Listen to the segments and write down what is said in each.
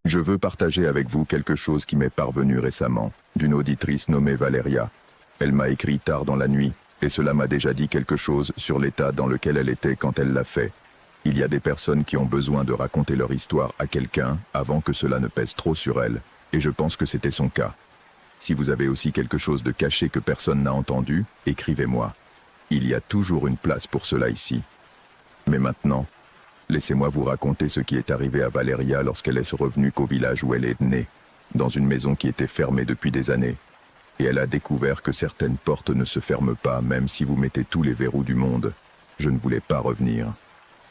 Je veux partager avec vous quelque chose qui m'est parvenu récemment, d'une auditrice nommée Valéria. Elle m'a écrit tard dans la nuit, et cela m'a déjà dit quelque chose sur l'état dans lequel elle était quand elle l'a fait. Il y a des personnes qui ont besoin de raconter leur histoire à quelqu'un avant que cela ne pèse trop sur elles, et je pense que c'était son cas. Si vous avez aussi quelque chose de caché que personne n'a entendu, écrivez-moi. Il y a toujours une place pour cela ici. Mais maintenant, laissez-moi vous raconter ce qui est arrivé à Valéria lorsqu'elle est revenue qu'au village où elle est née, dans une maison qui était fermée depuis des années. Et elle a découvert que certaines portes ne se ferment pas même si vous mettez tous les verrous du monde. Je ne voulais pas revenir.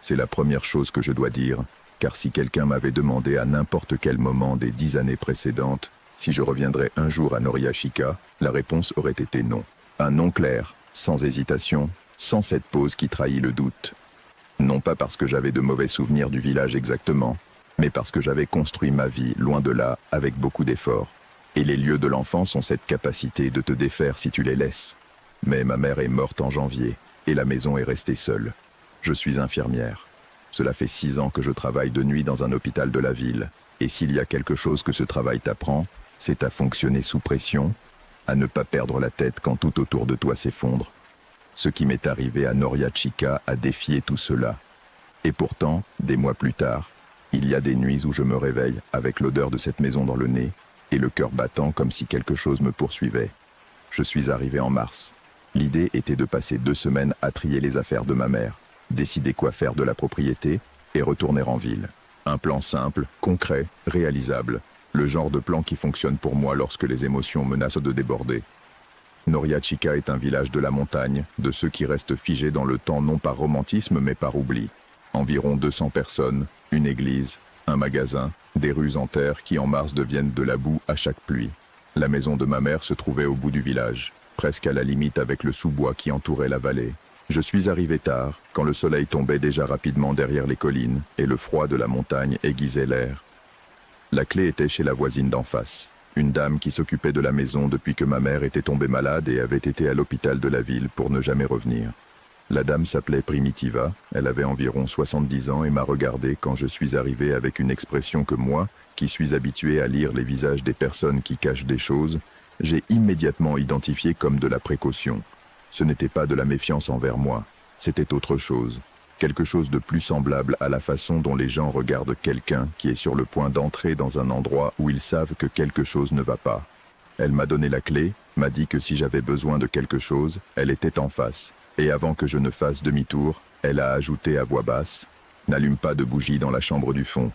C'est la première chose que je dois dire, car si quelqu'un m'avait demandé à n'importe quel moment des 10 années précédentes si je reviendrais un jour à Noriachika, la réponse aurait été non. Un non clair, sans hésitation, sans cette pause qui trahit le doute. Non pas parce que j'avais de mauvais souvenirs du village exactement, mais parce que j'avais construit ma vie loin de là avec beaucoup d'efforts. Et les lieux de l'enfance ont cette capacité de te défaire si tu les laisses. Mais ma mère est morte en janvier, et la maison est restée seule. Je suis infirmière. Cela fait 6 ans que je travaille de nuit dans un hôpital de la ville, et s'il y a quelque chose que ce travail t'apprend, c'est à fonctionner sous pression, à ne pas perdre la tête quand tout autour de toi s'effondre. Ce qui m'est arrivé à Noriachika a défié tout cela. Et pourtant, des mois plus tard, il y a des nuits où je me réveille avec l'odeur de cette maison dans le nez et le cœur battant comme si quelque chose me poursuivait. Je suis arrivé en mars. L'idée était de passer 2 semaines à trier les affaires de ma mère, décider quoi faire de la propriété et retourner en ville. Un plan simple, concret, réalisable. Le genre de plan qui fonctionne pour moi lorsque les émotions menacent de déborder. Noriachika est un village de la montagne, de ceux qui restent figés dans le temps non par romantisme mais par oubli. Environ 200 personnes, une église, un magasin, des rues en terre qui en mars deviennent de la boue à chaque pluie. La maison de ma mère se trouvait au bout du village, presque à la limite avec le sous-bois qui entourait la vallée. Je suis arrivé tard, quand le soleil tombait déjà rapidement derrière les collines et le froid de la montagne aiguisait l'air. La clé était chez la voisine d'en face, une dame qui s'occupait de la maison depuis que ma mère était tombée malade et avait été à l'hôpital de la ville pour ne jamais revenir. La dame s'appelait Primitiva, elle avait environ 70 ans et m'a regardé quand je suis arrivé avec une expression que moi, qui suis habitué à lire les visages des personnes qui cachent des choses, j'ai immédiatement identifié comme de la précaution. Ce n'était pas de la méfiance envers moi, c'était autre chose. Quelque chose de plus semblable à la façon dont les gens regardent quelqu'un qui est sur le point d'entrer dans un endroit où ils savent que quelque chose ne va pas. Elle m'a donné la clé, m'a dit que si j'avais besoin de quelque chose, elle était en face. Et avant que je ne fasse demi-tour, elle a ajouté à voix basse « N'allume pas de bougie dans la chambre du fond.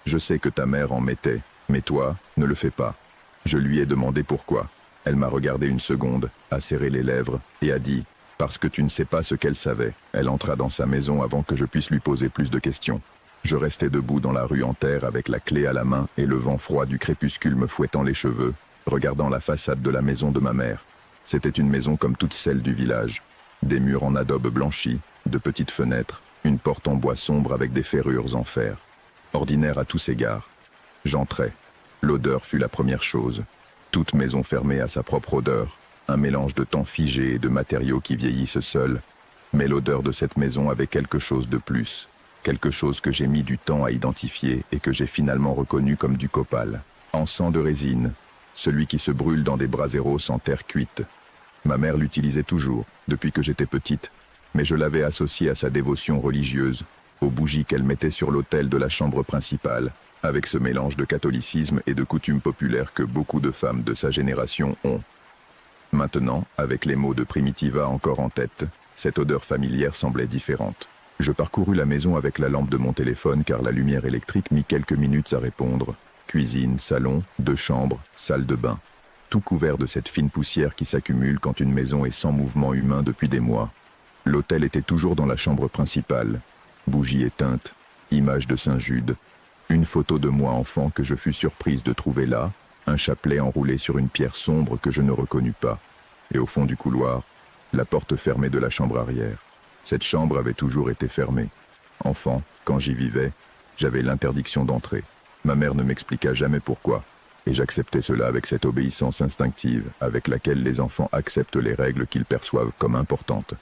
Je sais que ta mère en mettait, mais toi, ne le fais pas. » Je lui ai demandé pourquoi. Elle m'a regardé une seconde, a serré les lèvres et a dit « Parce que tu ne sais pas ce qu'elle savait. » Elle entra dans sa maison avant que je puisse lui poser plus de questions. Je restais debout dans la rue en terre avec la clé à la main et le vent froid du crépuscule me fouettant les cheveux, regardant la façade de la maison de ma mère. C'était une maison comme toutes celles du village. Des murs en adobe blanchi, de petites fenêtres, une porte en bois sombre avec des ferrures en fer. Ordinaire à tous égards. J'entrai. L'odeur fut la première chose. Toute maison fermée a sa propre odeur, un mélange de temps figé et de matériaux qui vieillissent seuls. Mais l'odeur de cette maison avait quelque chose de plus, quelque chose que j'ai mis du temps à identifier et que j'ai finalement reconnu comme du copal. Encens de résine, celui qui se brûle dans des braseros en terre cuite. Ma mère l'utilisait toujours, depuis que j'étais petite, mais je l'avais associé à sa dévotion religieuse, aux bougies qu'elle mettait sur l'autel de la chambre principale, avec ce mélange de catholicisme et de coutumes populaires que beaucoup de femmes de sa génération ont. Maintenant, avec les mots de Primitiva encore en tête, cette odeur familière semblait différente. Je parcourus la maison avec la lampe de mon téléphone car la lumière électrique mit quelques minutes à répondre. Cuisine, salon, 2 chambres, salle de bain. Tout couvert de cette fine poussière qui s'accumule quand une maison est sans mouvement humain depuis des mois. L'autel était toujours dans la chambre principale. Bougie éteinte, image de Saint-Jude, une photo de moi enfant que je fus surprise de trouver là, un chapelet enroulé sur une pierre sombre que je ne reconnus pas. Et au fond du couloir, la porte fermée de la chambre arrière. Cette chambre avait toujours été fermée. Enfant, quand j'y vivais, j'avais l'interdiction d'entrer. Ma mère ne m'expliqua jamais pourquoi. Et j'acceptais cela avec cette obéissance instinctive avec laquelle les enfants acceptent les règles qu'ils perçoivent comme importantes.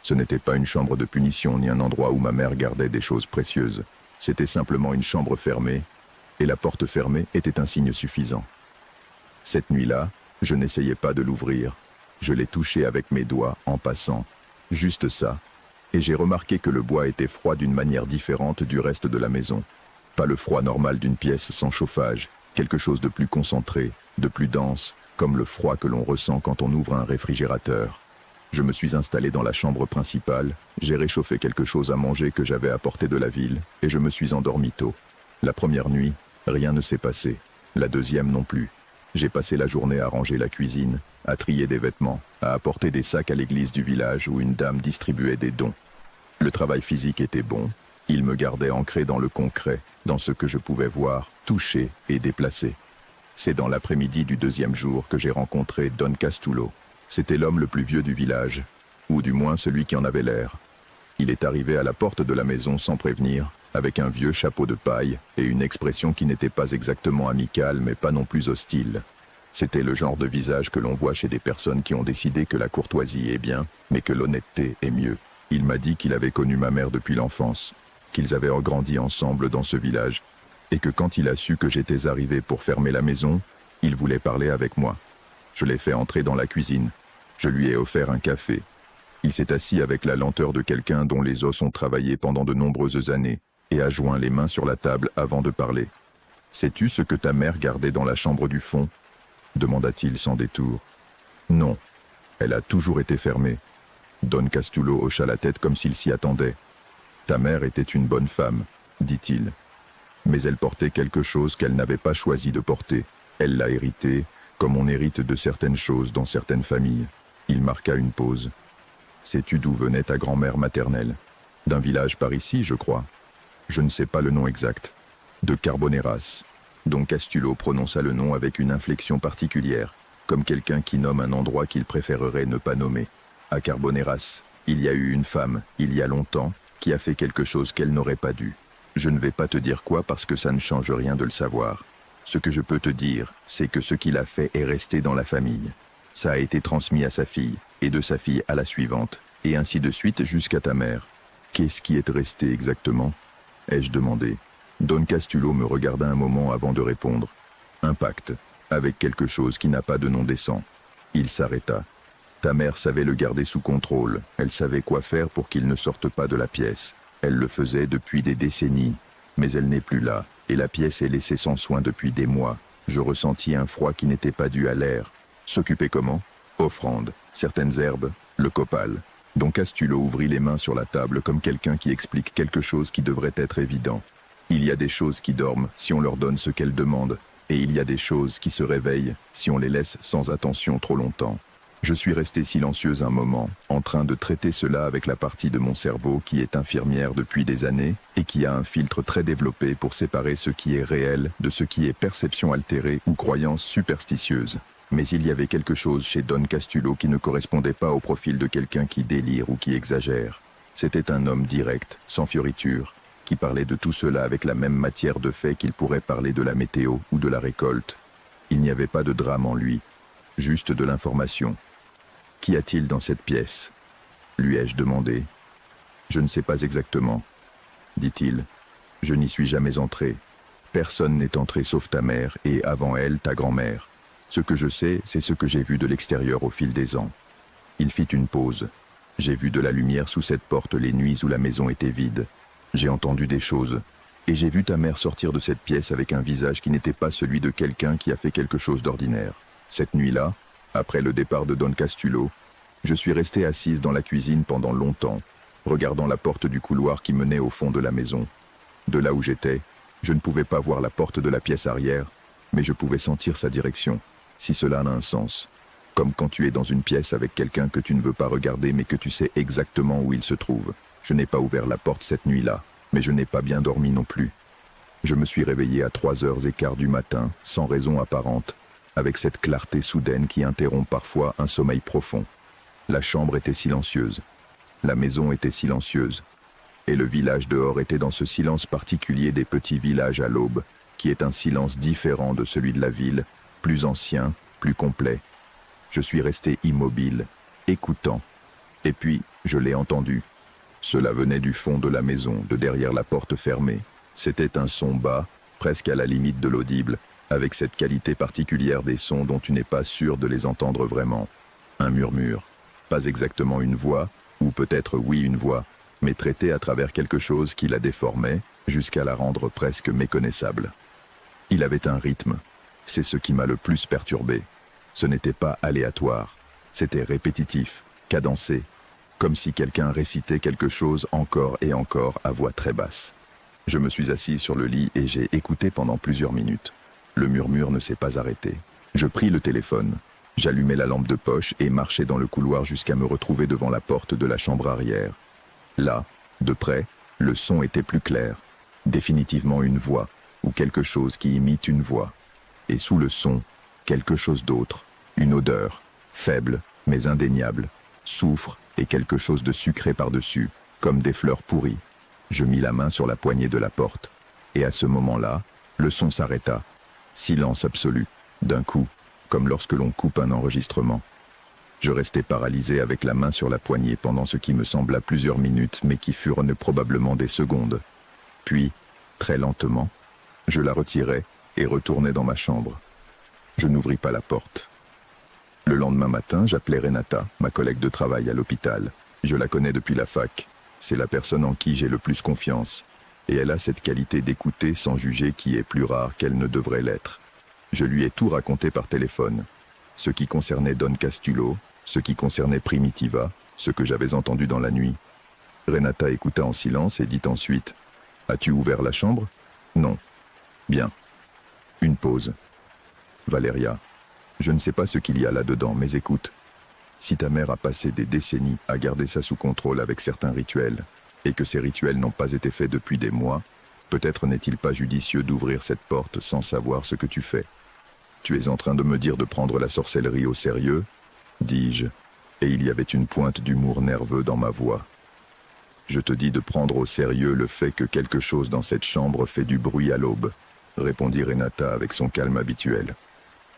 Ce n'était pas une chambre de punition ni un endroit où ma mère gardait des choses précieuses. C'était simplement une chambre fermée, et la porte fermée était un signe suffisant. Cette nuit-là, je n'essayais pas de l'ouvrir. Je l'ai touché avec mes doigts en passant. Juste ça. Et j'ai remarqué que le bois était froid d'une manière différente du reste de la maison. Pas le froid normal d'une pièce sans chauffage, quelque chose de plus concentré, de plus dense, comme le froid que l'on ressent quand on ouvre un réfrigérateur. Je me suis installé dans la chambre principale, j'ai réchauffé quelque chose à manger que j'avais apporté de la ville, et je me suis endormi tôt. La première nuit, rien ne s'est passé. La deuxième non plus. J'ai passé la journée à ranger la cuisine, à trier des vêtements, à apporter des sacs à l'église du village où une dame distribuait des dons. Le travail physique était bon, il me gardait ancré dans le concret, dans ce que je pouvais voir, toucher et déplacer. C'est dans l'après-midi du deuxième jour que j'ai rencontré Don Castullo. C'était l'homme le plus vieux du village, ou du moins celui qui en avait l'air. Il est arrivé à la porte de la maison sans prévenir, avec un vieux chapeau de paille et une expression qui n'était pas exactement amicale mais pas non plus hostile. C'était le genre de visage que l'on voit chez des personnes qui ont décidé que la courtoisie est bien, mais que l'honnêteté est mieux. Il m'a dit qu'il avait connu ma mère depuis l'enfance, qu'ils avaient grandi ensemble dans ce village, et que quand il a su que j'étais arrivé pour fermer la maison, il voulait parler avec moi. Je l'ai fait entrer dans la cuisine. Je lui ai offert un café. Il s'est assis avec la lenteur de quelqu'un dont les os ont travaillé pendant de nombreuses années, et a joint les mains sur la table avant de parler. « Sais-tu ce que ta mère gardait dans la chambre du fond ?» demanda-t-il sans détour. « Non, elle a toujours été fermée. » Don Castullo hocha la tête comme s'il s'y attendait. « Ta mère était une bonne femme, dit-il. Mais elle portait quelque chose qu'elle n'avait pas choisi de porter. Elle l'a hérité, comme on hérite de certaines choses dans certaines familles. » Il marqua une pause. « Sais-tu d'où venait ta grand-mère maternelle ? D'un village par ici, je crois. Je ne sais pas le nom exact. De Carboneras. » Don Castullo prononça le nom avec une inflexion particulière, comme quelqu'un qui nomme un endroit qu'il préférerait ne pas nommer. À Carboneras, il y a eu une femme, il y a longtemps, qui a fait quelque chose qu'elle n'aurait pas dû. Je ne vais pas te dire quoi parce que ça ne change rien de le savoir. Ce que je peux te dire, c'est que ce qu'il a fait est resté dans la famille. Ça a été transmis à sa fille, et de sa fille à la suivante, et ainsi de suite jusqu'à ta mère. Qu'est-ce qui est resté exactement ? Ai-je demandé. Don Castullo me regarda un moment avant de répondre. Un pacte, avec quelque chose qui n'a pas de nom décent. Il s'arrêta. Ta mère savait le garder sous contrôle, elle savait quoi faire pour qu'il ne sorte pas de la pièce. Elle le faisait depuis des décennies, mais elle n'est plus là, et la pièce est laissée sans soin depuis des mois. Je ressentis un froid qui n'était pas dû à l'air. S'occuper comment ? Offrande, certaines herbes, le copal. Don Castullo ouvrit les mains sur la table comme quelqu'un qui explique quelque chose qui devrait être évident. Il y a des choses qui dorment si on leur donne ce qu'elles demandent, et il y a des choses qui se réveillent si on les laisse sans attention trop longtemps. Je suis resté silencieuse un moment, en train de traiter cela avec la partie de mon cerveau qui est infirmière depuis des années et qui a un filtre très développé pour séparer ce qui est réel de ce qui est perception altérée ou croyance superstitieuse. Mais il y avait quelque chose chez Don Castullo qui ne correspondait pas au profil de quelqu'un qui délire ou qui exagère. C'était un homme direct, sans fioriture, qui parlait de tout cela avec la même matière de fait qu'il pourrait parler de la météo ou de la récolte. Il n'y avait pas de drame en lui, juste de l'information. Qu'y a-t-il dans cette pièce ? Lui ai-je demandé. Je ne sais pas exactement, dit-il. Je n'y suis jamais entré. Personne n'est entré sauf ta mère et, avant elle, ta grand-mère. Ce que je sais, c'est ce que j'ai vu de l'extérieur au fil des ans. Il fit une pause. J'ai vu de la lumière sous cette porte les nuits où la maison était vide. J'ai entendu des choses, et j'ai vu ta mère sortir de cette pièce avec un visage qui n'était pas celui de quelqu'un qui a fait quelque chose d'ordinaire. Cette nuit-là, après le départ de Don Castullo, je suis restée assise dans la cuisine pendant longtemps, regardant la porte du couloir qui menait au fond de la maison. De là où j'étais, je ne pouvais pas voir la porte de la pièce arrière, mais je pouvais sentir sa direction, si cela a un sens. Comme quand tu es dans une pièce avec quelqu'un que tu ne veux pas regarder mais que tu sais exactement où il se trouve. Je n'ai pas ouvert la porte cette nuit-là, mais je n'ai pas bien dormi non plus. Je me suis réveillé à 3h15 du matin, sans raison apparente, avec cette clarté soudaine qui interrompt parfois un sommeil profond. La chambre était silencieuse. La maison était silencieuse. Et le village dehors était dans ce silence particulier des petits villages à l'aube, qui est un silence différent de celui de la ville, plus ancien, plus complet. Je suis resté immobile, écoutant. Et puis, je l'ai entendu. Cela venait du fond de la maison, de derrière la porte fermée. C'était un son bas, presque à la limite de l'audible, avec cette qualité particulière des sons dont tu n'es pas sûr de les entendre vraiment. Un murmure, pas exactement une voix, ou peut-être oui une voix, mais traitée à travers quelque chose qui la déformait, jusqu'à la rendre presque méconnaissable. Il avait un rythme, c'est ce qui m'a le plus perturbé. Ce n'était pas aléatoire, c'était répétitif, cadencé, comme si quelqu'un récitait quelque chose encore et encore à voix très basse. Je me suis assis sur le lit et j'ai écouté pendant plusieurs minutes. Le murmure ne s'est pas arrêté. Je pris le téléphone, j'allumai la lampe de poche et marchai dans le couloir jusqu'à me retrouver devant la porte de la chambre arrière. Là, de près, le son était plus clair. Définitivement une voix, ou quelque chose qui imite une voix. Et sous le son, quelque chose d'autre, une odeur, faible, mais indéniable, soufre et quelque chose de sucré par-dessus, comme des fleurs pourries. Je mis la main sur la poignée de la porte, et à ce moment-là, le son s'arrêta. Silence absolu, d'un coup, comme lorsque l'on coupe un enregistrement. Je restai paralysé avec la main sur la poignée pendant ce qui me sembla plusieurs minutes, mais qui furent probablement des secondes. Puis, très lentement, je la retirai et retournai dans ma chambre. Je n'ouvris pas la porte. Le lendemain matin, j'appelai Renata, ma collègue de travail à l'hôpital. Je la connais depuis la fac. C'est la personne en qui j'ai le plus confiance. Et elle a cette qualité d'écouter sans juger qui est plus rare qu'elle ne devrait l'être. Je lui ai tout raconté par téléphone. Ce qui concernait Don Castulo, ce qui concernait Primitiva, ce que j'avais entendu dans la nuit. Renata écouta en silence et dit ensuite « As-tu ouvert la chambre ?»« Non. »« Bien. » Une pause. « Valeria, je ne sais pas ce qu'il y a là-dedans, mais écoute. Si ta mère a passé des décennies à garder ça sous contrôle avec certains rituels, et que ces rituels n'ont pas été faits depuis des mois, peut-être n'est-il pas judicieux d'ouvrir cette porte sans savoir ce que tu fais. Tu es en train de me dire de prendre la sorcellerie au sérieux, dis-je, et il y avait une pointe d'humour nerveux dans ma voix. Je te dis de prendre au sérieux le fait que quelque chose dans cette chambre fait du bruit à l'aube, répondit Renata avec son calme habituel.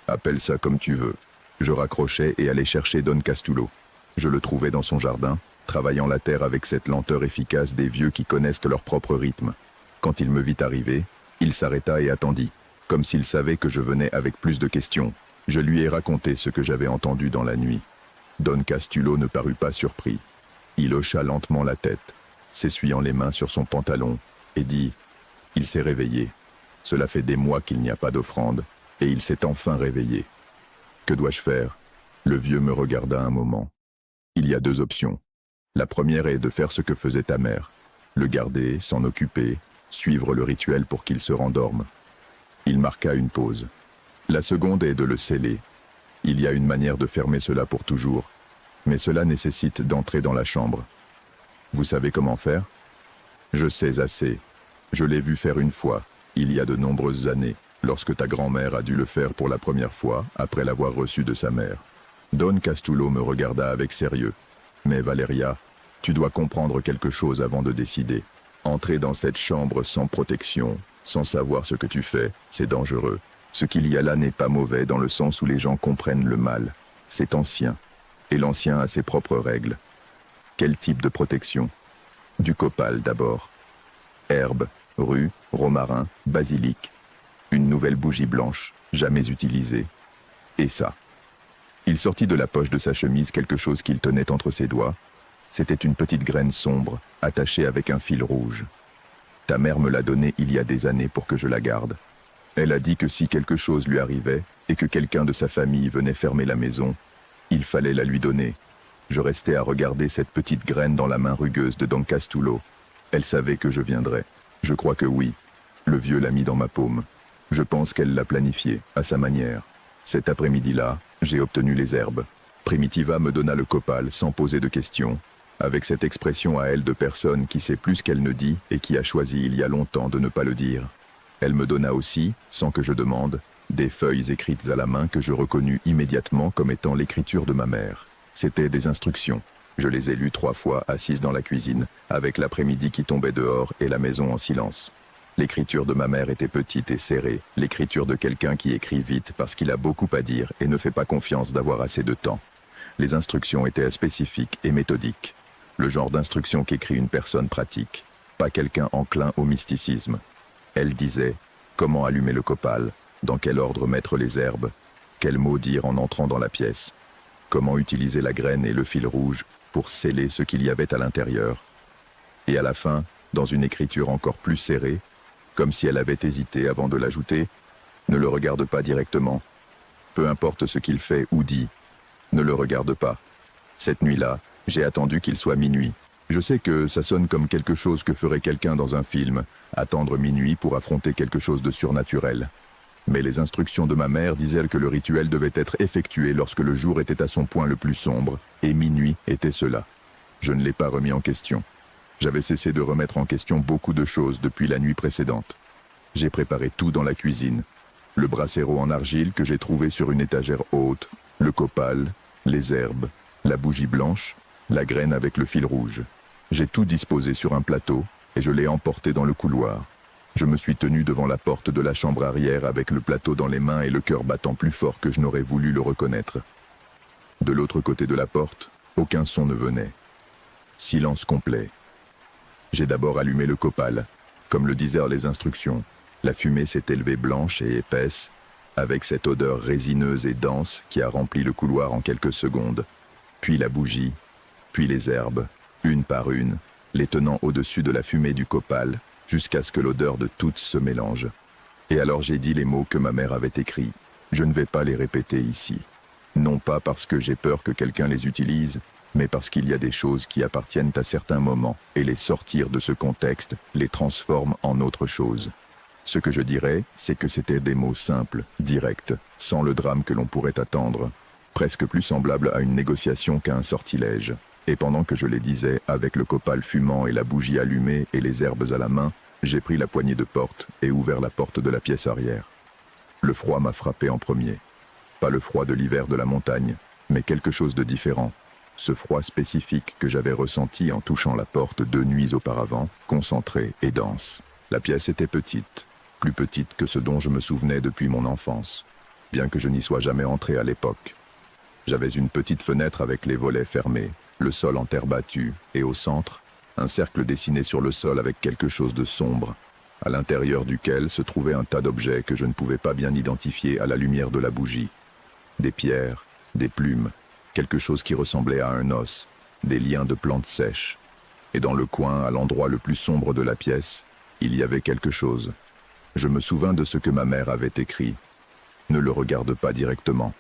Appelle ça comme tu veux. Je raccrochai et allai chercher Don Castulo. Je le trouvai dans son jardin, travaillant la terre avec cette lenteur efficace des vieux qui connaissent leur propre rythme. Quand il me vit arriver, il s'arrêta et attendit, comme s'il savait que je venais avec plus de questions. Je lui ai raconté ce que j'avais entendu dans la nuit. Don Castulo ne parut pas surpris. Il hocha lentement la tête, s'essuyant les mains sur son pantalon, et dit « Il s'est réveillé. Cela fait des mois qu'il n'y a pas d'offrande, et il s'est enfin réveillé. Que dois-je faire ?» Le vieux me regarda un moment. « Il y a deux options. La première est de faire ce que faisait ta mère, le garder, s'en occuper, suivre le rituel pour qu'il se rendorme. » Il marqua une pause. « La seconde est de le sceller. Il y a une manière de fermer cela pour toujours, mais cela nécessite d'entrer dans la chambre. Vous savez comment faire ? Je sais assez. Je l'ai vu faire une fois, il y a de nombreuses années, lorsque ta grand-mère a dû le faire pour la première fois, après l'avoir reçu de sa mère. » Don Castulo me regarda avec sérieux. « Mais Valeria, tu dois comprendre quelque chose avant de décider. Entrer dans cette chambre sans protection, sans savoir ce que tu fais, c'est dangereux. Ce qu'il y a là n'est pas mauvais dans le sens où les gens comprennent le mal. C'est ancien. Et l'ancien a ses propres règles. Quel type de protection ? Du copal d'abord. Herbe, rue, romarin, basilic. Une nouvelle bougie blanche, jamais utilisée. Et ça. Il sortit de la poche de sa chemise quelque chose qu'il tenait entre ses doigts. C'était une petite graine sombre, attachée avec un fil rouge. Ta mère me l'a donnée il y a des années pour que je la garde. Elle a dit que si quelque chose lui arrivait et que quelqu'un de sa famille venait fermer la maison, il fallait la lui donner. Je restais à regarder cette petite graine dans la main rugueuse de Don Castulo. Elle savait que je viendrais. Je crois que oui. Le vieux l'a mis dans ma paume. Je pense qu'elle l'a planifié, à sa manière. Cet après-midi-là, j'ai obtenu les herbes. Primitiva me donna le copal sans poser de questions, avec cette expression à elle de personne qui sait plus qu'elle ne dit et qui a choisi il y a longtemps de ne pas le dire. Elle me donna aussi, sans que je demande, des feuilles écrites à la main que je reconnus immédiatement comme étant l'écriture de ma mère. C'étaient des instructions. Je les ai lues 3 fois assise dans la cuisine, avec l'après-midi qui tombait dehors et la maison en silence. L'écriture de ma mère était petite et serrée, l'écriture de quelqu'un qui écrit vite parce qu'il a beaucoup à dire et ne fait pas confiance d'avoir assez de temps. Les instructions étaient spécifiques et méthodiques. Le genre d'instruction qu'écrit une personne pratique, pas quelqu'un enclin au mysticisme. Elle disait Comment allumer le copal? Dans quel ordre mettre les herbes? Quels mots dire en entrant dans la pièce? Comment utiliser la graine et le fil rouge pour sceller ce qu'il y avait à l'intérieur? Et à la fin, dans une écriture encore plus serrée, comme si elle avait hésité avant de l'ajouter, ne le regarde pas directement. Peu importe ce qu'il fait ou dit, ne le regarde pas. Cette nuit-là, j'ai attendu qu'il soit minuit. Je sais que ça sonne comme quelque chose que ferait quelqu'un dans un film, attendre minuit pour affronter quelque chose de surnaturel. Mais les instructions de ma mère disaient que le rituel devait être effectué lorsque le jour était à son point le plus sombre, et minuit était cela. Je ne l'ai pas remis en question. J'avais cessé de remettre en question beaucoup de choses depuis la nuit précédente. J'ai préparé tout dans la cuisine. Le brasero en argile que j'ai trouvé sur une étagère haute, le copal, les herbes, la bougie blanche, la graine avec le fil rouge. J'ai tout disposé sur un plateau et je l'ai emporté dans le couloir. Je me suis tenu devant la porte de la chambre arrière avec le plateau dans les mains et le cœur battant plus fort que je n'aurais voulu le reconnaître. De l'autre côté de la porte, aucun son ne venait. Silence complet. J'ai d'abord allumé le copal. Comme le disaient les instructions, la fumée s'est élevée blanche et épaisse, avec cette odeur résineuse et dense qui a rempli le couloir en quelques secondes. Puis la bougie, puis les herbes, une par une, les tenant au-dessus de la fumée du copal, jusqu'à ce que l'odeur de toutes se mélange. Et alors j'ai dit les mots que ma mère avait écrits. Je ne vais pas les répéter ici. Non pas parce que j'ai peur que quelqu'un les utilise, mais parce qu'il y a des choses qui appartiennent à certains moments, et les sortir de ce contexte les transforme en autre chose. Ce que je dirais, c'est que c'était des mots simples, directs, sans le drame que l'on pourrait attendre, presque plus semblable à une négociation qu'à un sortilège. Et pendant que je les disais, avec le copal fumant et la bougie allumée et les herbes à la main, j'ai pris la poignée de porte et ouvert la porte de la pièce arrière. Le froid m'a frappé en premier. Pas le froid de l'hiver de la montagne, mais quelque chose de différent. Ce froid spécifique que j'avais ressenti en touchant la porte 2 nuits auparavant, concentré et dense. La pièce était petite, plus petite que ce dont je me souvenais depuis mon enfance, bien que je n'y sois jamais entré à l'époque. J'avais une petite fenêtre avec les volets fermés, le sol en terre battue, et au centre, un cercle dessiné sur le sol avec quelque chose de sombre, à l'intérieur duquel se trouvait un tas d'objets que je ne pouvais pas bien identifier à la lumière de la bougie. Des pierres, des plumes, quelque chose qui ressemblait à un os, des liens de plantes sèches. Et dans le coin, à l'endroit le plus sombre de la pièce, il y avait quelque chose. Je me souvins de ce que ma mère avait écrit. Ne le regarde pas directement.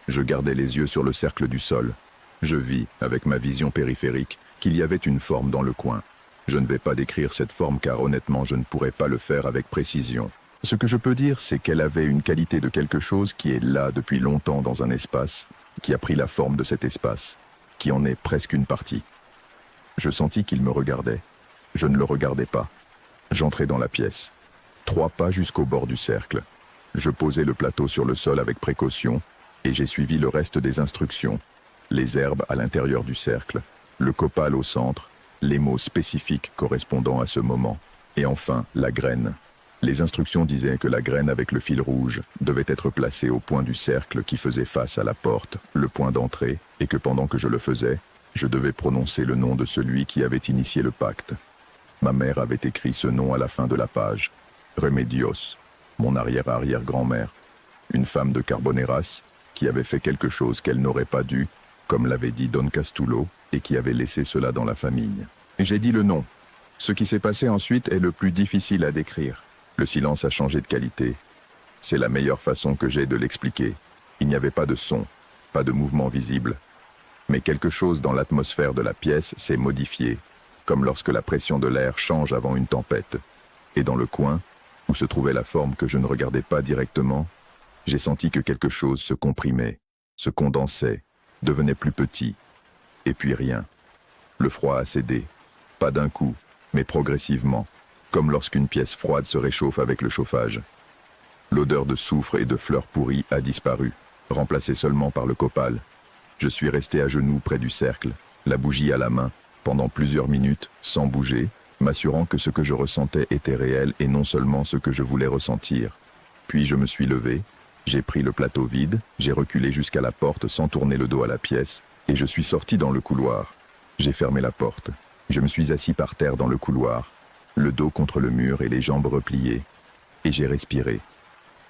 Je gardais les yeux sur le cercle du sol. Je vis, avec ma vision périphérique, qu'il y avait une forme dans le coin. Je ne vais pas décrire cette forme car honnêtement je ne pourrais pas le faire avec précision. Ce que je peux dire, c'est qu'elle avait une qualité de quelque chose qui est là depuis longtemps dans un espace, qui a pris la forme de cet espace, qui en est presque une partie. Je sentis qu'il me regardait. Je ne le regardais pas. J'entrai dans la pièce. 3 pas jusqu'au bord du cercle. Je posai le plateau sur le sol avec précaution, et j'ai suivi le reste des instructions. Les herbes à l'intérieur du cercle, le copal au centre, les mots spécifiques correspondant à ce moment, et enfin la graine. Les instructions disaient que la graine avec le fil rouge devait être placée au point du cercle qui faisait face à la porte, le point d'entrée, et que pendant que je le faisais, je devais prononcer le nom de celui qui avait initié le pacte. Ma mère avait écrit ce nom à la fin de la page. Remedios, mon arrière-arrière-grand-mère, une femme de Carboneras, qui avait fait quelque chose qu'elle n'aurait pas dû, comme l'avait dit Don Castulo, et qui avait laissé cela dans la famille. J'ai dit le nom. Ce qui s'est passé ensuite est le plus difficile à décrire. Le silence a changé de qualité. C'est la meilleure façon que j'ai de l'expliquer. Il n'y avait pas de son, pas de mouvement visible. Mais quelque chose dans l'atmosphère de la pièce s'est modifié, comme lorsque la pression de l'air change avant une tempête. Et dans le coin, où se trouvait la forme que je ne regardais pas directement, j'ai senti que quelque chose se comprimait, se condensait, devenait plus petit. Et puis rien. Le froid a cédé, pas d'un coup, mais progressivement, comme lorsqu'une pièce froide se réchauffe avec le chauffage. L'odeur de soufre et de fleurs pourries a disparu, remplacée seulement par le copal. Je suis resté à genoux près du cercle, la bougie à la main, pendant plusieurs minutes, sans bouger, m'assurant que ce que je ressentais était réel et non seulement ce que je voulais ressentir. Puis je me suis levé, j'ai pris le plateau vide, j'ai reculé jusqu'à la porte sans tourner le dos à la pièce, et je suis sorti dans le couloir. J'ai fermé la porte. Je me suis assis par terre dans le couloir, le dos contre le mur et les jambes repliées. Et j'ai respiré.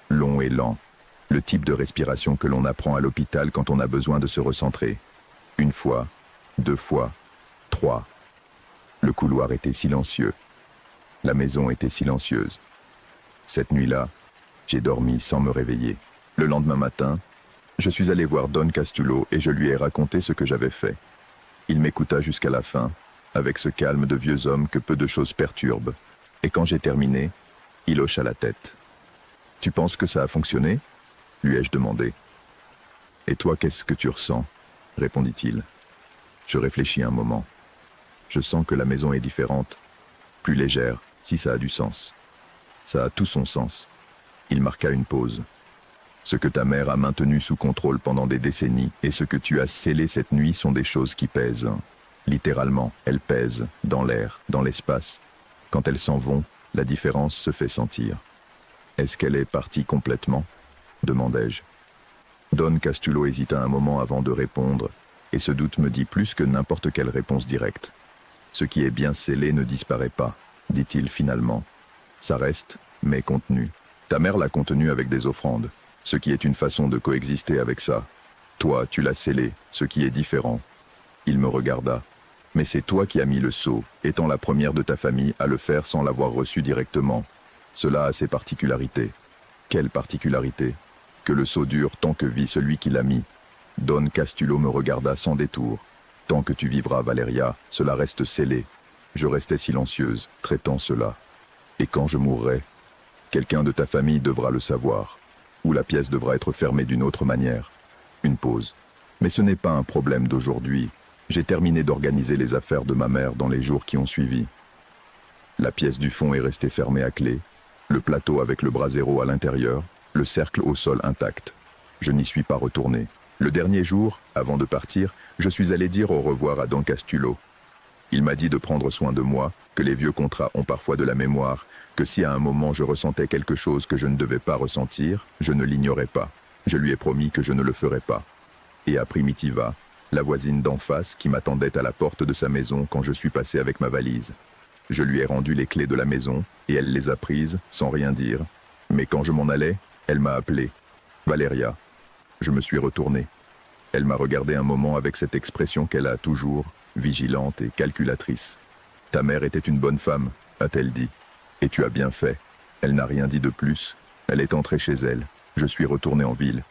Long et lent. Le type de respiration que l'on apprend à l'hôpital quand on a besoin de se recentrer. Une fois, 2 fois, 3. Le couloir était silencieux. La maison était silencieuse. Cette nuit-là, j'ai dormi sans me réveiller. Le lendemain matin, je suis allé voir Don Castillo et je lui ai raconté ce que j'avais fait. Il m'écouta jusqu'à la fin, avec ce calme de vieux homme que peu de choses perturbent. Et quand j'ai terminé, il hocha la tête. « Tu penses que ça a fonctionné ?» lui ai-je demandé. « Et toi, qu'est-ce que tu ressens ?» répondit-il. Je réfléchis un moment. Je sens que la maison est différente, plus légère, si ça a du sens. Ça a tout son sens. Il marqua une pause. Ce que ta mère a maintenu sous contrôle pendant des décennies et ce que tu as scellé cette nuit sont des choses qui pèsent. Littéralement, elles pèsent, dans l'air, dans l'espace. Quand elles s'en vont, la différence se fait sentir. Est-ce qu'elle est partie complètement ? Demandai-je. Don Castillo hésita un moment avant de répondre, et ce doute me dit plus que n'importe quelle réponse directe. Ce qui est bien scellé ne disparaît pas, dit-il finalement. Ça reste, mais contenu. Ta mère l'a contenu avec des offrandes, ce qui est une façon de coexister avec ça. Toi, tu l'as scellé, ce qui est différent. Il me regarda. Mais c'est toi qui as mis le sceau, étant la première de ta famille à le faire sans l'avoir reçu directement. Cela a ses particularités. Quelles particularités ? Que le sceau dure tant que vit celui qui l'a mis. Don Castillo me regarda sans détour. Tant que tu vivras, Valeria, cela reste scellé. Je restais silencieuse, traitant cela. Et quand je mourrai, quelqu'un de ta famille devra le savoir. Ou la pièce devra être fermée d'une autre manière. Une pause. Mais ce n'est pas un problème d'aujourd'hui. J'ai terminé d'organiser les affaires de ma mère dans les jours qui ont suivi. La pièce du fond est restée fermée à clé, le plateau avec le brasero à l'intérieur, le cercle au sol intact. Je n'y suis pas retourné. Le dernier jour, avant de partir, je suis allé dire au revoir à Don Castillo. Il m'a dit de prendre soin de moi, que les vieux contrats ont parfois de la mémoire, que si à un moment je ressentais quelque chose que je ne devais pas ressentir, je ne l'ignorais pas. Je lui ai promis que je ne le ferais pas. Et à Primitiva, la voisine d'en face qui m'attendait à la porte de sa maison quand je suis passé avec ma valise. Je lui ai rendu les clés de la maison et elle les a prises sans rien dire. Mais quand je m'en allais, elle m'a appelé. « Valeria ». Je me suis retourné. Elle m'a regardé un moment avec cette expression qu'elle a toujours, vigilante et calculatrice. « Ta mère était une bonne femme », a-t-elle dit. « Et tu as bien fait. » Elle n'a rien dit de plus. Elle est entrée chez elle. Je suis retourné en ville.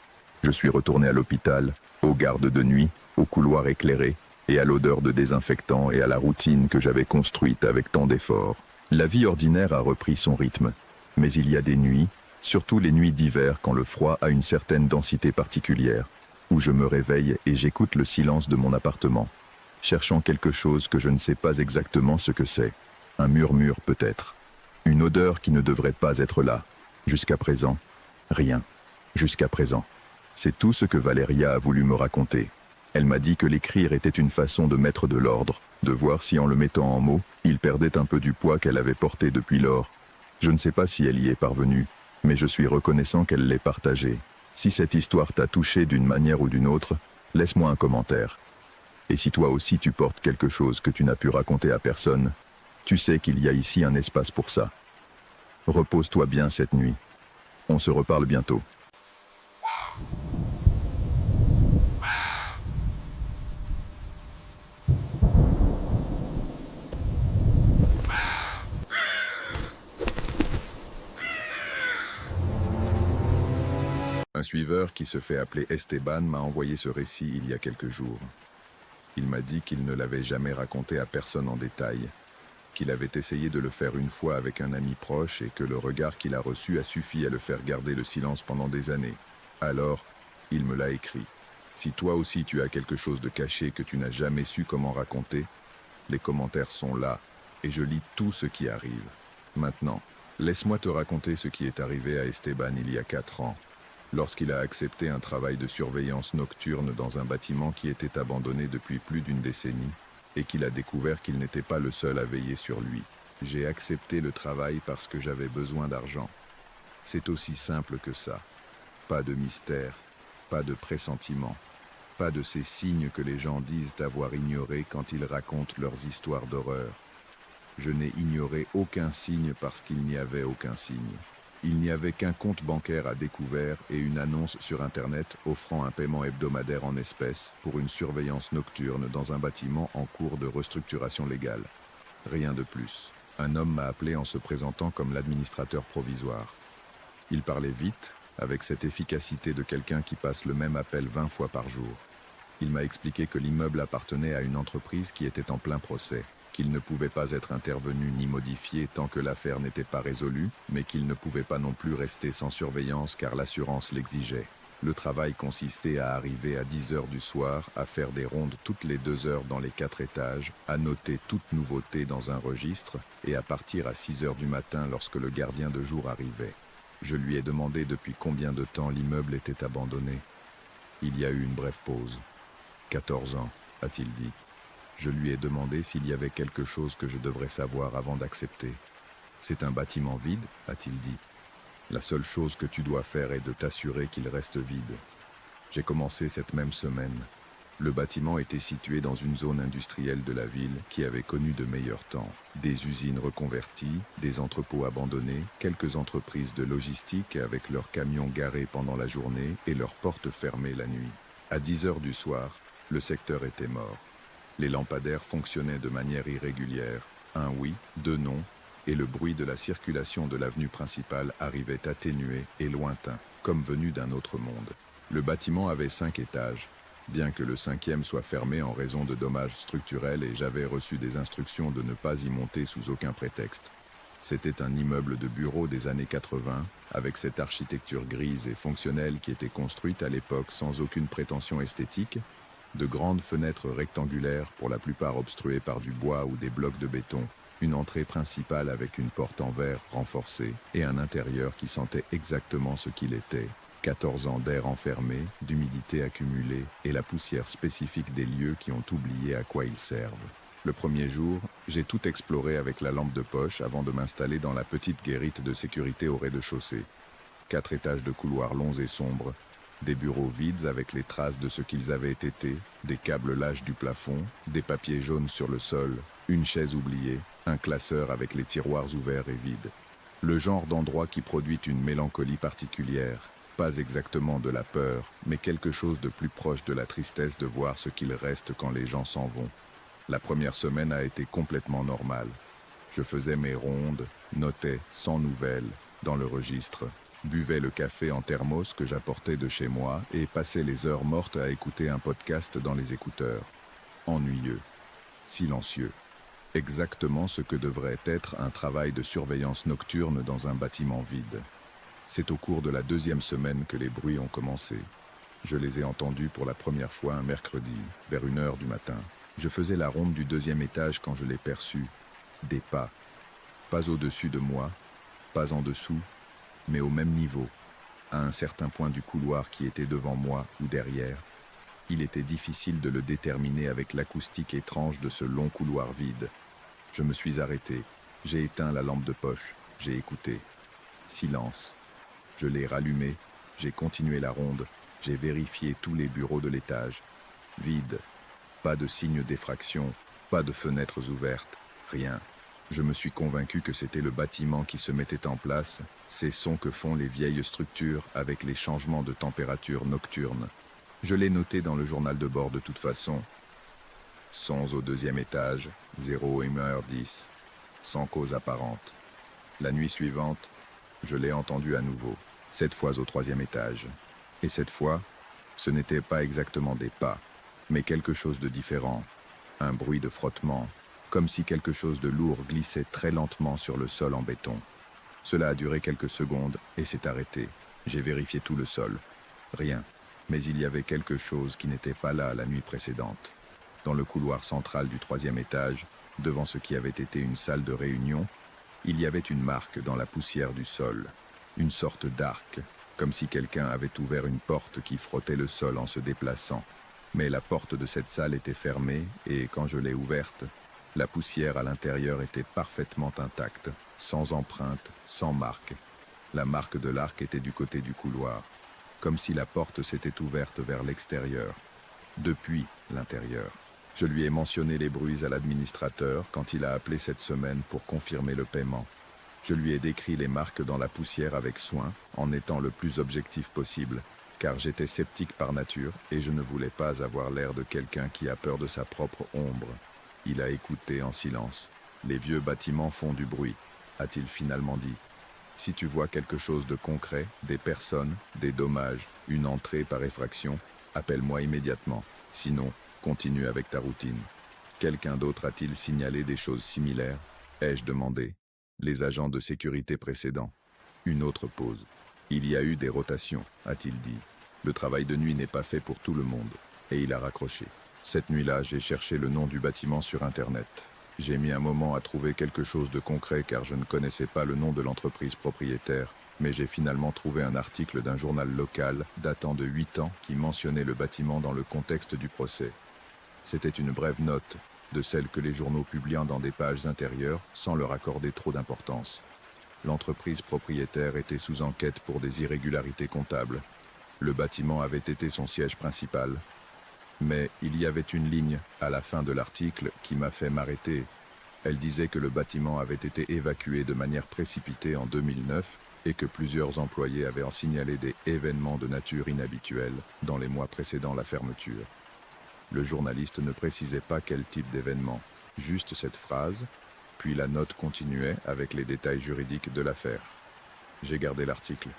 Je suis retourné à l'hôpital, aux gardes de nuit, au couloir éclairé, et à l'odeur de désinfectant et à la routine que j'avais construite avec tant d'efforts. La vie ordinaire a repris son rythme. Mais il y a des nuits, surtout les nuits d'hiver quand le froid a une certaine densité particulière, où je me réveille et j'écoute le silence de mon appartement, cherchant quelque chose que je ne sais pas exactement ce que c'est. Un murmure peut-être. Une odeur qui ne devrait pas être là. Jusqu'à présent, rien. Jusqu'à présent. C'est tout ce que Valeria a voulu me raconter. Elle m'a dit que l'écrire était une façon de mettre de l'ordre, de voir si en le mettant en mots, il perdait un peu du poids qu'elle avait porté depuis lors. Je ne sais pas si elle y est parvenue, mais je suis reconnaissant qu'elle l'ait partagé. Si cette histoire t'a touché d'une manière ou d'une autre, laisse-moi un commentaire. Et si toi aussi tu portes quelque chose que tu n'as pu raconter à personne, tu sais qu'il y a ici un espace pour ça. Repose-toi bien cette nuit. On se reparle bientôt. Un suiveur qui se fait appeler Esteban m'a envoyé ce récit il y a quelques jours. Il m'a dit qu'il ne l'avait jamais raconté à personne en détail, qu'il avait essayé de le faire une fois avec un ami proche et que le regard qu'il a reçu a suffi à le faire garder le silence pendant des années. Alors, il me l'a écrit. Si toi aussi tu as quelque chose de caché que tu n'as jamais su comment raconter, les commentaires sont là et je lis tout ce qui arrive. Maintenant, laisse-moi te raconter ce qui est arrivé à Esteban il y a 4 ans. Lorsqu'il a accepté un travail de surveillance nocturne dans un bâtiment qui était abandonné depuis plus d'une décennie, et qu'il a découvert qu'il n'était pas le seul à veiller sur lui. J'ai accepté le travail parce que j'avais besoin d'argent. C'est aussi simple que ça. Pas de mystère, pas de pressentiment, pas de ces signes que les gens disent avoir ignorés quand ils racontent leurs histoires d'horreur. Je n'ai ignoré aucun signe parce qu'il n'y avait aucun signe. Il n'y avait qu'un compte bancaire à découvert et une annonce sur Internet offrant un paiement hebdomadaire en espèces pour une surveillance nocturne dans un bâtiment en cours de restructuration légale. Rien de plus. Un homme m'a appelé en se présentant comme l'administrateur provisoire. Il parlait vite, avec cette efficacité de quelqu'un qui passe le même appel 20 fois par jour. Il m'a expliqué que l'immeuble appartenait à une entreprise qui était en plein procès, qu'il ne pouvait pas être intervenu ni modifié tant que l'affaire n'était pas résolue, mais qu'il ne pouvait pas non plus rester sans surveillance car l'assurance l'exigeait. Le travail consistait à arriver à 10 heures du soir, à faire des rondes toutes les 2 heures dans les 4 étages, à noter toute nouveauté dans un registre, et à partir à 6 heures du matin lorsque le gardien de jour arrivait. Je lui ai demandé depuis combien de temps l'immeuble était abandonné. Il y a eu une brève pause. 14 ans, a-t-il dit. Je lui ai demandé s'il y avait quelque chose que je devrais savoir avant d'accepter. C'est un bâtiment vide, a-t-il dit. La seule chose que tu dois faire est de t'assurer qu'il reste vide. J'ai commencé cette même semaine. Le bâtiment était situé dans une zone industrielle de la ville qui avait connu de meilleurs temps. Des usines reconverties, des entrepôts abandonnés, quelques entreprises de logistique avec leurs camions garés pendant la journée et leurs portes fermées la nuit. À 10 heures du soir, le secteur était mort. Les lampadaires fonctionnaient de manière irrégulière, un oui, deux non, et le bruit de la circulation de l'avenue principale arrivait atténué et lointain, comme venu d'un autre monde. Le bâtiment avait 5 étages, bien que le 5e soit fermé en raison de dommages structurels et j'avais reçu des instructions de ne pas y monter sous aucun prétexte. C'était un immeuble de bureaux des années 80, avec cette architecture grise et fonctionnelle qui était construite à l'époque sans aucune prétention esthétique, de grandes fenêtres rectangulaires pour la plupart obstruées par du bois ou des blocs de béton, une entrée principale avec une porte en verre renforcée et un intérieur qui sentait exactement ce qu'il était. 14 ans d'air enfermé, d'humidité accumulée et la poussière spécifique des lieux qui ont oublié à quoi ils servent. Le premier jour, j'ai tout exploré avec la lampe de poche avant de m'installer dans la petite guérite de sécurité au rez-de-chaussée. 4 étages de couloirs longs et sombres, des bureaux vides avec les traces de ce qu'ils avaient été, des câbles lâches du plafond, des papiers jaunes sur le sol, une chaise oubliée, un classeur avec les tiroirs ouverts et vides. Le genre d'endroit qui produit une mélancolie particulière, pas exactement de la peur, mais quelque chose de plus proche de la tristesse de voir ce qu'il reste quand les gens s'en vont. La première semaine a été complètement normale. Je faisais mes rondes, notais, sans nouvelles, dans le registre, buvais le café en thermos que j'apportais de chez moi et passais les heures mortes à écouter un podcast dans les écouteurs. Ennuyeux, silencieux. Exactement ce que devrait être un travail de surveillance nocturne dans un bâtiment vide. C'est au cours de la 2e semaine que les bruits ont commencé. Je les ai entendus pour la première fois un mercredi, vers 1 heure du matin. Je faisais la ronde du 2e étage quand je l'ai perçu. Des pas. Pas au-dessus de moi, pas en dessous, mais au même niveau, à un certain point du couloir qui était devant moi ou derrière. Il était difficile de le déterminer avec l'acoustique étrange de ce long couloir vide. Je me suis arrêté, j'ai éteint la lampe de poche, j'ai écouté. Silence. Je l'ai rallumé, j'ai continué la ronde, j'ai vérifié tous les bureaux de l'étage. Vide. Pas de signe d'effraction, pas de fenêtres ouvertes, rien. Je me suis convaincu que c'était le bâtiment qui se mettait en place, ces sons que font les vieilles structures avec les changements de température nocturne. Je l'ai noté dans le journal de bord de toute façon. Sons au 2e étage, 0h10, sans cause apparente. La nuit suivante, je l'ai entendu à nouveau, cette fois au 3e étage. Et cette fois, ce n'était pas exactement des pas, mais quelque chose de différent. Un bruit de frottement, comme si quelque chose de lourd glissait très lentement sur le sol en béton. Cela a duré quelques secondes et s'est arrêté. J'ai vérifié tout le sol. Rien. Mais il y avait quelque chose qui n'était pas là la nuit précédente. Dans le couloir central du 3e étage, devant ce qui avait été une salle de réunion, il y avait une marque dans la poussière du sol, une sorte d'arc, comme si quelqu'un avait ouvert une porte qui frottait le sol en se déplaçant. Mais la porte de cette salle était fermée et quand je l'ai ouverte, la poussière à l'intérieur était parfaitement intacte, sans empreinte, sans marque. La marque de l'arc était du côté du couloir, comme si la porte s'était ouverte vers l'extérieur, depuis l'intérieur. Je lui ai mentionné les bruits à l'administrateur quand il a appelé cette semaine pour confirmer le paiement. Je lui ai décrit les marques dans la poussière avec soin, en étant le plus objectif possible, car j'étais sceptique par nature et je ne voulais pas avoir l'air de quelqu'un qui a peur de sa propre ombre. Il a écouté en silence. Les vieux bâtiments font du bruit, a-t-il finalement dit. Si tu vois quelque chose de concret, des personnes, des dommages, une entrée par effraction, appelle-moi immédiatement. Sinon, continue avec ta routine. Quelqu'un d'autre a-t-il signalé des choses similaires? Ai-je demandé. Les agents de sécurité précédents. Une autre pause. Il y a eu des rotations, a-t-il dit. Le travail de nuit n'est pas fait pour tout le monde. Et il a raccroché. Cette nuit-là, j'ai cherché le nom du bâtiment sur Internet. J'ai mis un moment à trouver quelque chose de concret car je ne connaissais pas le nom de l'entreprise propriétaire, mais j'ai finalement trouvé un article d'un journal local datant de 8 ans qui mentionnait le bâtiment dans le contexte du procès. C'était une brève note, de celles que les journaux publient dans des pages intérieures sans leur accorder trop d'importance. L'entreprise propriétaire était sous enquête pour des irrégularités comptables. Le bâtiment avait été son siège principal. Mais il y avait une ligne, à la fin de l'article, qui m'a fait m'arrêter. Elle disait que le bâtiment avait été évacué de manière précipitée en 2009 et que plusieurs employés avaient en signalé des événements de nature inhabituelle dans les mois précédant la fermeture. Le journaliste ne précisait pas quel type d'événement, juste cette phrase, puis la note continuait avec les détails juridiques de l'affaire. J'ai gardé l'article.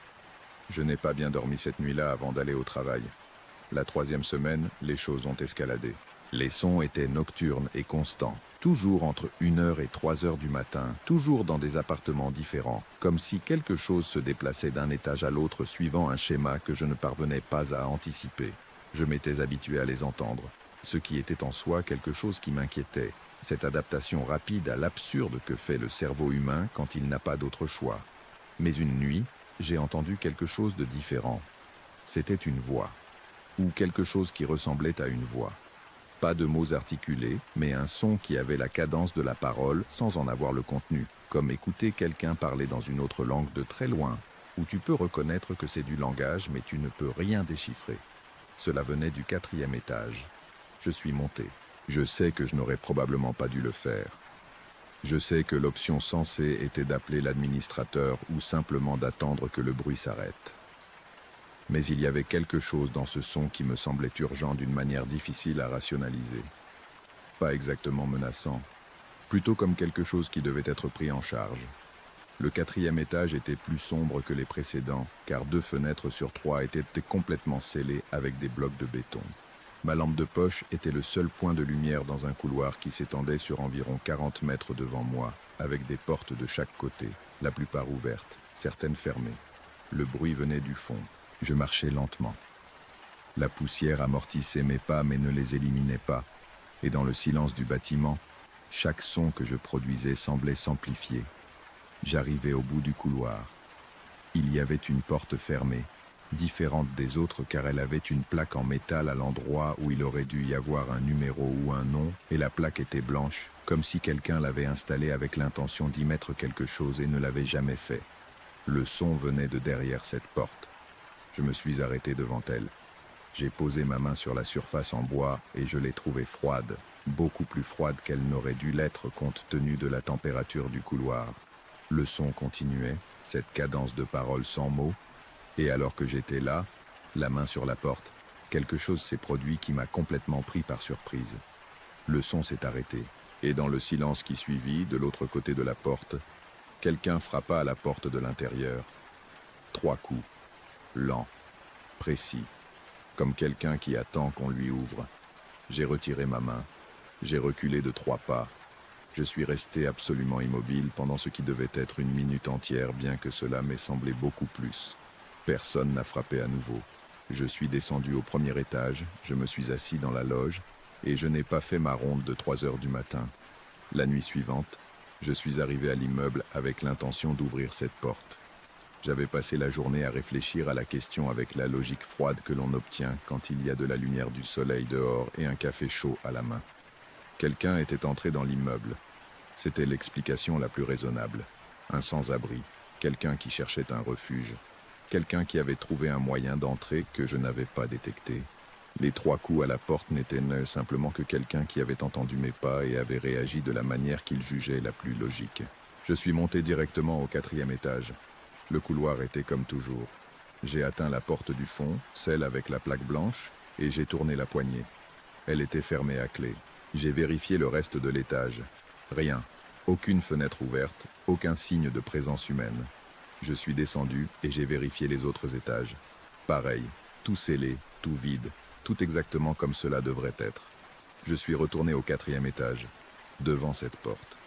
Je n'ai pas bien dormi cette nuit-là avant d'aller au travail. La 3e semaine, les choses ont escaladé. Les sons étaient nocturnes et constants, toujours entre 1h et 3h du matin, toujours dans des appartements différents, comme si quelque chose se déplaçait d'un étage à l'autre suivant un schéma que je ne parvenais pas à anticiper. Je m'étais habitué à les entendre, ce qui était en soi quelque chose qui m'inquiétait, cette adaptation rapide à l'absurde que fait le cerveau humain quand il n'a pas d'autre choix. Mais une nuit, j'ai entendu quelque chose de différent. C'était une voix. Ou quelque chose qui ressemblait à une voix. Pas de mots articulés, mais un son qui avait la cadence de la parole sans en avoir le contenu, comme écouter quelqu'un parler dans une autre langue de très loin, où tu peux reconnaître que c'est du langage mais tu ne peux rien déchiffrer. Cela venait du 4e étage. Je suis monté. Je sais que je n'aurais probablement pas dû le faire. Je sais que l'option sensée était d'appeler l'administrateur ou simplement d'attendre que le bruit s'arrête. Mais il y avait quelque chose dans ce son qui me semblait urgent d'une manière difficile à rationaliser. Pas exactement menaçant, plutôt comme quelque chose qui devait être pris en charge. Le 4e étage était plus sombre que les précédents, car 2 fenêtres sur 3 étaient complètement scellées avec des blocs de béton. Ma lampe de poche était le seul point de lumière dans un couloir qui s'étendait sur environ 40 mètres devant moi, avec des portes de chaque côté, la plupart ouvertes, certaines fermées. Le bruit venait du fond. Je marchais lentement. La poussière amortissait mes pas mais ne les éliminait pas, et dans le silence du bâtiment, chaque son que je produisais semblait s'amplifier. J'arrivais au bout du couloir. Il y avait une porte fermée, différente des autres car elle avait une plaque en métal à l'endroit où il aurait dû y avoir un numéro ou un nom, et la plaque était blanche, comme si quelqu'un l'avait installée avec l'intention d'y mettre quelque chose et ne l'avait jamais fait. Le son venait de derrière cette porte. Je me suis arrêté devant elle. J'ai posé ma main sur la surface en bois et je l'ai trouvée froide, beaucoup plus froide qu'elle n'aurait dû l'être compte tenu de la température du couloir. Le son continuait, cette cadence de parole sans mots, et alors que j'étais là, la main sur la porte, quelque chose s'est produit qui m'a complètement pris par surprise. Le son s'est arrêté, et dans le silence qui suivit, de l'autre côté de la porte, quelqu'un frappa à la porte de l'intérieur. 3 coups. Lent, précis, comme quelqu'un qui attend qu'on lui ouvre. J'ai retiré ma main. J'ai reculé de 3 pas. Je suis resté absolument immobile pendant ce qui devait être une minute entière, bien que cela m'ait semblé beaucoup plus. Personne n'a frappé à nouveau. Je suis descendu au 1er étage, je me suis assis dans la loge, et je n'ai pas fait ma ronde de 3 heures du matin. La nuit suivante, je suis arrivé à l'immeuble avec l'intention d'ouvrir cette porte. J'avais passé la journée à réfléchir à la question avec la logique froide que l'on obtient quand il y a de la lumière du soleil dehors et un café chaud à la main. Quelqu'un était entré dans l'immeuble. C'était l'explication la plus raisonnable. Un sans-abri, quelqu'un qui cherchait un refuge, quelqu'un qui avait trouvé un moyen d'entrer que je n'avais pas détecté. Les 3 coups à la porte n'étaient simplement que quelqu'un qui avait entendu mes pas et avait réagi de la manière qu'il jugeait la plus logique. Je suis monté directement au 4e étage. Le couloir était comme toujours. J'ai atteint la porte du fond, celle avec la plaque blanche, et j'ai tourné la poignée. Elle était fermée à clé. J'ai vérifié le reste de l'étage. Rien. Aucune fenêtre ouverte, aucun signe de présence humaine. Je suis descendu et j'ai vérifié les autres étages. Pareil, tout scellé, tout vide, tout exactement comme cela devrait être. Je suis retourné au 4e étage, devant cette porte.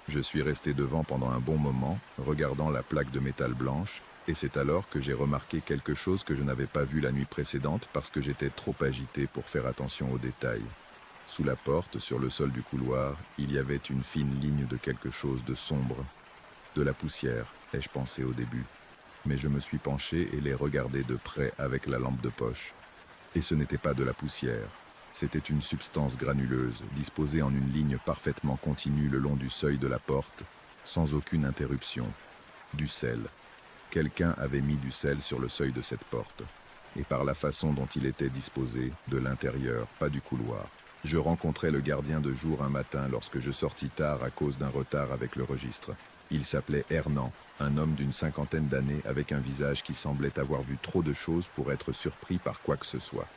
Je suis resté devant pendant un bon moment, regardant la plaque de métal blanche, et c'est alors que j'ai remarqué quelque chose que je n'avais pas vu la nuit précédente parce que j'étais trop agité pour faire attention aux détails. Sous la porte, sur le sol du couloir, il y avait une fine ligne de quelque chose de sombre. De la poussière, ai-je pensé au début. Mais je me suis penché et l'ai regardé de près avec la lampe de poche. Et ce n'était pas de la poussière. C'était une substance granuleuse, disposée en une ligne parfaitement continue le long du seuil de la porte, sans aucune interruption. Du sel. Quelqu'un avait mis du sel sur le seuil de cette porte. Et par la façon dont il était disposé, de l'intérieur, pas du couloir. Je rencontrai le gardien de jour un matin lorsque je sortis tard à cause d'un retard avec le registre. Il s'appelait Hernan, un homme d'une 50aine d'années avec un visage qui semblait avoir vu trop de choses pour être surpris par quoi que ce soit.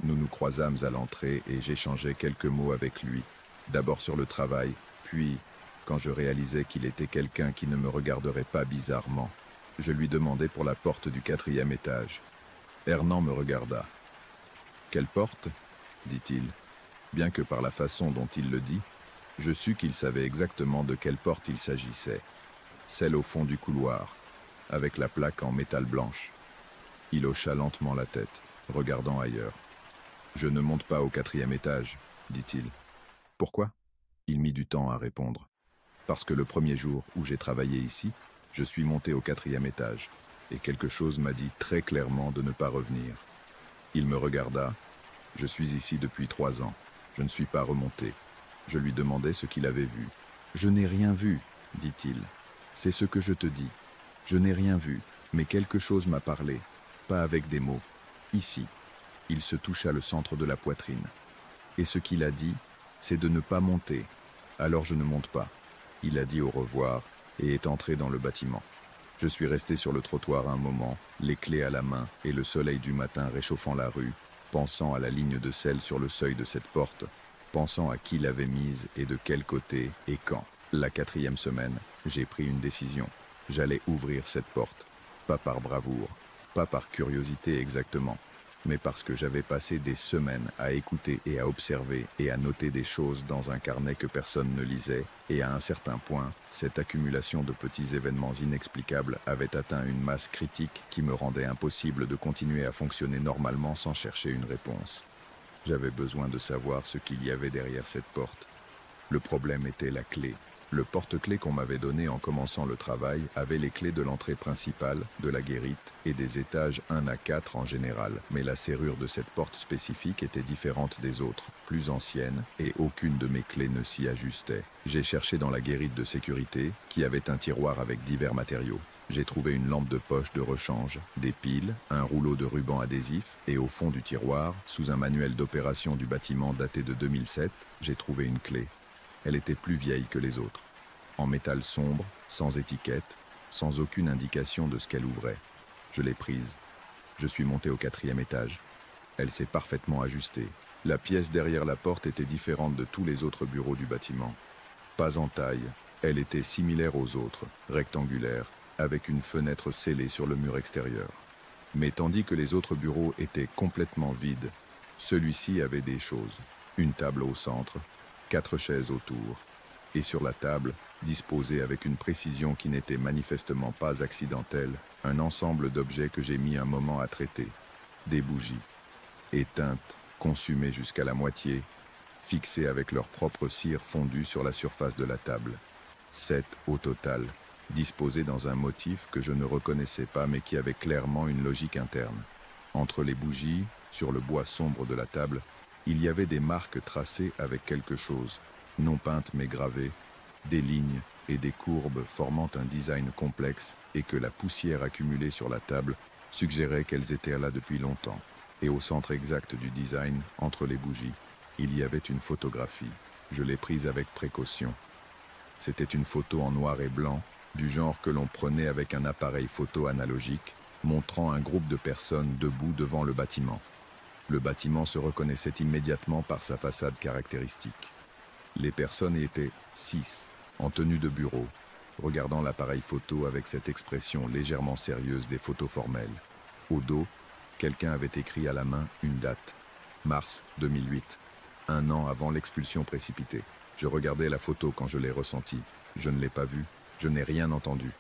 Nous nous croisâmes à l'entrée et j'échangeai quelques mots avec lui. D'abord sur le travail, puis, quand je réalisais qu'il était quelqu'un qui ne me regarderait pas bizarrement, je lui demandai pour la porte du 4e étage. Hernan me regarda. « Quelle porte ?» dit-il. Bien que par la façon dont il le dit, je sus qu'il savait exactement de quelle porte il s'agissait. Celle au fond du couloir, avec la plaque en métal blanche. Il hocha lentement la tête, regardant ailleurs. « Je ne monte pas au 4e étage, dit-il. « Pourquoi ?» Il mit du temps à répondre. « Parce que le premier jour où j'ai travaillé ici, je suis monté au 4e étage, et quelque chose m'a dit très clairement de ne pas revenir. » Il me regarda. « Je suis ici depuis 3 ans. Je ne suis pas remonté. » Je lui demandai ce qu'il avait vu. « Je n'ai rien vu, dit-il. C'est ce que je te dis. Je n'ai rien vu, mais quelque chose m'a parlé, pas avec des mots. Ici. » Il se toucha le centre de la poitrine. « Et ce qu'il a dit, c'est de ne pas monter. Alors je ne monte pas. » Il a dit au revoir et est entré dans le bâtiment. Je suis resté sur le trottoir un moment, les clés à la main et le soleil du matin réchauffant la rue, pensant à la ligne de sel sur le seuil de cette porte, pensant à qui l'avait mise et de quel côté et quand. La 4e semaine, j'ai pris une décision. J'allais ouvrir cette porte. Pas par bravoure, pas par curiosité exactement, mais parce que j'avais passé des semaines à écouter et à observer et à noter des choses dans un carnet que personne ne lisait, et à un certain point, cette accumulation de petits événements inexplicables avait atteint une masse critique qui me rendait impossible de continuer à fonctionner normalement sans chercher une réponse. J'avais besoin de savoir ce qu'il y avait derrière cette porte. Le problème était la clé. Le porte-clés qu'on m'avait donné en commençant le travail avait les clés de l'entrée principale, de la guérite et des étages 1 à 4 en général, mais la serrure de cette porte spécifique était différente des autres, plus ancienne, et aucune de mes clés ne s'y ajustait. J'ai cherché dans la guérite de sécurité, qui avait un tiroir avec divers matériaux. J'ai trouvé une lampe de poche de rechange, des piles, un rouleau de ruban adhésif, et au fond du tiroir, sous un manuel d'opération du bâtiment daté de 2007, j'ai trouvé une clé. Elle était plus vieille que les autres, en métal sombre, sans étiquette, sans aucune indication de ce qu'elle ouvrait. Je l'ai prise. Je suis monté au 4e étage. Elle s'est parfaitement ajustée. La pièce derrière la porte était différente de tous les autres bureaux du bâtiment. Pas en taille, elle était similaire aux autres, rectangulaire, avec une fenêtre scellée sur le mur extérieur. Mais tandis que les autres bureaux étaient complètement vides, celui-ci avait des choses. Une table au centre, 4 chaises autour, et sur la table, disposée avec une précision qui n'était manifestement pas accidentelle, un ensemble d'objets que j'ai mis un moment à traiter. Des bougies, éteintes, consumées jusqu'à la moitié, fixées avec leur propre cire fondue sur la surface de la table. 7 au total, disposées dans un motif que je ne reconnaissais pas mais qui avait clairement une logique interne. Entre les bougies, sur le bois sombre de la table, il y avait des marques tracées avec quelque chose, non peintes mais gravées, des lignes et des courbes formant un design complexe et que la poussière accumulée sur la table suggérait qu'elles étaient là depuis longtemps. Et au centre exact du design, entre les bougies, il y avait une photographie. Je l'ai prise avec précaution. C'était une photo en noir et blanc, du genre que l'on prenait avec un appareil photo analogique, montrant un groupe de personnes debout devant le bâtiment. Le bâtiment se reconnaissait immédiatement par sa façade caractéristique. Les personnes étaient 6, en tenue de bureau, regardant l'appareil photo avec cette expression légèrement sérieuse des photos formelles. Au dos, quelqu'un avait écrit à la main une date, mars 2008, un an avant l'expulsion précipitée. Je regardais la photo quand je l'ai ressentie. Je ne l'ai pas vue, je n'ai rien entendu.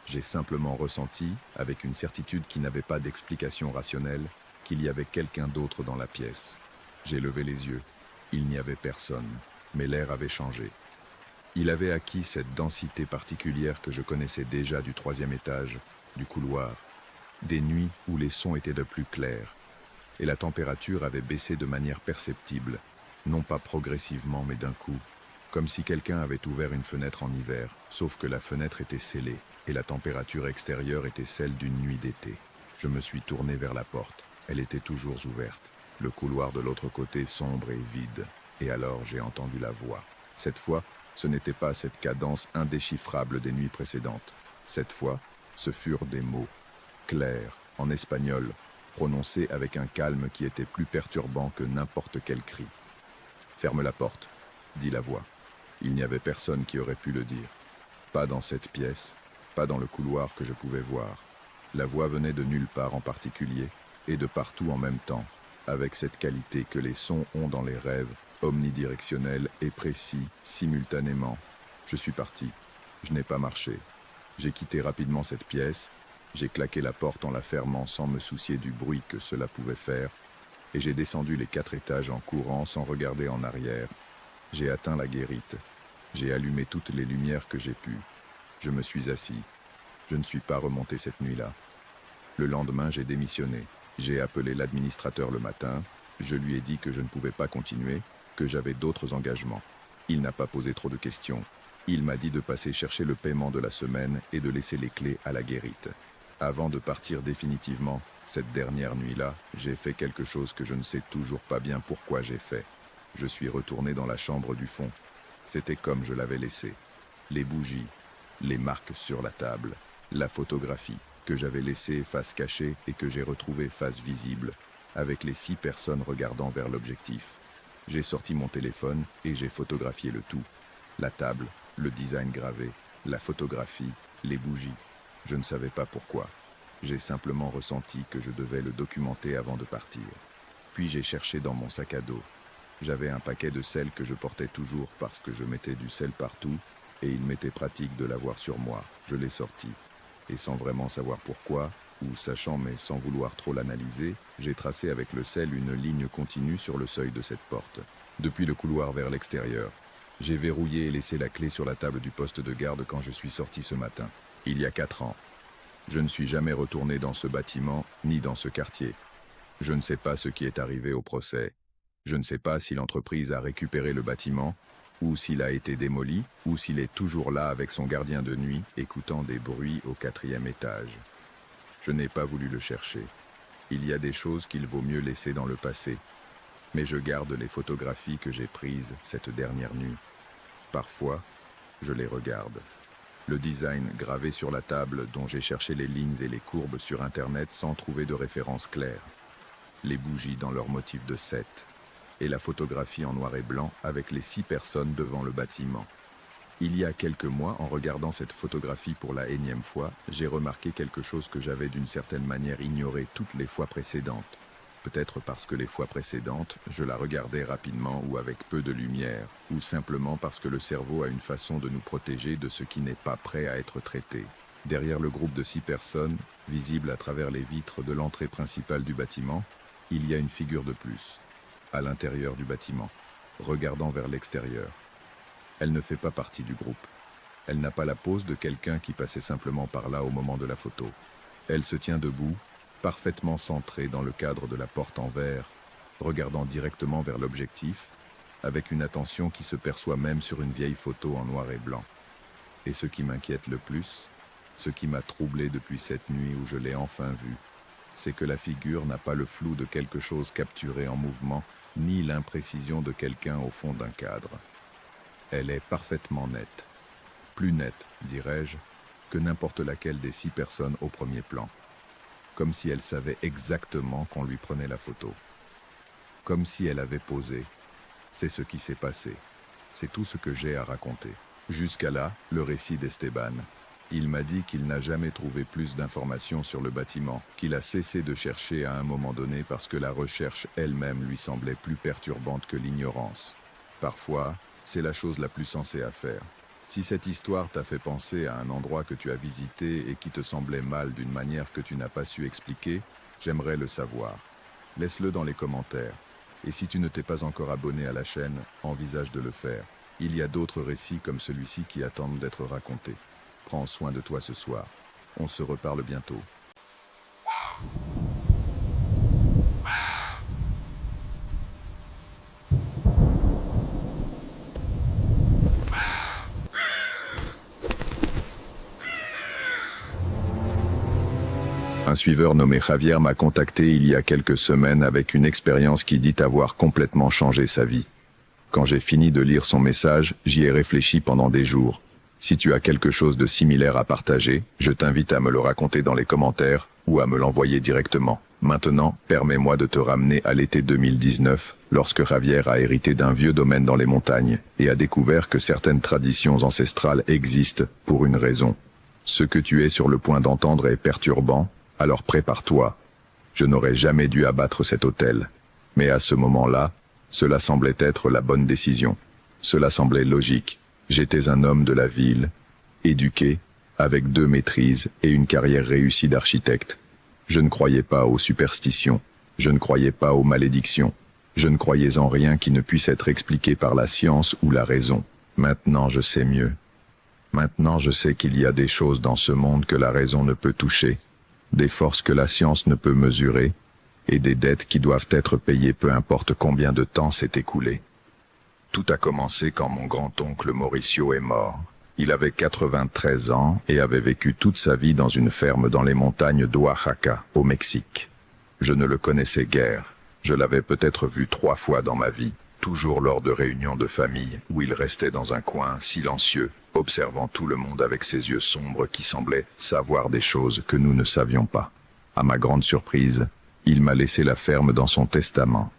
J'ai simplement ressenti, avec une certitude qui n'avait pas d'explication rationnelle, qu'il y avait quelqu'un d'autre dans la pièce. J'ai levé les yeux. Il n'y avait personne, mais l'air avait changé. Il avait acquis cette densité particulière que je connaissais déjà du 3e étage, du couloir, des nuits où les sons étaient de plus clairs, et la température avait baissé de manière perceptible, non pas progressivement mais d'un coup, comme si quelqu'un avait ouvert une fenêtre en hiver, sauf que la fenêtre était scellée, et la température extérieure était celle d'une nuit d'été. Je me suis tourné vers la porte, elle était toujours ouverte, le couloir de l'autre côté sombre et vide, et alors j'ai entendu la voix. Cette fois, ce n'était pas cette cadence indéchiffrable des nuits précédentes. Cette fois, ce furent des mots, clairs, en espagnol, prononcés avec un calme qui était plus perturbant que n'importe quel cri. « Ferme la porte », dit la voix. Il n'y avait personne qui aurait pu le dire. Pas dans cette pièce, pas dans le couloir que je pouvais voir. La voix venait de nulle part en particulier, et de partout en même temps, avec cette qualité que les sons ont dans les rêves, omnidirectionnel et précis, simultanément. Je suis parti. Je n'ai pas marché. J'ai quitté rapidement cette pièce, j'ai claqué la porte en la fermant sans me soucier du bruit que cela pouvait faire, et j'ai descendu les 4 étages en courant sans regarder en arrière. J'ai atteint la guérite. J'ai allumé toutes les lumières que j'ai pu. Je me suis assis. Je ne suis pas remonté cette nuit-là. Le lendemain, j'ai démissionné. J'ai appelé l'administrateur le matin. Je lui ai dit que je ne pouvais pas continuer, que j'avais d'autres engagements. Il n'a pas posé trop de questions. Il m'a dit de passer chercher le paiement de la semaine et de laisser les clés à la guérite. Avant de partir définitivement, cette dernière nuit-là, j'ai fait quelque chose que je ne sais toujours pas bien pourquoi j'ai fait. Je suis retourné dans la chambre du fond. C'était comme je l'avais laissé. Les bougies, les marques sur la table, la photographie que j'avais laissée face cachée et que j'ai retrouvée face visible, avec les 6 personnes regardant vers l'objectif. J'ai sorti mon téléphone et j'ai photographié le tout. La table, le design gravé, la photographie, les bougies. Je ne savais pas pourquoi. J'ai simplement ressenti que je devais le documenter avant de partir. Puis j'ai cherché dans mon sac à dos. J'avais un paquet de sel que je portais toujours parce que je mettais du sel partout et il m'était pratique de l'avoir sur moi. Je l'ai sorti. Et sans vraiment savoir pourquoi, ou sachant mais sans vouloir trop l'analyser, j'ai tracé avec le sel une ligne continue sur le seuil de cette porte, depuis le couloir vers l'extérieur. J'ai verrouillé et laissé la clé sur la table du poste de garde quand je suis sorti ce matin, il y a 4 ans. Je ne suis jamais retourné dans ce bâtiment, ni dans ce quartier. Je ne sais pas ce qui est arrivé au procès. Je ne sais pas si l'entreprise a récupéré le bâtiment, ou s'il a été démoli, ou s'il est toujours là avec son gardien de nuit, écoutant des bruits au 4e étage. Je n'ai pas voulu le chercher. Il y a des choses qu'il vaut mieux laisser dans le passé. Mais je garde les photographies que j'ai prises cette dernière nuit. Parfois, je les regarde. Le design gravé sur la table dont j'ai cherché les lignes et les courbes sur Internet sans trouver de référence claire. Les bougies dans leur motif de 7. Et la photographie en noir et blanc avec les 6 personnes devant le bâtiment. Il y a quelques mois, en regardant cette photographie pour la énième fois, j'ai remarqué quelque chose que j'avais d'une certaine manière ignoré toutes les fois précédentes. Peut-être parce que les fois précédentes, je la regardais rapidement ou avec peu de lumière, ou simplement parce que le cerveau a une façon de nous protéger de ce qui n'est pas prêt à être traité. Derrière le groupe de 6 personnes, visible à travers les vitres de l'entrée principale du bâtiment, il y a une figure de plus, à l'intérieur du bâtiment, regardant vers l'extérieur. Elle ne fait pas partie du groupe. Elle n'a pas la pose de quelqu'un qui passait simplement par là au moment de la photo. Elle se tient debout, parfaitement centrée dans le cadre de la porte en verre, regardant directement vers l'objectif, avec une attention qui se perçoit même sur une vieille photo en noir et blanc. Et ce qui m'inquiète le plus, ce qui m'a troublé depuis cette nuit où je l'ai enfin vue, c'est que la figure n'a pas le flou de quelque chose capturé en mouvement, ni l'imprécision de quelqu'un au fond d'un cadre. Elle est parfaitement nette. plus nette, dirais-je, que n'importe laquelle des 6 personnes au premier plan. Comme si elle savait exactement qu'on lui prenait la photo. Comme si elle avait posé. C'est ce qui s'est passé. C'est tout ce que j'ai à raconter. Jusqu'à là, le récit d'Esteban. Il m'a dit qu'il n'a jamais trouvé plus d'informations sur le bâtiment, qu'il a cessé de chercher à un moment donné parce que la recherche elle-même lui semblait plus perturbante que l'ignorance. Parfois, c'est la chose la plus sensée à faire. Si cette histoire t'a fait penser à un endroit que tu as visité et qui te semblait mal d'une manière que tu n'as pas su expliquer, j'aimerais le savoir. Laisse-le dans les commentaires. Et si tu ne t'es pas encore abonné à la chaîne, envisage de le faire. Il y a d'autres récits comme celui-ci qui attendent d'être racontés. Prends soin de toi ce soir. On se reparle bientôt. Un suiveur nommé Javier m'a contacté il y a quelques semaines avec une expérience qui dit avoir complètement changé sa vie. Quand j'ai fini de lire son message, j'y ai réfléchi pendant des jours. Si tu as quelque chose de similaire à partager, je t'invite à me le raconter dans les commentaires ou à me l'envoyer directement. Maintenant, permets-moi de te ramener à l'été 2019, lorsque Javier a hérité d'un vieux domaine dans les montagnes et a découvert que certaines traditions ancestrales existent pour une raison. Ce que tu es sur le point d'entendre est perturbant, alors prépare-toi. Je n'aurais jamais dû abattre cet hôtel. Mais à ce moment-là, cela semblait être la bonne décision. Cela semblait logique. J'étais un homme de la ville, éduqué, avec 2 maîtrises et une carrière réussie d'architecte. Je ne croyais pas aux superstitions, je ne croyais pas aux malédictions, je ne croyais en rien qui ne puisse être expliqué par la science ou la raison. Maintenant je sais mieux. Maintenant je sais qu'il y a des choses dans ce monde que la raison ne peut toucher, des forces que la science ne peut mesurer, et des dettes qui doivent être payées peu importe combien de temps s'est écoulé. Tout a commencé quand mon grand-oncle Mauricio est mort. Il avait 93 ans et avait vécu toute sa vie dans une ferme dans les montagnes d'Oaxaca, au Mexique. Je ne le connaissais guère. Je l'avais peut-être vu 3 fois dans ma vie, toujours lors de réunions de famille, où il restait dans un coin silencieux, observant tout le monde avec ses yeux sombres qui semblaient savoir des choses que nous ne savions pas. À ma grande surprise, il m'a laissé la ferme dans son testament.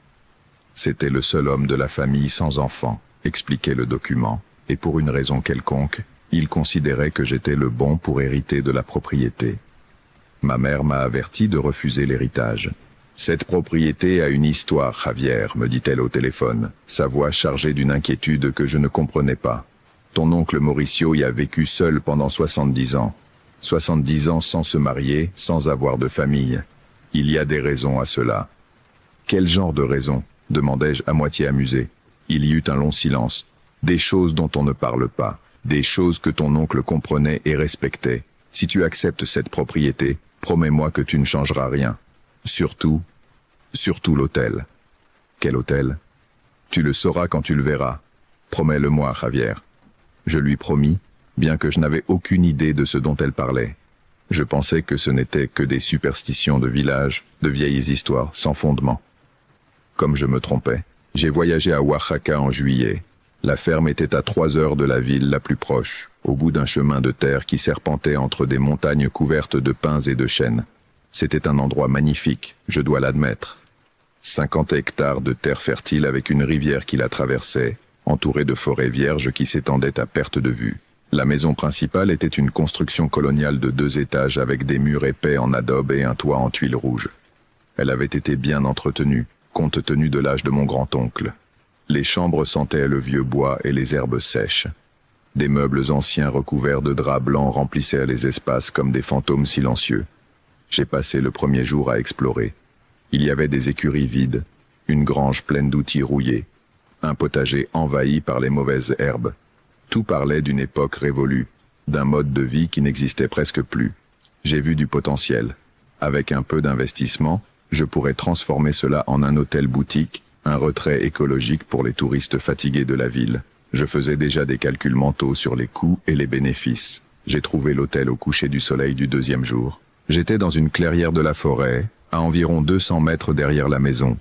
C'était le seul homme de la famille sans enfant, expliquait le document, et pour une raison quelconque, il considérait que j'étais le bon pour hériter de la propriété. Ma mère m'a averti de refuser l'héritage. Cette propriété a une histoire, Javier, me dit-elle au téléphone, sa voix chargée d'une inquiétude que je ne comprenais pas. Ton oncle Mauricio y a vécu seul pendant 70 ans. 70 ans sans se marier, sans avoir de famille. Il y a des raisons à cela. Quel genre de raisons ? Demandai-je à moitié amusé. Il y eut un long silence. Des choses dont on ne parle pas. Des choses que ton oncle comprenait et respectait. Si tu acceptes cette propriété, promets-moi que tu ne changeras rien. Surtout l'hôtel. Quel hôtel ? Tu le sauras quand tu le verras. Promets-le-moi, Javier. Je lui promis, bien que je n'avais aucune idée de ce dont elle parlait. Je pensais que ce n'était que des superstitions de village, de vieilles histoires sans fondement. Comme je me trompais, j'ai voyagé à Oaxaca en juillet. La ferme était à 3 heures de la ville la plus proche, au bout d'un chemin de terre qui serpentait entre des montagnes couvertes de pins et de chênes. C'était un endroit magnifique, je dois l'admettre. 50 hectares de terre fertile avec une rivière qui la traversait, entourée de forêts vierges qui s'étendaient à perte de vue. La maison principale était une construction coloniale de 2 étages avec des murs épais en adobe et un toit en tuiles rouges. Elle avait été bien entretenue, compte tenu de l'âge de mon grand-oncle. Les chambres sentaient le vieux bois et les herbes sèches. Des meubles anciens recouverts de draps blancs remplissaient les espaces comme des fantômes silencieux. J'ai passé le premier jour à explorer. Il y avait des écuries vides, une grange pleine d'outils rouillés, un potager envahi par les mauvaises herbes. Tout parlait d'une époque révolue, d'un mode de vie qui n'existait presque plus. J'ai vu du potentiel. Avec un peu d'investissement, je pourrais transformer cela en un hôtel-boutique, un retrait écologique pour les touristes fatigués de la ville. Je faisais déjà des calculs mentaux sur les coûts et les bénéfices. J'ai trouvé l'hôtel au coucher du soleil du 2e jour. J'étais dans une clairière de la forêt, à environ 200 mètres derrière la maison.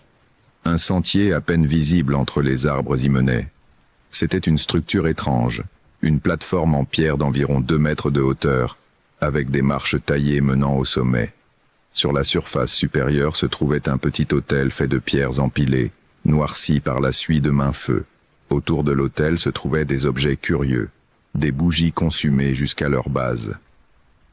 Un sentier à peine visible entre les arbres y menait. C'était une structure étrange. Une plateforme en pierre d'environ 2 mètres de hauteur, avec des marches taillées menant au sommet. Sur la surface supérieure se trouvait un petit autel fait de pierres empilées, noircies par la suie de mainfeu. Autour de l'autel se trouvaient des objets curieux, des bougies consumées jusqu'à leur base,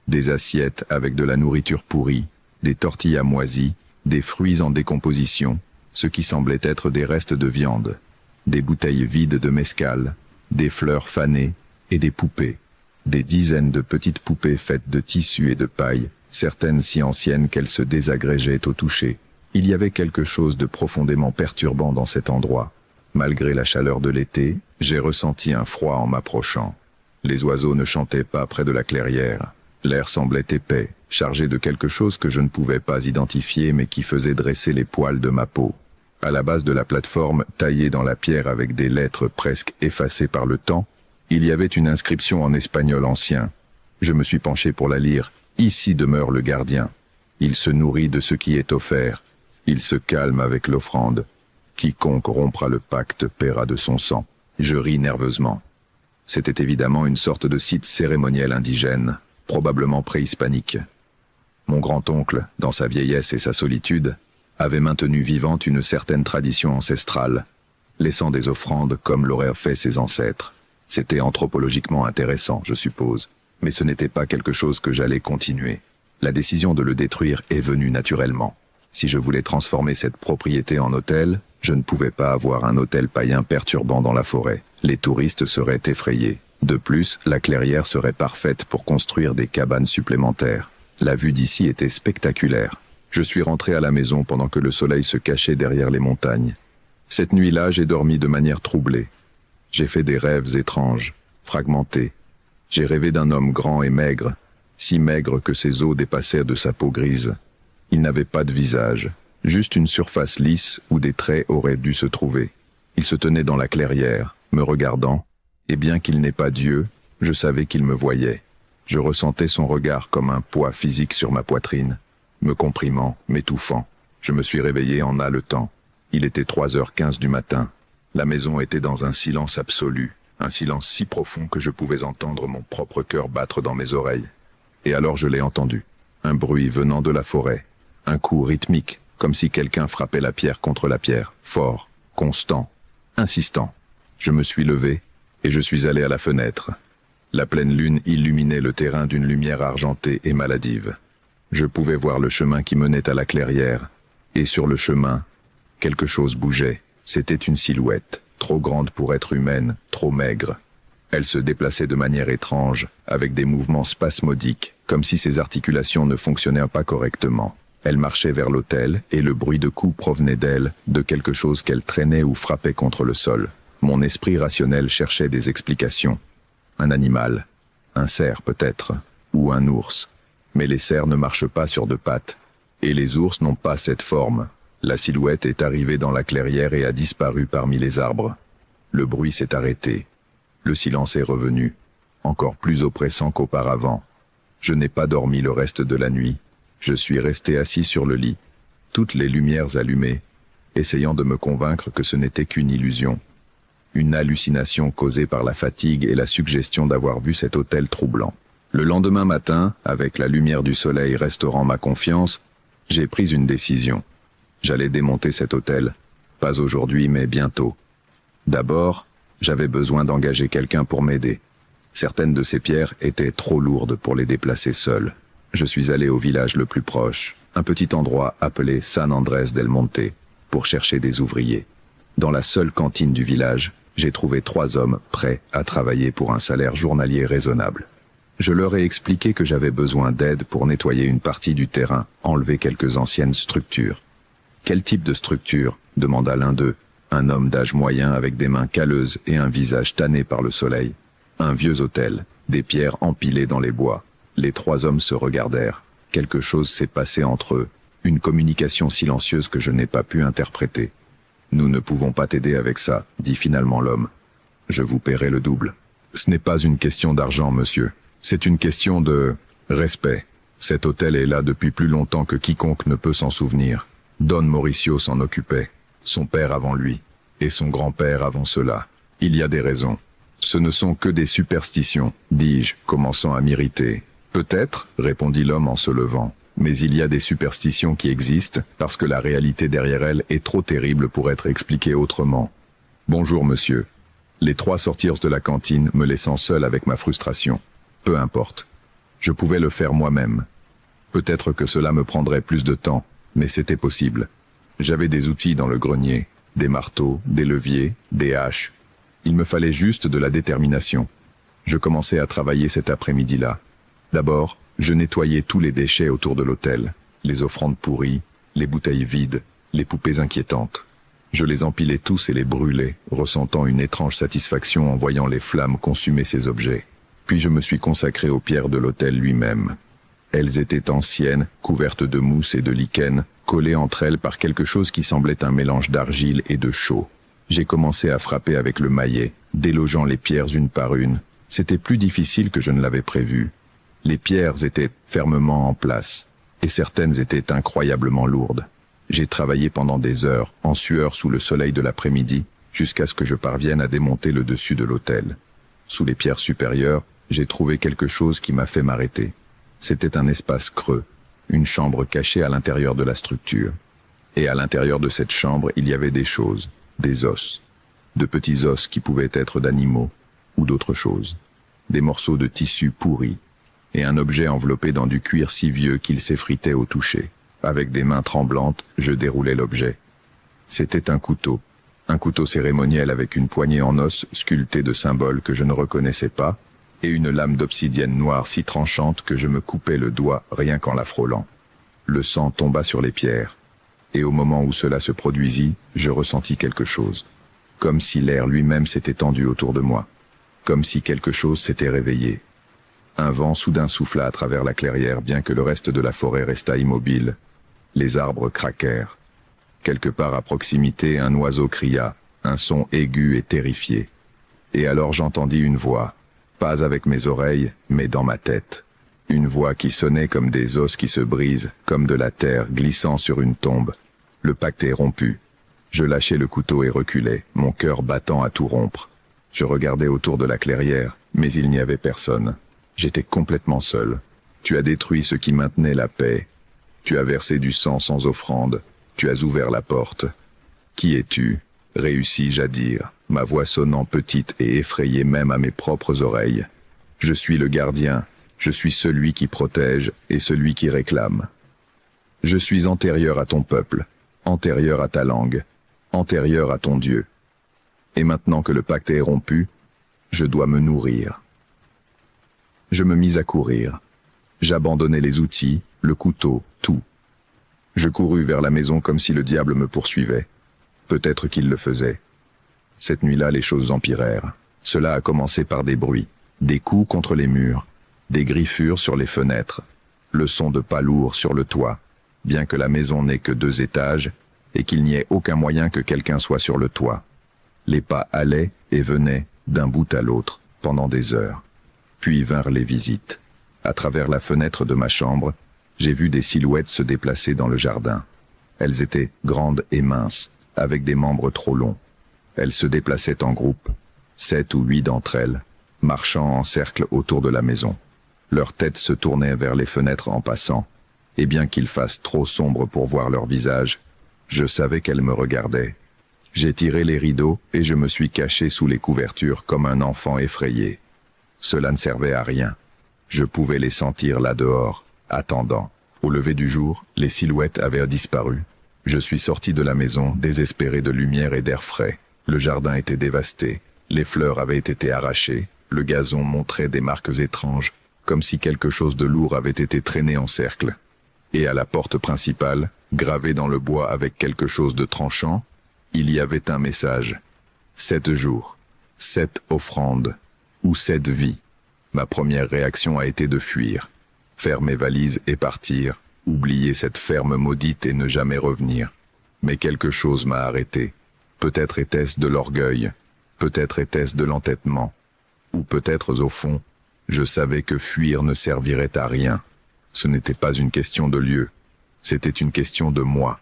des assiettes avec de la nourriture pourrie, des tortillas moisies, des fruits en décomposition, ce qui semblait être des restes de viande, des bouteilles vides de mescal, des fleurs fanées et des poupées. Des dizaines de petites poupées faites de tissu et de paille, certaines si anciennes qu'elles se désagrégeaient au toucher. Il y avait quelque chose de profondément perturbant dans cet endroit. Malgré la chaleur de l'été, j'ai ressenti un froid en m'approchant. Les oiseaux ne chantaient pas près de la clairière. L'air semblait épais, chargé de quelque chose que je ne pouvais pas identifier mais qui faisait dresser les poils de ma peau. À la base de la plateforme, taillée dans la pierre avec des lettres presque effacées par le temps, il y avait une inscription en espagnol ancien. Je me suis penché pour la lire. « Ici demeure le gardien. Il se nourrit de ce qui est offert. Il se calme avec l'offrande. Quiconque rompra le pacte paiera de son sang. » Je ris nerveusement. C'était évidemment une sorte de site cérémoniel indigène, probablement préhispanique. Mon grand-oncle, dans sa vieillesse et sa solitude, avait maintenu vivante une certaine tradition ancestrale, laissant des offrandes comme l'auraient fait ses ancêtres. C'était anthropologiquement intéressant, je suppose, mais ce n'était pas quelque chose que j'allais continuer. La décision de le détruire est venue naturellement. Si je voulais transformer cette propriété en hôtel, je ne pouvais pas avoir un hôtel païen perturbant dans la forêt. Les touristes seraient effrayés. De plus, la clairière serait parfaite pour construire des cabanes supplémentaires. La vue d'ici était spectaculaire. Je suis rentré à la maison pendant que le soleil se cachait derrière les montagnes. Cette nuit-là, j'ai dormi de manière troublée. J'ai fait des rêves étranges, fragmentés. J'ai rêvé d'un homme grand et maigre, si maigre que ses os dépassaient de sa peau grise. Il n'avait pas de visage, juste une surface lisse où des traits auraient dû se trouver. Il se tenait dans la clairière, me regardant, et bien qu'il n'ait pas d'yeux, je savais qu'il me voyait. Je ressentais son regard comme un poids physique sur ma poitrine, me comprimant, m'étouffant. Je me suis réveillé en haletant. Il était 3h15 du matin. La maison était dans un silence absolu, un silence si profond que je pouvais entendre mon propre cœur battre dans mes oreilles. Et alors je l'ai entendu. Un bruit venant de la forêt. Un coup rythmique, comme si quelqu'un frappait la pierre contre la pierre, fort, constant, insistant. Je me suis levé, et je suis allé à la fenêtre. La pleine lune illuminait le terrain d'une lumière argentée et maladive. Je pouvais voir le chemin qui menait à la clairière, et sur le chemin, quelque chose bougeait. C'était une silhouette, trop grande pour être humaine, trop maigre. Elle se déplaçait de manière étrange, avec des mouvements spasmodiques, comme si ses articulations ne fonctionnaient pas correctement. Elle marchait vers l'autel, et le bruit de coups provenait d'elle, de quelque chose qu'elle traînait ou frappait contre le sol. Mon esprit rationnel cherchait des explications. Un animal, un cerf peut-être, ou un ours. Mais les cerfs ne marchent pas sur 2 pattes, et les ours n'ont pas cette forme. La silhouette est arrivée dans la clairière et a disparu parmi les arbres. Le bruit s'est arrêté. Le silence est revenu, encore plus oppressant qu'auparavant. Je n'ai pas dormi le reste de la nuit. Je suis resté assis sur le lit, toutes les lumières allumées, essayant de me convaincre que ce n'était qu'une illusion. Une hallucination causée par la fatigue et la suggestion d'avoir vu cet hôtel troublant. Le lendemain matin, avec la lumière du soleil restaurant ma confiance, j'ai pris une décision. J'allais démonter cet hôtel, pas aujourd'hui mais bientôt. D'abord, j'avais besoin d'engager quelqu'un pour m'aider. Certaines de ces pierres étaient trop lourdes pour les déplacer seul. Je suis allé au village le plus proche, un petit endroit appelé San Andrés del Monte, pour chercher des ouvriers. Dans la seule cantine du village, j'ai trouvé 3 hommes prêts à travailler pour un salaire journalier raisonnable. Je leur ai expliqué que j'avais besoin d'aide pour nettoyer une partie du terrain, enlever quelques anciennes structures. « Quel type de structure ?» demanda l'un d'eux, un homme d'âge moyen avec des mains calleuses et un visage tanné par le soleil. Un vieux hôtel, des pierres empilées dans les bois. Les 3 hommes se regardèrent. Quelque chose s'est passé entre eux, une communication silencieuse que je n'ai pas pu interpréter. « Nous ne pouvons pas t'aider avec ça, dit finalement l'homme. Je vous paierai le double. Ce n'est pas une question d'argent, monsieur. C'est une question de respect. Cet hôtel est là depuis plus longtemps que quiconque ne peut s'en souvenir. Don Mauricio s'en occupait, son père avant lui, et son grand-père avant cela. Il y a des raisons. Ce ne sont que des superstitions, dis-je, commençant à m'irriter. Peut-être, répondit l'homme en se levant, mais il y a des superstitions qui existent parce que la réalité derrière elles est trop terrible pour être expliquée autrement. Bonjour monsieur. Les trois sortirent de la cantine, me laissant seul avec ma frustration. Peu importe. Je pouvais le faire moi-même. Peut-être que cela me prendrait plus de temps, mais c'était possible. J'avais des outils dans le grenier, des marteaux, des leviers, des haches. Il me fallait juste de la détermination. Je commençais à travailler cet après-midi-là. D'abord, je nettoyais tous les déchets autour de l'hôtel, les offrandes pourries, les bouteilles vides, les poupées inquiétantes. Je les empilais tous et les brûlais, ressentant une étrange satisfaction en voyant les flammes consumer ces objets. Puis je me suis consacré aux pierres de l'hôtel lui-même. Elles étaient anciennes, couvertes de mousse et de lichen, collées entre elles par quelque chose qui semblait un mélange d'argile et de chaux. J'ai commencé à frapper avec le maillet, délogeant les pierres une par une. C'était plus difficile que je ne l'avais prévu. Les pierres étaient fermement en place, et certaines étaient incroyablement lourdes. J'ai travaillé pendant des heures, en sueur sous le soleil de l'après-midi, jusqu'à ce que je parvienne à démonter le dessus de l'autel. Sous les pierres supérieures, j'ai trouvé quelque chose qui m'a fait m'arrêter. C'était un espace creux, une chambre cachée à l'intérieur de la structure. Et à l'intérieur de cette chambre, il y avait des choses, des os, de petits os qui pouvaient être d'animaux ou d'autres choses, des morceaux de tissu pourris, et un objet enveloppé dans du cuir si vieux qu'il s'effritait au toucher. Avec des mains tremblantes, je déroulais l'objet. C'était un couteau cérémoniel avec une poignée en os sculptée de symboles que je ne reconnaissais pas, et une lame d'obsidienne noire si tranchante que je me coupais le doigt rien qu'en la frôlant. Le sang tomba sur les pierres, et au moment où cela se produisit, je ressentis quelque chose. Comme si l'air lui-même s'était tendu autour de moi. Comme si quelque chose s'était réveillé. Un vent soudain souffla à travers la clairière bien que le reste de la forêt resta immobile. Les arbres craquèrent. Quelque part à proximité, un oiseau cria, un son aigu et terrifié. Et alors j'entendis une voix, pas avec mes oreilles, mais dans ma tête. Une voix qui sonnait comme des os qui se brisent, comme de la terre glissant sur une tombe. Le pacte est rompu. Je lâchai le couteau et reculai, mon cœur battant à tout rompre. Je regardais autour de la clairière, mais il n'y avait personne. J'étais complètement seul. Tu as détruit ce qui maintenait la paix. Tu as versé du sang sans offrande. Tu as ouvert la porte. Qui es-tu? Réussis-je à dire, ma voix sonnant petite et effrayée même à mes propres oreilles. Je suis le gardien. Je suis celui qui protège et celui qui réclame. Je suis antérieur à ton peuple, antérieur à ta langue, antérieur à ton Dieu. Et maintenant que le pacte est rompu, je dois me nourrir. Je me mis à courir. J'abandonnai les outils, le couteau, tout. Je courus vers la maison comme si le diable me poursuivait. Peut-être qu'il le faisait. Cette nuit-là, les choses empirèrent. Cela a commencé par des bruits, des coups contre les murs, des griffures sur les fenêtres, le son de pas lourds sur le toit, bien que la maison n'ait que 2 étages et qu'il n'y ait aucun moyen que quelqu'un soit sur le toit. Les pas allaient et venaient d'un bout à l'autre pendant des heures. Puis vinrent les visites. À travers la fenêtre de ma chambre, j'ai vu des silhouettes se déplacer dans le jardin. Elles étaient grandes et minces, avec des membres trop longs. Elles se déplaçaient en groupe, 7 ou 8 d'entre elles, marchant en cercle autour de la maison. Leurs têtes se tournaient vers les fenêtres en passant, et bien qu'il fasse trop sombre pour voir leur visage, je savais qu'elles me regardaient. J'ai tiré les rideaux et je me suis caché sous les couvertures comme un enfant effrayé. Cela ne servait à rien. Je pouvais les sentir là dehors, attendant. Au lever du jour, les silhouettes avaient disparu. Je suis sorti de la maison, désespéré de lumière et d'air frais. Le jardin était dévasté. Les fleurs avaient été arrachées. Le gazon montrait des marques étranges, comme si quelque chose de lourd avait été traîné en cercle. Et à la porte principale, gravé dans le bois avec quelque chose de tranchant, il y avait un message. 7 jours, 7 offrandes, ou 7 vies. Ma première réaction a été de fuir, faire mes valises et partir, oublier cette ferme maudite et ne jamais revenir. Mais quelque chose m'a arrêté. Peut-être était-ce de l'orgueil, peut-être était-ce de l'entêtement, ou peut-être au fond, je savais que fuir ne servirait à rien. Ce n'était pas une question de lieu, c'était une question de moi.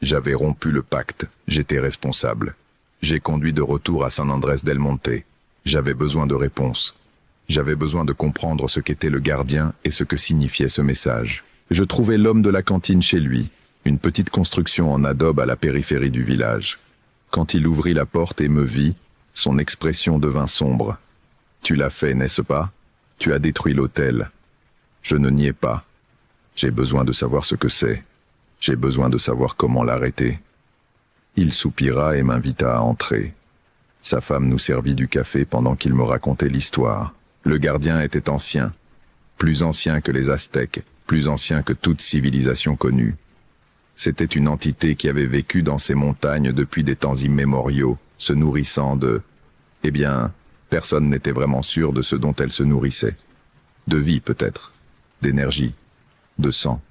J'avais rompu le pacte, j'étais responsable. J'ai conduit de retour à San Andrés del Monte. J'avais besoin de réponses. J'avais besoin de comprendre ce qu'était le gardien et ce que signifiait ce message. Je trouvai l'homme de la cantine chez lui, une petite construction en adobe à la périphérie du village. Quand il ouvrit la porte et me vit, son expression devint sombre. « Tu l'as fait, n'est-ce pas? Tu as détruit l'hôtel. » Je ne niais pas. J'ai besoin de savoir ce que c'est. J'ai besoin de savoir comment l'arrêter. Il soupira et m'invita à entrer. Sa femme nous servit du café pendant qu'il me racontait l'histoire. Le gardien était ancien, plus ancien que les Aztèques, plus ancien que toute civilisation connue. C'était une entité qui avait vécu dans ces montagnes depuis des temps immémoriaux, se nourrissant de... Eh bien, personne n'était vraiment sûr de ce dont elle se nourrissait. De vie peut-être, d'énergie, de sang.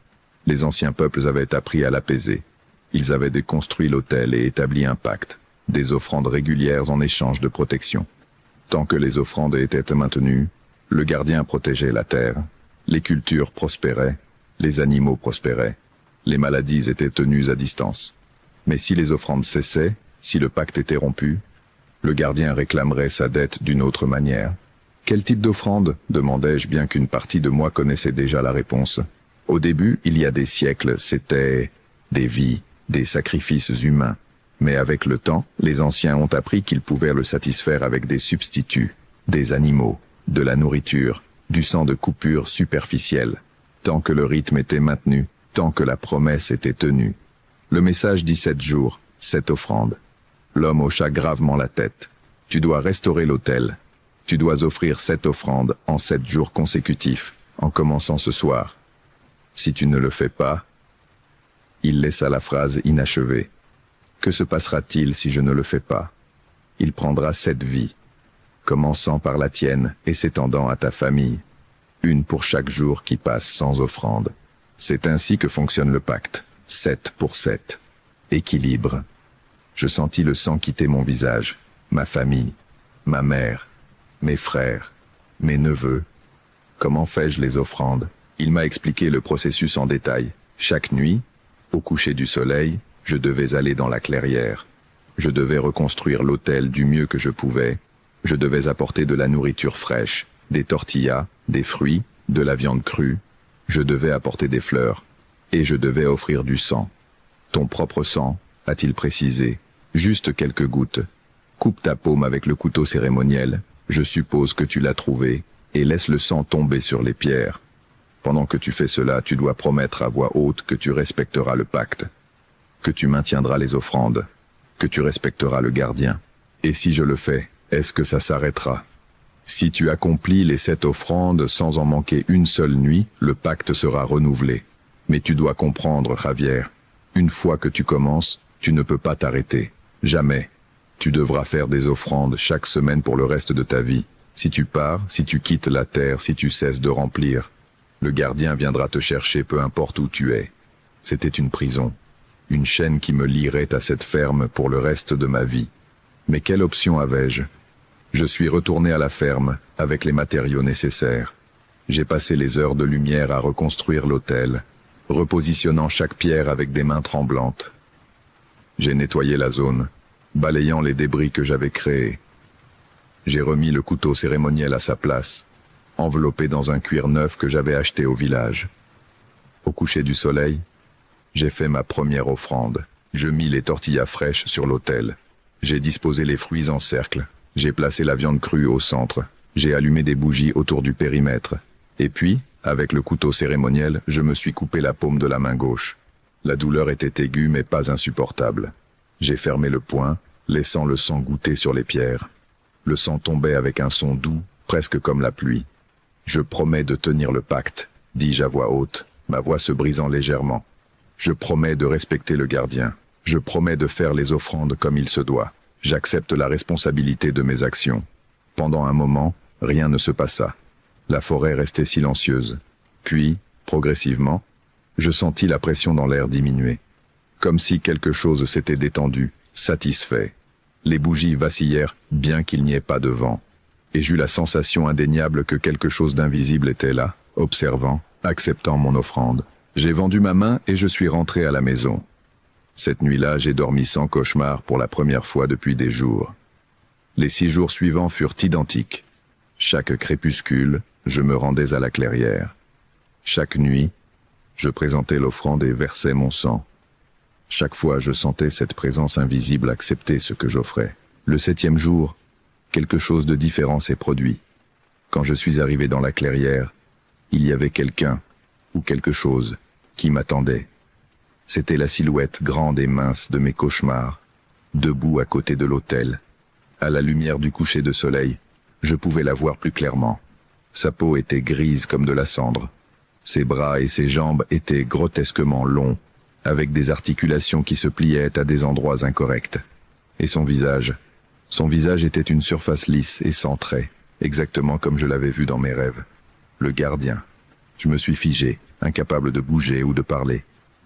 Les anciens peuples avaient appris à l'apaiser. Ils avaient déconstruit l'autel et établi un pacte, des offrandes régulières en échange de protection. Tant que les offrandes étaient maintenues, le gardien protégeait la terre, les cultures prospéraient, les animaux prospéraient, les maladies étaient tenues à distance. Mais si les offrandes cessaient, si le pacte était rompu, le gardien réclamerait sa dette d'une autre manière. Quel type d'offrande, demandai-je bien qu'une partie de moi connaissait déjà la réponse. Au début, il y a des siècles, c'était des vies, des sacrifices humains. Mais avec le temps, les anciens ont appris qu'ils pouvaient le satisfaire avec des substituts, des animaux, de la nourriture, du sang de coupure superficielle. Tant que le rythme était maintenu, tant que la promesse était tenue. Le message dit 7 jours, 7 offrandes. L'homme hocha gravement la tête. Tu dois restaurer l'autel. Tu dois offrir 7 offrandes en 7 jours consécutifs, en commençant ce soir. Si tu ne le fais pas... Il laissa la phrase inachevée. Que se passera-t-il si je ne le fais pas? Il prendra 7 vies, commençant par la tienne et s'étendant à ta famille, une pour chaque jour qui passe sans offrande. C'est ainsi que fonctionne le pacte, 7 pour 7. Équilibre. Je sentis le sang quitter mon visage, ma famille, ma mère, mes frères, mes neveux. Comment fais-je les offrandes? Il m'a expliqué le processus en détail. Chaque nuit, au coucher du soleil, je devais aller dans la clairière. Je devais reconstruire l'autel du mieux que je pouvais. Je devais apporter de la nourriture fraîche, des tortillas, des fruits, de la viande crue. Je devais apporter des fleurs. Et je devais offrir du sang. Ton propre sang, a-t-il précisé. Juste quelques gouttes. Coupe ta paume avec le couteau cérémoniel. Je suppose que tu l'as trouvé. Et laisse le sang tomber sur les pierres. Pendant que tu fais cela, tu dois promettre à voix haute que tu respecteras le pacte. Que tu maintiendras les offrandes, que tu respecteras le gardien. Et si je le fais, est-ce que ça s'arrêtera? Si tu accomplis les 7 offrandes sans en manquer une seule nuit, le pacte sera renouvelé. Mais tu dois comprendre, Javier, une fois que tu commences, tu ne peux pas t'arrêter. Jamais. Tu devras faire des offrandes chaque semaine pour le reste de ta vie. Si tu pars, si tu quittes la terre, si tu cesses de remplir, le gardien viendra te chercher peu importe où tu es. C'était une prison. Une chaîne qui me lierait à cette ferme pour le reste de ma vie. Mais quelle option avais-je? Je suis retourné à la ferme, avec les matériaux nécessaires. J'ai passé les heures de lumière à reconstruire l'autel, repositionnant chaque pierre avec des mains tremblantes. J'ai nettoyé la zone, balayant les débris que j'avais créés. J'ai remis le couteau cérémoniel à sa place, enveloppé dans un cuir neuf que j'avais acheté au village. Au coucher du soleil, j'ai fait ma première offrande. Je mis les tortillas fraîches sur l'autel. J'ai disposé les fruits en cercle. J'ai placé la viande crue au centre. J'ai allumé des bougies autour du périmètre. Et puis, avec le couteau cérémoniel, je me suis coupé la paume de la main gauche. La douleur était aiguë mais pas insupportable. J'ai fermé le poing, laissant le sang goûter sur les pierres. Le sang tombait avec un son doux, presque comme la pluie. Je promets de tenir le pacte, dis-je à voix haute, ma voix se brisant légèrement. Je promets de respecter le gardien. Je promets de faire les offrandes comme il se doit. J'accepte la responsabilité de mes actions. Pendant un moment, rien ne se passa. La forêt restait silencieuse. Puis, progressivement, je sentis la pression dans l'air diminuer. Comme si quelque chose s'était détendu, satisfait. Les bougies vacillèrent, bien qu'il n'y ait pas de vent. Et j'eus la sensation indéniable que quelque chose d'invisible était là, observant, acceptant mon offrande. J'ai vendu ma main et je suis rentré à la maison. Cette nuit-là, j'ai dormi sans cauchemar pour la première fois depuis des jours. Les 6 jours suivants furent identiques. Chaque crépuscule, je me rendais à la clairière. Chaque nuit, je présentais l'offrande et versais mon sang. Chaque fois, je sentais cette présence invisible accepter ce que j'offrais. Le 7e jour, quelque chose de différent s'est produit. Quand je suis arrivé dans la clairière, il y avait quelqu'un, ou quelque chose, qui m'attendait. C'était la silhouette grande et mince de mes cauchemars, debout à côté de l'autel. À la lumière du coucher de soleil, je pouvais la voir plus clairement. Sa peau était grise comme de la cendre. Ses bras et ses jambes étaient grotesquement longs, avec des articulations qui se pliaient à des endroits incorrects. Et son visage était une surface lisse et sans traits, exactement comme je l'avais vu dans mes rêves. Le gardien. Je me suis figé, incapable de bouger ou de parler.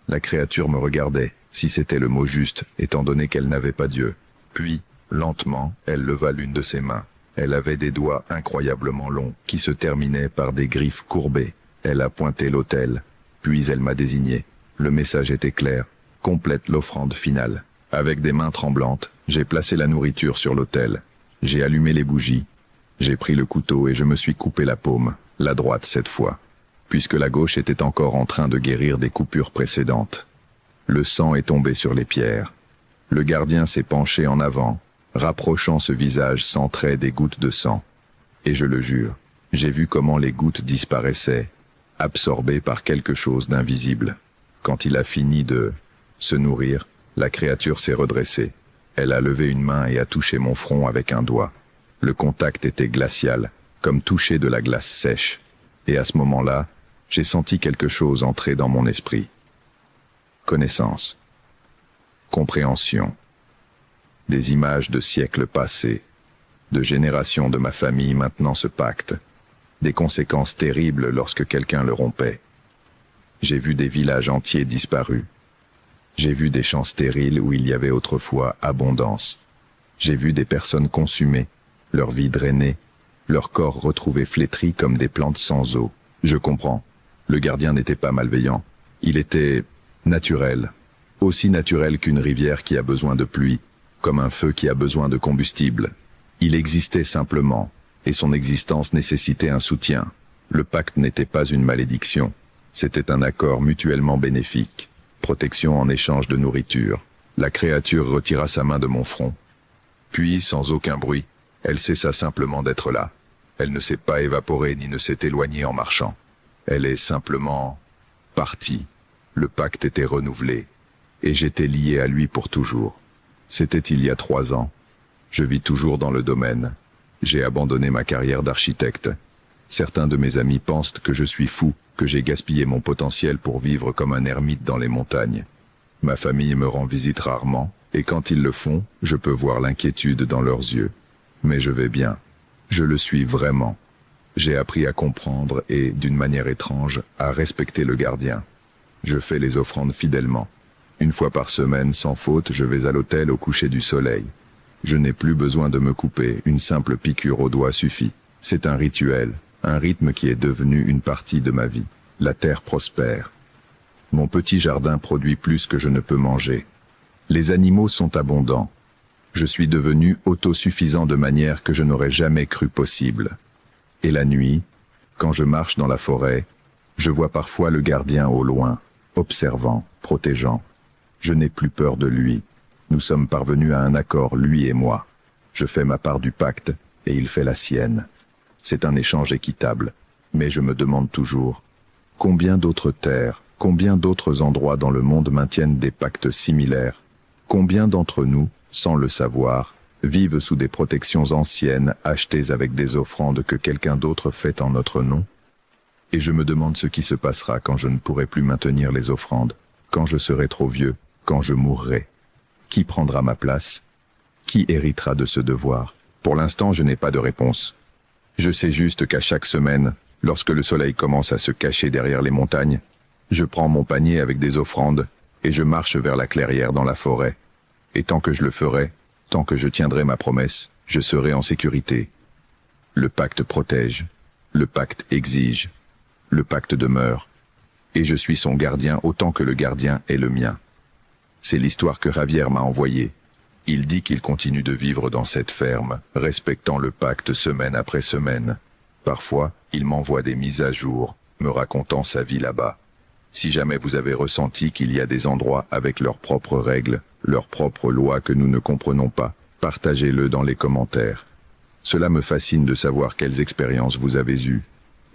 La créature me regardait, si c'était le mot juste, étant donné qu'elle n'avait pas Dieu. Puis, lentement, elle leva l'une de ses mains. Elle avait des doigts incroyablement longs, qui se terminaient par des griffes courbées. Elle a pointé l'autel, puis elle m'a désigné. Le message était clair, complète l'offrande finale. Avec des mains tremblantes, j'ai placé la nourriture sur l'autel. J'ai allumé les bougies. J'ai pris le couteau et je me suis coupé la paume, la droite cette fois, puisque la gauche était encore en train de guérir des coupures précédentes. Le sang est tombé sur les pierres. Le gardien s'est penché en avant, rapprochant ce visage sans trait des gouttes de sang. Et je le jure, j'ai vu comment les gouttes disparaissaient, absorbées par quelque chose d'invisible. Quand il a fini de se nourrir, la créature s'est redressée. Elle a levé une main et a touché mon front avec un doigt. Le contact était glacial, comme toucher de la glace sèche. Et à ce moment-là, j'ai senti quelque chose entrer dans mon esprit. Connaissance. Compréhension. Des images de siècles passés, de générations de ma famille maintenant ce pacte, des conséquences terribles lorsque quelqu'un le rompait. J'ai vu des villages entiers disparus. J'ai vu des champs stériles où il y avait autrefois abondance. J'ai vu des personnes consumées, leur vie drainée, leur corps retrouvé flétri comme des plantes sans eau. Je comprends. Le gardien n'était pas malveillant. Il était naturel. Aussi naturel qu'une rivière qui a besoin de pluie, comme un feu qui a besoin de combustible. Il existait simplement, et son existence nécessitait un soutien. Le pacte n'était pas une malédiction. C'était un accord mutuellement bénéfique. Protection en échange de nourriture. La créature retira sa main de mon front. Puis, sans aucun bruit, elle cessa simplement d'être là. Elle ne s'est pas évaporée ni ne s'est éloignée en marchant. Elle est simplement partie. Le pacte était renouvelé, et j'étais lié à lui pour toujours. C'était il y a 3 ans. Je vis toujours dans le domaine. J'ai abandonné ma carrière d'architecte. Certains de mes amis pensent que je suis fou, que j'ai gaspillé mon potentiel pour vivre comme un ermite dans les montagnes. Ma famille me rend visite rarement, et quand ils le font, je peux voir l'inquiétude dans leurs yeux. Mais je vais bien. Je le suis vraiment. J'ai appris à comprendre et, d'une manière étrange, à respecter le gardien. Je fais les offrandes fidèlement. 1 fois par semaine, sans faute, je vais à l'autel au coucher du soleil. Je n'ai plus besoin de me couper, une simple piqûre au doigt suffit. C'est un rituel, un rythme qui est devenu une partie de ma vie. La terre prospère. Mon petit jardin produit plus que je ne peux manger. Les animaux sont abondants. Je suis devenu autosuffisant de manière que je n'aurais jamais cru possible. Et la nuit, quand je marche dans la forêt, je vois parfois le gardien au loin, observant, protégeant. Je n'ai plus peur de lui. Nous sommes parvenus à un accord, lui et moi. Je fais ma part du pacte, et il fait la sienne. C'est un échange équitable, mais je me demande toujours, combien d'autres terres, combien d'autres endroits dans le monde maintiennent des pactes similaires? Combien d'entre nous, sans le savoir, vivent sous des protections anciennes achetées avec des offrandes que quelqu'un d'autre fait en notre nom? Et je me demande ce qui se passera quand je ne pourrai plus maintenir les offrandes, quand je serai trop vieux, quand je mourrai. Qui prendra ma place? Qui héritera de ce devoir? Pour l'instant, je n'ai pas de réponse. Je sais juste qu'à chaque semaine, lorsque le soleil commence à se cacher derrière les montagnes, je prends mon panier avec des offrandes et je marche vers la clairière dans la forêt. Et tant que je le ferai, tant que je tiendrai ma promesse, je serai en sécurité. Le pacte protège, le pacte exige, le pacte demeure, et je suis son gardien autant que le gardien est le mien. C'est l'histoire que Javier m'a envoyée. Il dit qu'il continue de vivre dans cette ferme, respectant le pacte semaine après semaine. Parfois, il m'envoie des mises à jour, me racontant sa vie là-bas. Si jamais vous avez ressenti qu'il y a des endroits avec leurs propres règles, leurs propres lois que nous ne comprenons pas, partagez-le dans les commentaires. Cela me fascine de savoir quelles expériences vous avez eues.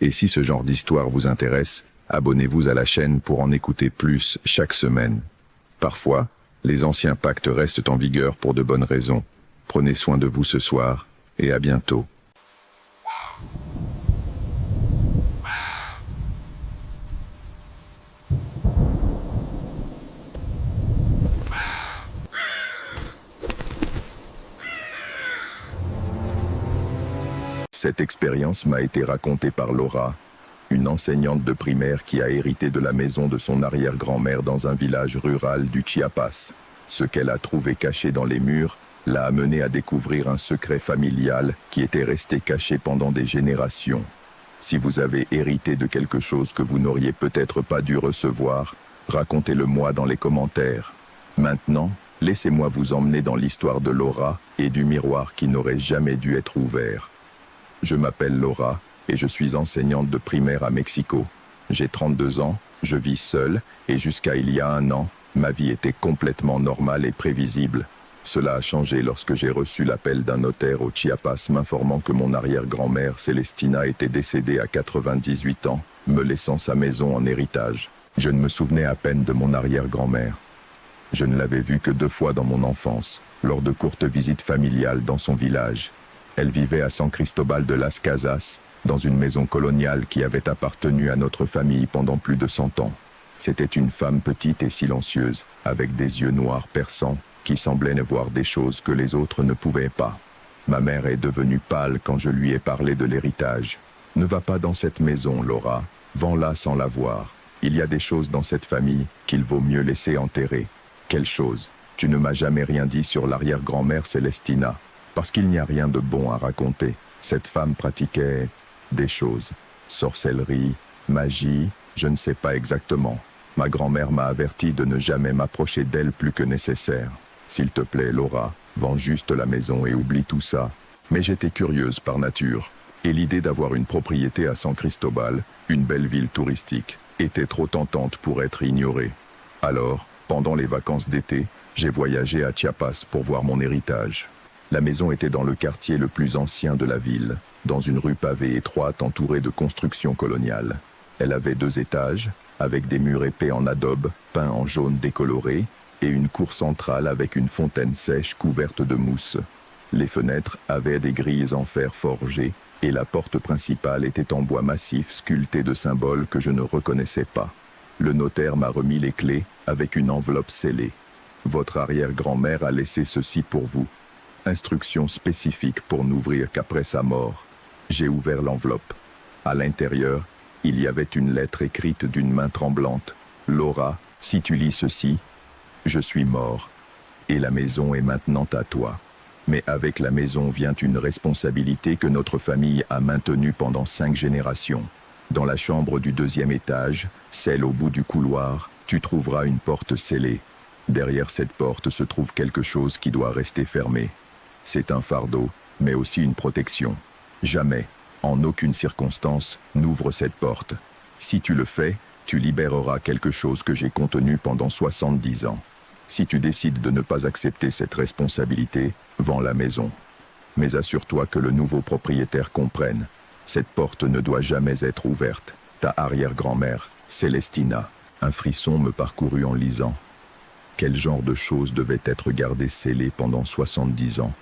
Et si ce genre d'histoire vous intéresse, abonnez-vous à la chaîne pour en écouter plus chaque semaine. Parfois, les anciens pactes restent en vigueur pour de bonnes raisons. Prenez soin de vous ce soir, et à bientôt. Cette expérience m'a été racontée par Laura, une enseignante de primaire qui a hérité de la maison de son arrière-grand-mère dans un village rural du Chiapas. Ce qu'elle a trouvé caché dans les murs l'a amenée à découvrir un secret familial qui était resté caché pendant des générations. Si vous avez hérité de quelque chose que vous n'auriez peut-être pas dû recevoir, racontez-le-moi dans les commentaires. Maintenant, laissez-moi vous emmener dans l'histoire de Laura et du miroir qui n'aurait jamais dû être ouvert. Je m'appelle Laura et je suis enseignante de primaire à Mexico. J'ai 32 ans, je vis seule et jusqu'à il y a un an, ma vie était complètement normale et prévisible. Cela a changé lorsque j'ai reçu l'appel d'un notaire au Chiapas m'informant que mon arrière-grand-mère Célestina était décédée à 98 ans, me laissant sa maison en héritage. Je ne me souvenais à peine de mon arrière-grand-mère. Je ne l'avais vue que 2 fois dans mon enfance, lors de courtes visites familiales dans son village. Elle vivait à San Cristobal de las Casas, dans une maison coloniale qui avait appartenu à notre famille pendant plus de 100 ans. C'était une femme petite et silencieuse, avec des yeux noirs perçants, qui semblaient ne voir des choses que les autres ne pouvaient pas. Ma mère est devenue pâle quand je lui ai parlé de l'héritage. « Ne va pas dans cette maison, Laura, vends-la sans la voir. Il y a des choses dans cette famille qu'il vaut mieux laisser enterrer. » « Quelle chose? Tu ne m'as jamais rien dit sur l'arrière-grand-mère Célestina. » Parce qu'il n'y a rien de bon à raconter. Cette femme pratiquait des choses. Sorcellerie, magie, je ne sais pas exactement. Ma grand-mère m'a averti de ne jamais m'approcher d'elle plus que nécessaire. S'il te plaît, Laura, vends juste la maison et oublie tout ça. Mais j'étais curieuse par nature. Et l'idée d'avoir une propriété à San Cristobal, une belle ville touristique, était trop tentante pour être ignorée. Alors, pendant les vacances d'été, j'ai voyagé à Chiapas pour voir mon héritage. La maison était dans le quartier le plus ancien de la ville, dans une rue pavée étroite entourée de constructions coloniales. Elle avait 2 étages, avec des murs épais en adobe, peints en jaune décoloré, et une cour centrale avec une fontaine sèche couverte de mousse. Les fenêtres avaient des grilles en fer forgé, et la porte principale était en bois massif sculpté de symboles que je ne reconnaissais pas. Le notaire m'a remis les clés avec une enveloppe scellée. Votre arrière-grand-mère a laissé ceci pour vous. Instructions spécifiques pour n'ouvrir qu'après sa mort. J'ai ouvert l'enveloppe. À l'intérieur, il y avait une lettre écrite d'une main tremblante. « Laura, si tu lis ceci, je suis mort, et la maison est maintenant à toi. Mais avec la maison vient une responsabilité que notre famille a maintenue pendant 5 générations. Dans la chambre du 2e étage, celle au bout du couloir, tu trouveras une porte scellée. Derrière cette porte se trouve quelque chose qui doit rester fermé. C'est un fardeau, mais aussi une protection. Jamais, en aucune circonstance, n'ouvre cette porte. Si tu le fais, tu libéreras quelque chose que j'ai contenu pendant 70 ans. Si tu décides de ne pas accepter cette responsabilité, vends la maison. Mais assure-toi que le nouveau propriétaire comprenne. Cette porte ne doit jamais être ouverte. Ta arrière-grand-mère, Célestina. » Un frisson me parcourut en lisant. Quel genre de choses devait être gardé scellé pendant 70 ans?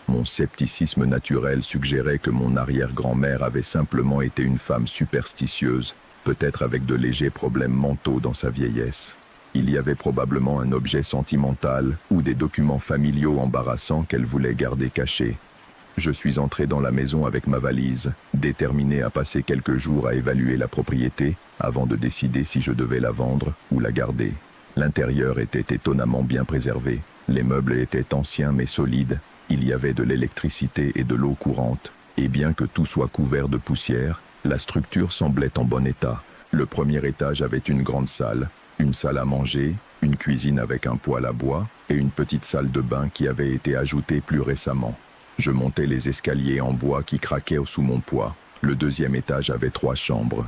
Mon scepticisme naturel suggérait que mon arrière-grand-mère avait simplement été une femme superstitieuse, peut-être avec de légers problèmes mentaux dans sa vieillesse. Il y avait probablement un objet sentimental ou des documents familiaux embarrassants qu'elle voulait garder cachés. Je suis entré dans la maison avec ma valise, déterminé à passer quelques jours à évaluer la propriété avant de décider si je devais la vendre ou la garder. L'intérieur était étonnamment bien préservé. Les meubles étaient anciens mais solides. Il y avait de l'électricité et de l'eau courante. Et bien que tout soit couvert de poussière, la structure semblait en bon état. Le premier étage avait une grande salle, une salle à manger, une cuisine avec un poêle à bois et une petite salle de bain qui avait été ajoutée plus récemment. Je montais les escaliers en bois qui craquaient sous mon poids. Le deuxième étage avait 3 chambres.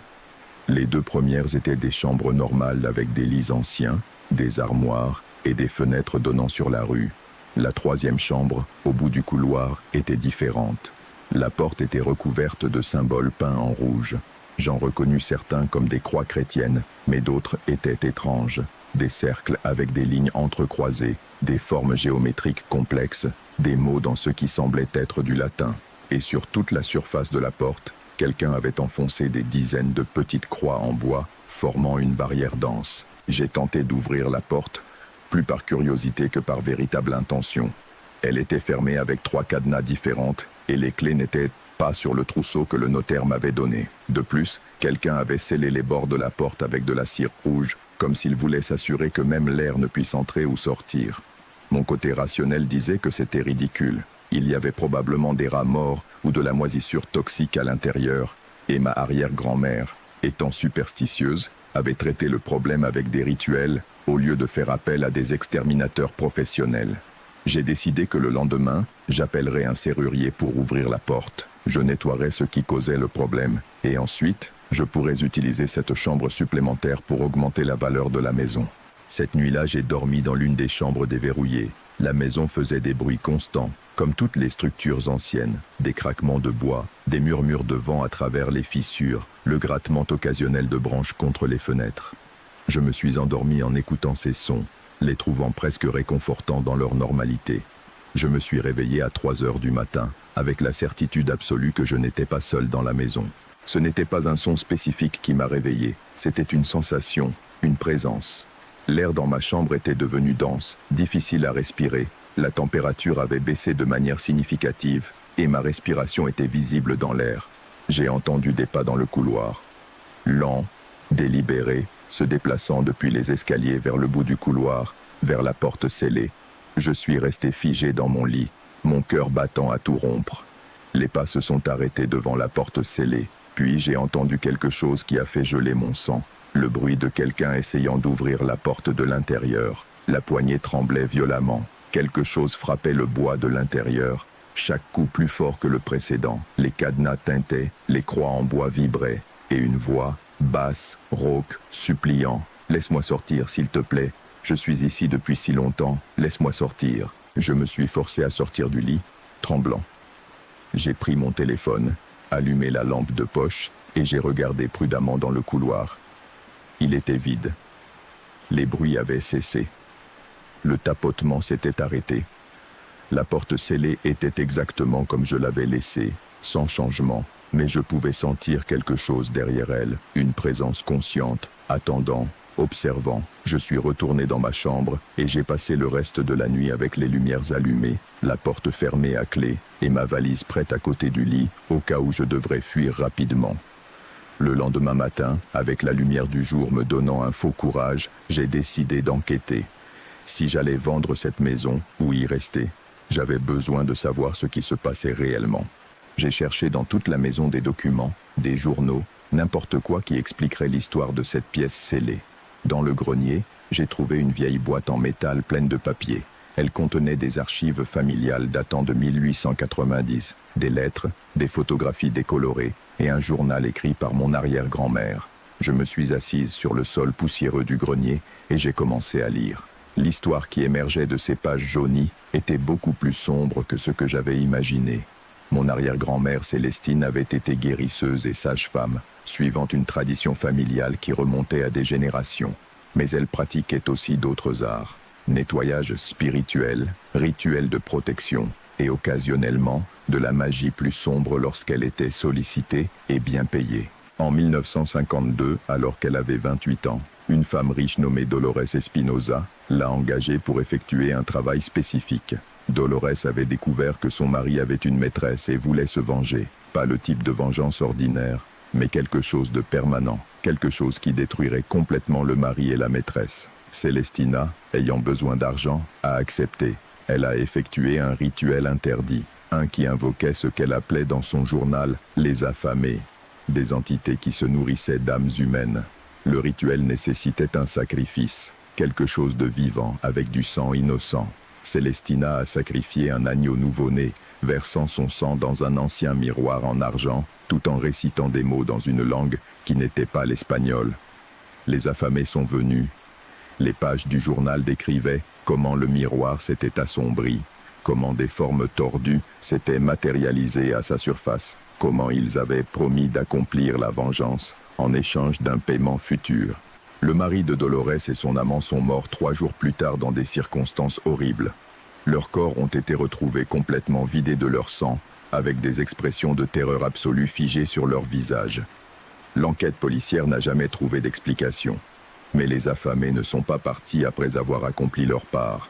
Les 2 premières étaient des chambres normales avec des lits anciens, des armoires et des fenêtres donnant sur la rue. La 3e chambre, au bout du couloir, était différente. La porte était recouverte de symboles peints en rouge. J'en reconnus certains comme des croix chrétiennes, mais d'autres étaient étranges. Des cercles avec des lignes entrecroisées, des formes géométriques complexes, des mots dans ce qui semblait être du latin. Et sur toute la surface de la porte, quelqu'un avait enfoncé des dizaines de petites croix en bois, formant une barrière dense. J'ai tenté d'ouvrir la porte, plus par curiosité que par véritable intention. Elle était fermée avec 3 cadenas différentes, et les clés n'étaient pas sur le trousseau que le notaire m'avait donné. De plus, quelqu'un avait scellé les bords de la porte avec de la cire rouge, comme s'il voulait s'assurer que même l'air ne puisse entrer ou sortir. Mon côté rationnel disait que c'était ridicule. Il y avait probablement des rats morts ou de la moisissure toxique à l'intérieur, et ma arrière-grand-mère, étant superstitieuse, avait traité le problème avec des rituels au lieu de faire appel à des exterminateurs professionnels. J'ai décidé que le lendemain, j'appellerais un serrurier pour ouvrir la porte. Je nettoierais ce qui causait le problème, et ensuite, je pourrais utiliser cette chambre supplémentaire pour augmenter la valeur de la maison. Cette nuit-là, j'ai dormi dans l'une des chambres déverrouillées. La maison faisait des bruits constants, comme toutes les structures anciennes, des craquements de bois, des murmures de vent à travers les fissures, le grattement occasionnel de branches contre les fenêtres. Je me suis endormi en écoutant ces sons, les trouvant presque réconfortants dans leur normalité. Je me suis réveillé à 3 heures du matin, avec la certitude absolue que je n'étais pas seul dans la maison. Ce n'était pas un son spécifique qui m'a réveillé, c'était une sensation, une présence. L'air dans ma chambre était devenu dense, difficile à respirer, la température avait baissé de manière significative, et ma respiration était visible dans l'air. J'ai entendu des pas dans le couloir. Lents, délibérés, se déplaçant depuis les escaliers vers le bout du couloir, vers la porte scellée. Je suis resté figé dans mon lit, mon cœur battant à tout rompre. Les pas se sont arrêtés devant la porte scellée, puis j'ai entendu quelque chose qui a fait geler mon sang. Le bruit de quelqu'un essayant d'ouvrir la porte de l'intérieur. La poignée tremblait violemment. Quelque chose frappait le bois de l'intérieur. Chaque coup plus fort que le précédent. Les cadenas tintaient, les croix en bois vibraient. Et une voix, basse, rauque, suppliant. « Laisse-moi sortir, s'il te plaît. Je suis ici depuis si longtemps. Laisse-moi sortir. » Je me suis forcé à sortir du lit, tremblant. J'ai pris mon téléphone, allumé la lampe de poche, et j'ai regardé prudemment dans le couloir. Il était vide. Les bruits avaient cessé. Le tapotement s'était arrêté. La porte scellée était exactement comme je l'avais laissée, sans changement, mais je pouvais sentir quelque chose derrière elle, une présence consciente, attendant, observant. Je suis retourné dans ma chambre et j'ai passé le reste de la nuit avec les lumières allumées, la porte fermée à clé et ma valise prête à côté du lit, au cas où je devrais fuir rapidement. Le lendemain matin, avec la lumière du jour me donnant un faux courage, j'ai décidé d'enquêter. Si j'allais vendre cette maison ou y rester, j'avais besoin de savoir ce qui se passait réellement. J'ai cherché dans toute la maison des documents, des journaux, n'importe quoi qui expliquerait l'histoire de cette pièce scellée. Dans le grenier, j'ai trouvé une vieille boîte en métal pleine de papier. Elle contenait des archives familiales datant de 1890, des lettres, des photographies décolorées et un journal écrit par mon arrière-grand-mère. Je me suis assise sur le sol poussiéreux du grenier et j'ai commencé à lire. L'histoire qui émergeait de ces pages jaunies était beaucoup plus sombre que ce que j'avais imaginé. Mon arrière-grand-mère Célestine avait été guérisseuse et sage-femme, suivant une tradition familiale qui remontait à des générations. Mais elle pratiquait aussi d'autres arts. Nettoyage spirituel, rituel de protection et occasionnellement de la magie plus sombre lorsqu'elle était sollicitée et bien payée. En 1952, alors qu'elle avait 28 ans, une femme riche nommée Dolores Espinosa l'a engagée pour effectuer un travail spécifique. Dolores avait découvert que son mari avait une maîtresse et voulait se venger. Pas le type de vengeance ordinaire, mais quelque chose de permanent, quelque chose qui détruirait complètement le mari et la maîtresse. Celestina, ayant besoin d'argent, a accepté. Elle a effectué un rituel interdit, un qui invoquait ce qu'elle appelait dans son journal « les affamés », des entités qui se nourrissaient d'âmes humaines. Le rituel nécessitait un sacrifice, quelque chose de vivant avec du sang innocent. Célestina a sacrifié un agneau nouveau-né, versant son sang dans un ancien miroir en argent, tout en récitant des mots dans une langue qui n'était pas l'espagnol. Les affamés sont venus. Les pages du journal décrivaient comment le miroir s'était assombri, comment des formes tordues s'étaient matérialisées à sa surface, comment ils avaient promis d'accomplir la vengeance en échange d'un paiement futur. Le mari de Dolores et son amant sont morts 3 jours plus tard dans des circonstances horribles. Leurs corps ont été retrouvés complètement vidés de leur sang, avec des expressions de terreur absolue figées sur leurs visages. L'enquête policière n'a jamais trouvé d'explication. Mais les affamés ne sont pas partis après avoir accompli leur part.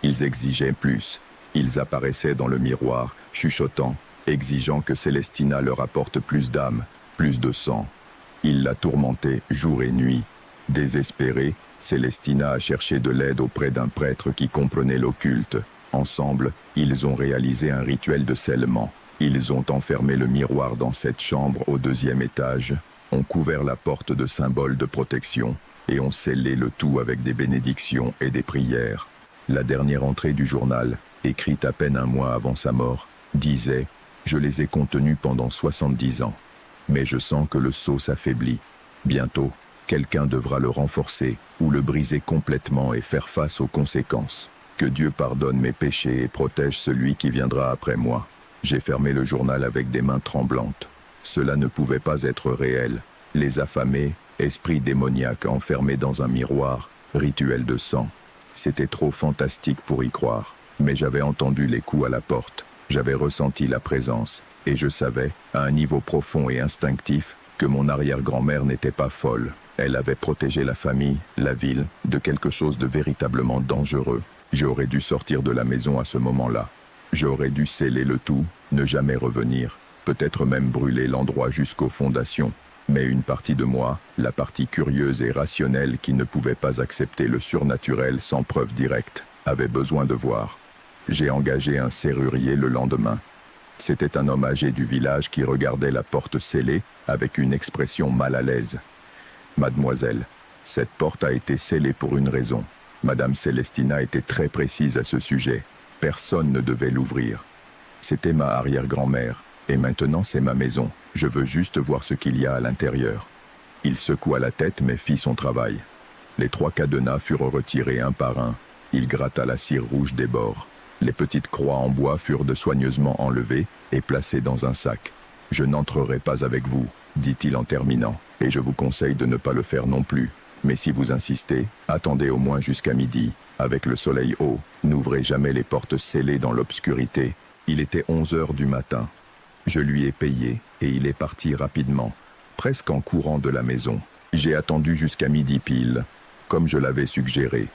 Ils exigeaient plus. Ils apparaissaient dans le miroir, chuchotant, exigeant que Célestina leur apporte plus d'âme, plus de sang. Ils la tourmentaient jour et nuit. Désespérée, Célestina a cherché de l'aide auprès d'un prêtre qui comprenait l'occulte. Ensemble, ils ont réalisé un rituel de scellement. Ils ont enfermé le miroir dans cette chambre au 2e étage, ont couvert la porte de symboles de protection et ont scellé le tout avec des bénédictions et des prières. La dernière entrée du journal, écrite à peine un mois avant sa mort, disait « Je les ai contenus pendant 70 ans. Mais je sens que le sceau s'affaiblit. Bientôt, quelqu'un devra le renforcer ou le briser complètement et faire face aux conséquences. Que Dieu pardonne mes péchés et protège celui qui viendra après moi. » J'ai fermé le journal avec des mains tremblantes. Cela ne pouvait pas être réel. Les affamés, esprits démoniaques enfermés dans un miroir, rituel de sang. C'était trop fantastique pour y croire. Mais j'avais entendu les coups à la porte. J'avais ressenti la présence. Et je savais, à un niveau profond et instinctif, que mon arrière-grand-mère n'était pas folle. Elle avait protégé la famille, la ville, de quelque chose de véritablement dangereux. J'aurais dû sortir de la maison à ce moment-là. J'aurais dû sceller le tout, ne jamais revenir, peut-être même brûler l'endroit jusqu'aux fondations. Mais une partie de moi, la partie curieuse et rationnelle qui ne pouvait pas accepter le surnaturel sans preuve directe, avait besoin de voir. J'ai engagé un serrurier le lendemain. C'était un homme âgé du village qui regardait la porte scellée avec une expression mal à l'aise. « Mademoiselle, cette porte a été scellée pour une raison. Madame Célestina était très précise à ce sujet. Personne ne devait l'ouvrir. C'était ma arrière-grand-mère, et maintenant c'est ma maison. Je veux juste voir ce qu'il y a à l'intérieur. » Il secoua la tête mais fit son travail. Les 3 cadenas furent retirés un par un. Il gratta la cire rouge des bords. Les petites croix en bois furent soigneusement enlevées et placées dans un sac. « Je n'entrerai pas avec vous, » dit-il en terminant, « et je vous conseille de ne pas le faire non plus. Mais si vous insistez, attendez au moins jusqu'à midi. Avec le soleil haut, n'ouvrez jamais les portes scellées dans l'obscurité. » Il était 11 heures du matin. Je lui ai payé et il est parti rapidement, presque en courant de la maison. J'ai attendu jusqu'à midi pile, comme je l'avais suggéré.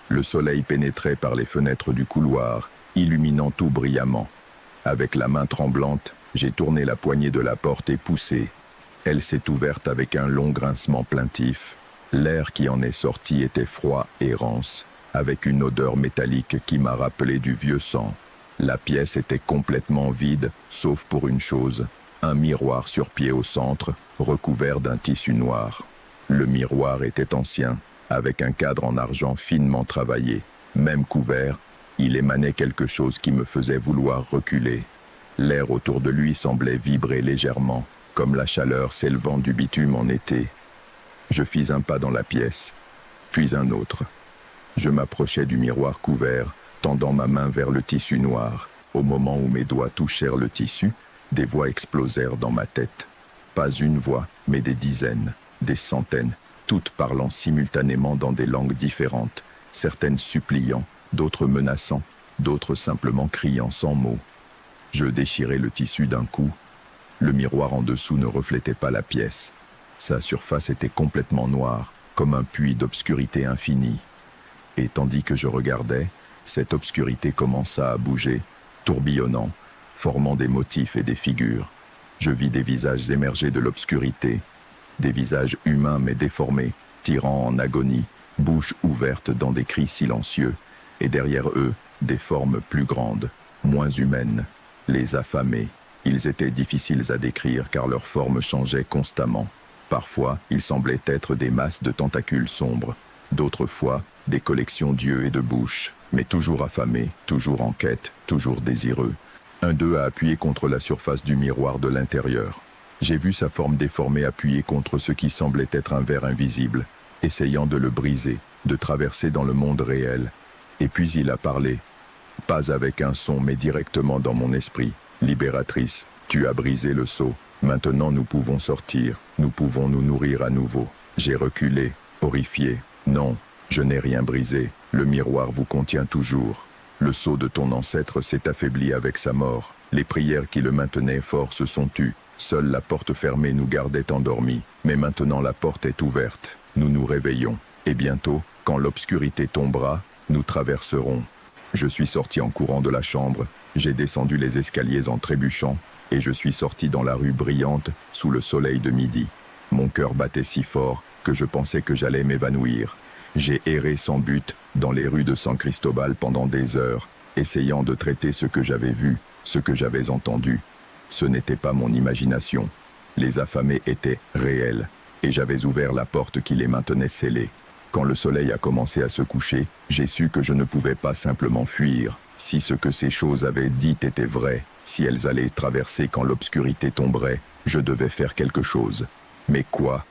Le soleil pénétrait par les fenêtres du couloir, illuminant tout brillamment. Avec la main tremblante, j'ai tourné la poignée de la porte et poussé. Elle s'est ouverte avec un long grincement plaintif. L'air qui en est sorti était froid et rance, avec une odeur métallique qui m'a rappelé du vieux sang. La pièce était complètement vide, sauf pour une chose, un miroir sur pied au centre, recouvert d'un tissu noir. Le miroir était ancien, avec un cadre en argent finement travaillé. Même couvert, il émanait quelque chose qui me faisait vouloir reculer. L'air autour de lui semblait vibrer légèrement, comme la chaleur s'élevant du bitume en été. Je fis un pas dans la pièce, puis un autre. Je m'approchai du miroir couvert, tendant ma main vers le tissu noir. Au moment où mes doigts touchèrent le tissu, des voix explosèrent dans ma tête. Pas une voix, mais des dizaines, des centaines, toutes parlant simultanément dans des langues différentes, certaines suppliant, d'autres menaçant, d'autres simplement criant sans mots. Je déchirai le tissu d'un coup. Le miroir en dessous ne reflétait pas la pièce. Sa surface était complètement noire, comme un puits d'obscurité infinie. Et tandis que je regardais, cette obscurité commença à bouger, tourbillonnant, formant des motifs et des figures. Je vis des visages émerger de l'obscurité, des visages humains mais déformés, tirant en agonie, bouche ouverte dans des cris silencieux, et derrière eux, des formes plus grandes, moins humaines, les affamés. Ils étaient difficiles à décrire car leur forme changeait constamment. Parfois, ils semblaient être des masses de tentacules sombres, D'autres fois, des collections d'yeux et de bouches, mais toujours affamés, toujours en quête, toujours désireux. Un d'eux a appuyé contre la surface du miroir de l'intérieur. J'ai vu sa forme déformée appuyer contre ce qui semblait être un verre invisible, essayant de le briser, de traverser dans le monde réel. Et puis il a parlé. Pas avec un son mais directement dans mon esprit. Libératrice, tu as brisé le sceau. Maintenant nous pouvons sortir, nous pouvons nous nourrir à nouveau. J'ai reculé, horrifié. Non, je n'ai rien brisé. Le miroir vous contient toujours. Le sceau de ton ancêtre s'est affaibli avec sa mort. Les prières qui le maintenaient fort se sont tues. Seule la porte fermée nous gardait endormis. Mais maintenant la porte est ouverte. Nous nous réveillons. Et bientôt, quand l'obscurité tombera, nous traverserons. Je suis sorti en courant de la chambre. J'ai descendu les escaliers en trébuchant. Et je suis sorti dans la rue brillante, sous le soleil de midi. Mon cœur battait si fort que je pensais que j'allais m'évanouir. J'ai erré sans but dans les rues de San Cristobal pendant des heures, essayant de traiter ce que j'avais vu, ce que j'avais entendu. Ce n'était pas mon imagination. Les affamés étaient réels, et j'avais ouvert la porte qui les maintenait scellés. Quand le soleil a commencé à se coucher, j'ai su que je ne pouvais pas simplement fuir. Si ce que ces choses avaient dit était vrai, si elles allaient traverser quand l'obscurité tomberait, je devais faire quelque chose. Mais quoi?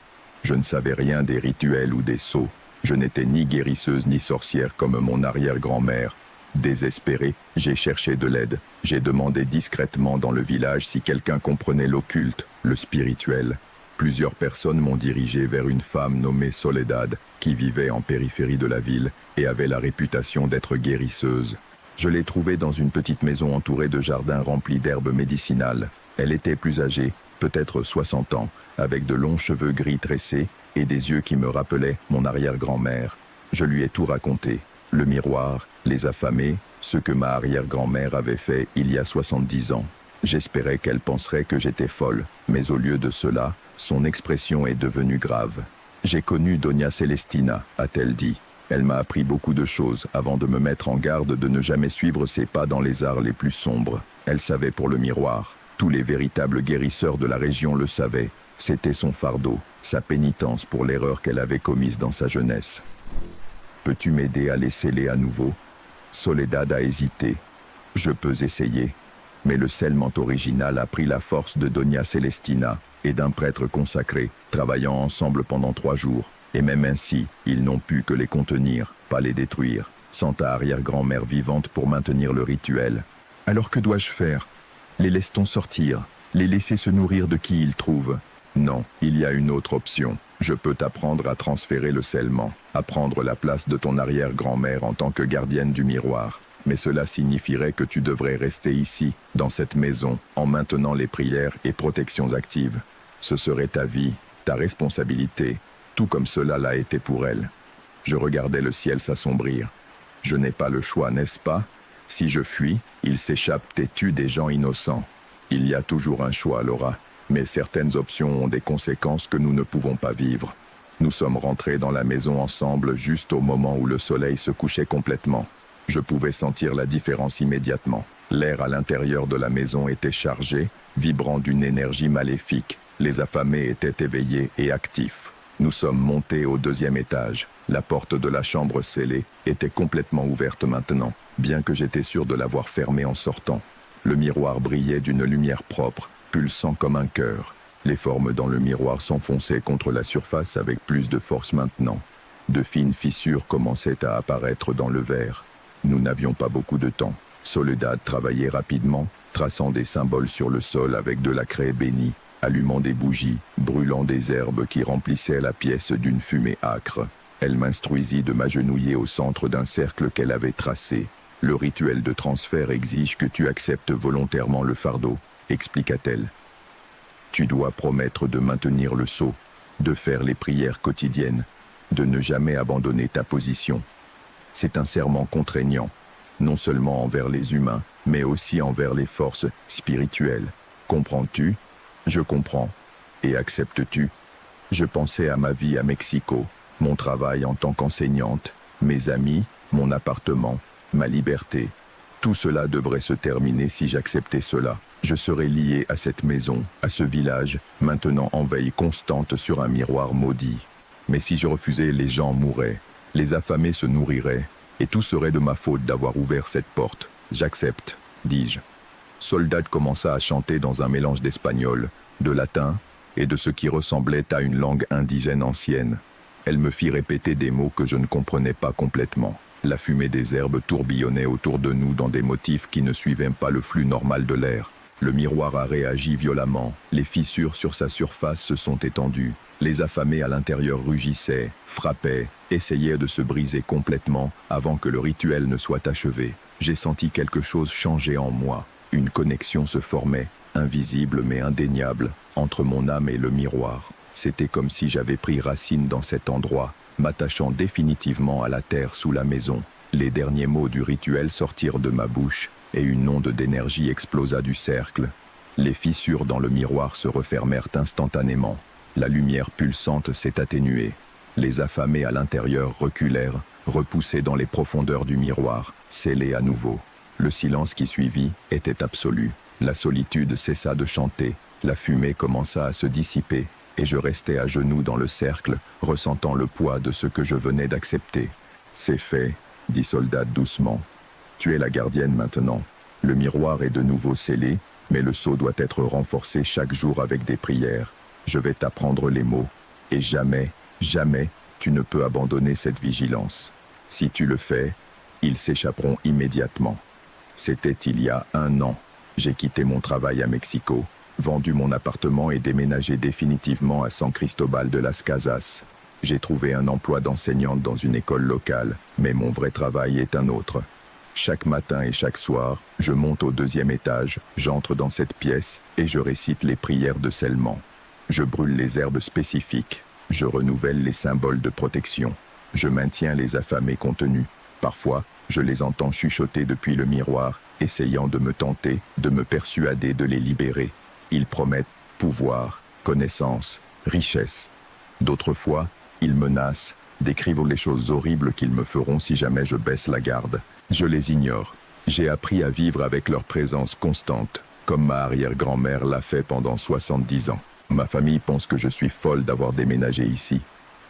Je ne savais rien des rituels ou des sceaux. Je n'étais ni guérisseuse ni sorcière comme mon arrière-grand-mère. Désespéré, j'ai cherché de l'aide. J'ai demandé discrètement dans le village si quelqu'un comprenait l'occulte, le spirituel. Plusieurs personnes m'ont dirigé vers une femme nommée Soledad, qui vivait en périphérie de la ville et avait la réputation d'être guérisseuse. Je l'ai trouvée dans une petite maison entourée de jardins remplis d'herbes médicinales. Elle était plus âgée, peut-être 60 ans, avec de longs cheveux gris tressés et des yeux qui me rappelaient mon arrière-grand-mère. Je lui ai tout raconté, le miroir, les affamés, ce que ma arrière-grand-mère avait fait il y a 70 ans. J'espérais qu'elle penserait que j'étais folle, mais au lieu de cela, son expression est devenue grave. « J'ai connu Doña Celestina », a-t-elle dit. Elle m'a appris beaucoup de choses avant de me mettre en garde de ne jamais suivre ses pas dans les arts les plus sombres. Elle savait pour le miroir. Tous les véritables guérisseurs de la région le savaient. C'était son fardeau, sa pénitence pour l'erreur qu'elle avait commise dans sa jeunesse. « Peux-tu m'aider à les sceller à nouveau ?» Soledad a hésité. « Je peux essayer. » Mais le scellement original a pris la force de Doña Celestina et d'un prêtre consacré, travaillant ensemble pendant 3 jours. Et même ainsi, ils n'ont pu que les contenir, pas les détruire, sans ta arrière-grand-mère vivante pour maintenir le rituel. Alors que dois-je faire? Les laisse-t-on sortir? Les laisser se nourrir de qui ils trouvent? Non, il y a une autre option. Je peux t'apprendre à transférer le scellement, à prendre la place de ton arrière-grand-mère en tant que gardienne du miroir. Mais cela signifierait que tu devrais rester ici, dans cette maison, en maintenant les prières et protections actives. Ce serait ta vie, ta responsabilité, tout comme cela l'a été pour elle. Je regardais le ciel s'assombrir. Je n'ai pas le choix, n'est-ce pas? Si je fuis, il s'échappe têtu des gens innocents. Il y a toujours un choix, Laura. Mais certaines options ont des conséquences que nous ne pouvons pas vivre. Nous sommes rentrés dans la maison ensemble juste au moment où le soleil se couchait complètement. Je pouvais sentir la différence immédiatement. L'air à l'intérieur de la maison était chargé, vibrant d'une énergie maléfique. Les affamés étaient éveillés et actifs. Nous sommes montés au 2e étage. La porte de la chambre scellée était complètement ouverte maintenant, bien que j'étais sûr de l'avoir fermée en sortant. Le miroir brillait d'une lumière propre, pulsant comme un cœur. Les formes dans le miroir s'enfonçaient contre la surface avec plus de force maintenant. De fines fissures commençaient à apparaître dans le verre. Nous n'avions pas beaucoup de temps. Soledad travaillait rapidement, traçant des symboles sur le sol avec de la craie bénie, allumant des bougies, brûlant des herbes qui remplissaient la pièce d'une fumée âcre. Elle m'instruisit de m'agenouiller au centre d'un cercle qu'elle avait tracé. Le rituel de transfert exige que tu acceptes volontairement le fardeau, expliqua-t-elle. Tu dois promettre de maintenir le sceau, de faire les prières quotidiennes, de ne jamais abandonner ta position. C'est un serment contraignant, non seulement envers les humains, mais aussi envers les forces spirituelles. Comprends-tu? Je comprends. Et acceptes-tu? Je pensais à ma vie à Mexico, mon travail en tant qu'enseignante, mes amis, mon appartement, ma liberté. Tout cela devrait se terminer si j'acceptais cela. Je serais lié à cette maison, à ce village, maintenant en veille constante sur un miroir maudit. Mais si je refusais, les gens mourraient. Les affamés se nourriraient, et tout serait de ma faute d'avoir ouvert cette porte. J'accepte, dis-je. Soldad commença à chanter dans un mélange d'espagnol, de latin et de ce qui ressemblait à une langue indigène ancienne. Elle me fit répéter des mots que je ne comprenais pas complètement. La fumée des herbes tourbillonnait autour de nous dans des motifs qui ne suivaient pas le flux normal de l'air. Le miroir a réagi violemment, les fissures sur sa surface se sont étendues. Les affamés à l'intérieur rugissaient, frappaient, essayaient de se briser complètement avant que le rituel ne soit achevé. J'ai senti quelque chose changer en moi. Une connexion se formait, invisible mais indéniable, entre mon âme et le miroir. C'était comme si j'avais pris racine dans cet endroit, m'attachant définitivement à la terre sous la maison. Les derniers mots du rituel sortirent de ma bouche, et une onde d'énergie explosa du cercle. Les fissures dans le miroir se refermèrent instantanément. La lumière pulsante s'est atténuée. Les affamés à l'intérieur reculèrent, repoussés dans les profondeurs du miroir, scellés à nouveau. Le silence qui suivit était absolu. La solitude cessa de chanter, la fumée commença à se dissiper, et je restais à genoux dans le cercle, ressentant le poids de ce que je venais d'accepter. « C'est fait », dit Soldad doucement. « Tu es la gardienne maintenant. Le miroir est de nouveau scellé, mais le sceau doit être renforcé chaque jour avec des prières. Je vais t'apprendre les mots, et jamais, jamais, tu ne peux abandonner cette vigilance. Si tu le fais, ils s'échapperont immédiatement. » C'était il y a 1 an. J'ai quitté mon travail à Mexico, vendu mon appartement et déménagé définitivement à San Cristobal de las Casas. J'ai trouvé un emploi d'enseignante dans une école locale, mais mon vrai travail est un autre. Chaque matin et chaque soir, je monte au 2e étage, j'entre dans cette pièce et je récite les prières de scellement. Je brûle les herbes spécifiques, je renouvelle les symboles de protection, je maintiens les affamés contenus. Parfois, je les entends chuchoter depuis le miroir, essayant de me tenter, de me persuader de les libérer. Ils promettent pouvoir, connaissance, richesse. D'autres fois, ils menacent, décrivent les choses horribles qu'ils me feront si jamais je baisse la garde. Je les ignore. J'ai appris à vivre avec leur présence constante, comme ma arrière-grand-mère l'a fait pendant 70 ans. Ma famille pense que je suis folle d'avoir déménagé ici.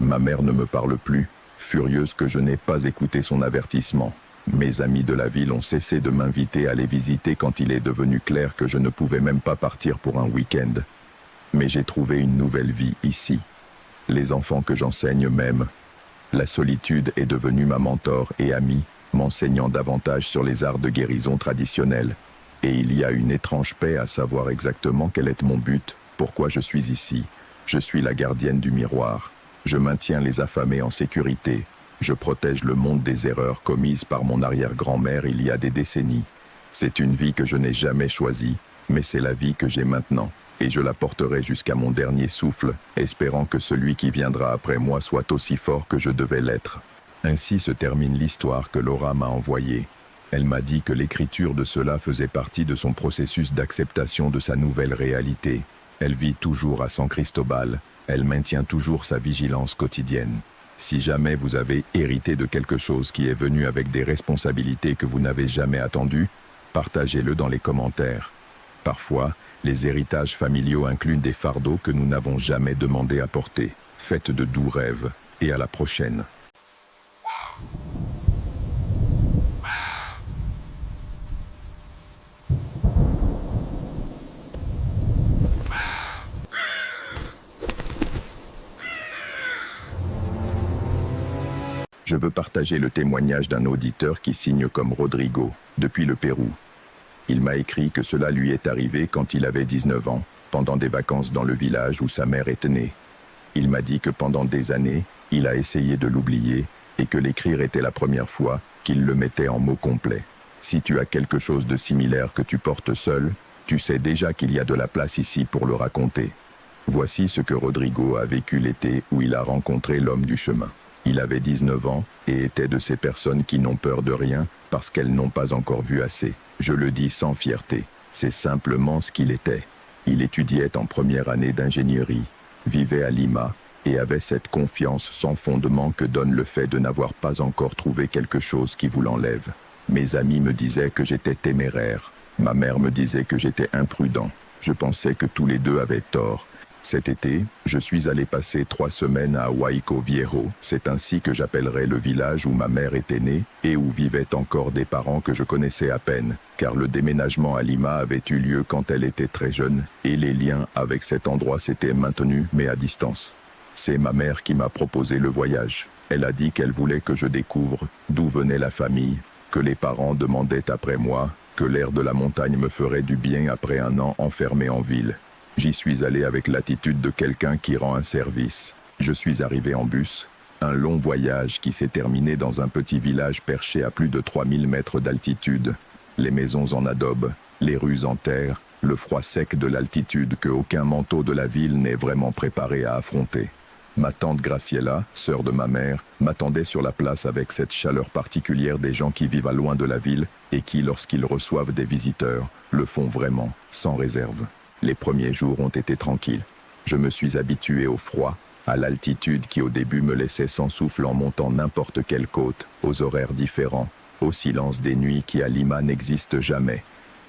Ma mère ne me parle plus, furieuse que je n'ai pas écouté son avertissement. Mes amis de la ville ont cessé de m'inviter à les visiter quand il est devenu clair que je ne pouvais même pas partir pour un week-end. Mais j'ai trouvé une nouvelle vie ici. Les enfants que j'enseigne m'aiment. La solitude est devenue ma mentor et amie, m'enseignant davantage sur les arts de guérison traditionnels. Et il y a une étrange paix à savoir exactement quel est mon but, pourquoi je suis ici. Je suis la gardienne du miroir. Je maintiens les affamés en sécurité. Je protège le monde des erreurs commises par mon arrière-grand-mère il y a des décennies. C'est une vie que je n'ai jamais choisie, mais c'est la vie que j'ai maintenant. Et je la porterai jusqu'à mon dernier souffle, espérant que celui qui viendra après moi soit aussi fort que je devais l'être. Ainsi se termine l'histoire que Laura m'a envoyée. Elle m'a dit que l'écriture de cela faisait partie de son processus d'acceptation de sa nouvelle réalité. Elle vit toujours à San Cristobal, elle maintient toujours sa vigilance quotidienne. Si jamais vous avez hérité de quelque chose qui est venu avec des responsabilités que vous n'avez jamais attendues, partagez-le dans les commentaires. Parfois, les héritages familiaux incluent des fardeaux que nous n'avons jamais demandé à porter. Faites de doux rêves, et à la prochaine. Je veux partager le témoignage d'un auditeur qui signe comme Rodrigo, depuis le Pérou. Il m'a écrit que cela lui est arrivé quand il avait 19 ans, pendant des vacances dans le village où sa mère est née. Il m'a dit que pendant des années, il a essayé de l'oublier et que l'écrire était la première fois qu'il le mettait en mots complets. Si tu as quelque chose de similaire que tu portes seul, tu sais déjà qu'il y a de la place ici pour le raconter. Voici ce que Rodrigo a vécu l'été où il a rencontré l'homme du chemin. Il avait 19 ans et était de ces personnes qui n'ont peur de rien parce qu'elles n'ont pas encore vu assez. Je le dis sans fierté, c'est simplement ce qu'il était. Il étudiait en première année d'ingénierie, vivait à Lima et avait cette confiance sans fondement que donne le fait de n'avoir pas encore trouvé quelque chose qui vous l'enlève. Mes amis me disaient que j'étais téméraire. Ma mère me disait que j'étais imprudent. Je pensais que tous les deux avaient tort. Cet été, je suis allé passer 3 semaines à Huayco Viejo. C'est ainsi que j'appellerais le village où ma mère était née et où vivaient encore des parents que je connaissais à peine, car le déménagement à Lima avait eu lieu quand elle était très jeune et les liens avec cet endroit s'étaient maintenus mais à distance. C'est ma mère qui m'a proposé le voyage. Elle a dit qu'elle voulait que je découvre d'où venait la famille, que les parents demandaient après moi, que l'air de la montagne me ferait du bien après un an enfermé en ville. J'y suis allé avec l'attitude de quelqu'un qui rend un service. Je suis arrivé en bus, un long voyage qui s'est terminé dans un petit village perché à plus de 3000 mètres d'altitude. Les maisons en adobe, les rues en terre, le froid sec de l'altitude que aucun manteau de la ville n'est vraiment préparé à affronter. Ma tante Graciela, sœur de ma mère, m'attendait sur la place avec cette chaleur particulière des gens qui vivent à loin de la ville et qui, lorsqu'ils reçoivent des visiteurs, le font vraiment, sans réserve. Les premiers jours ont été tranquilles. Je me suis habitué au froid, à l'altitude qui au début me laissait sans souffle en montant n'importe quelle côte, aux horaires différents, au silence des nuits qui à Lima n'existent jamais.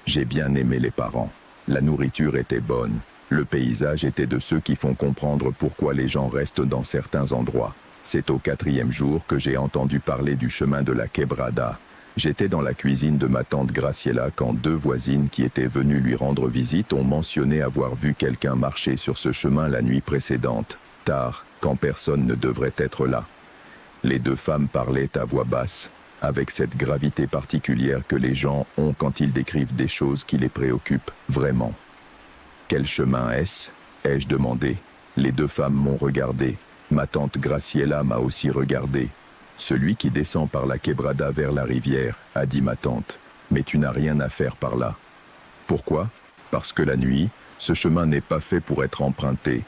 J'ai bien aimé les parents. La nourriture était bonne. Le paysage était de ceux qui font comprendre pourquoi les gens restent dans certains endroits. C'est au 4e jour que j'ai entendu parler du chemin de la Quebrada. J'étais dans la cuisine de ma tante Graciela quand 2 voisines qui étaient venues lui rendre visite ont mentionné avoir vu quelqu'un marcher sur ce chemin la nuit précédente, tard, quand personne ne devrait être là. Les 2 femmes parlaient à voix basse, avec cette gravité particulière que les gens ont quand ils décrivent des choses qui les préoccupent vraiment. « Quel chemin est-ce » ai-je demandé. Les 2 femmes m'ont regardé. Ma tante Graciela m'a aussi regardé. « Celui qui descend par la Quebrada vers la rivière » a dit ma tante. « Mais tu n'as rien à faire par là. » Pourquoi ? Parce que la nuit, ce chemin n'est pas fait pour être emprunté,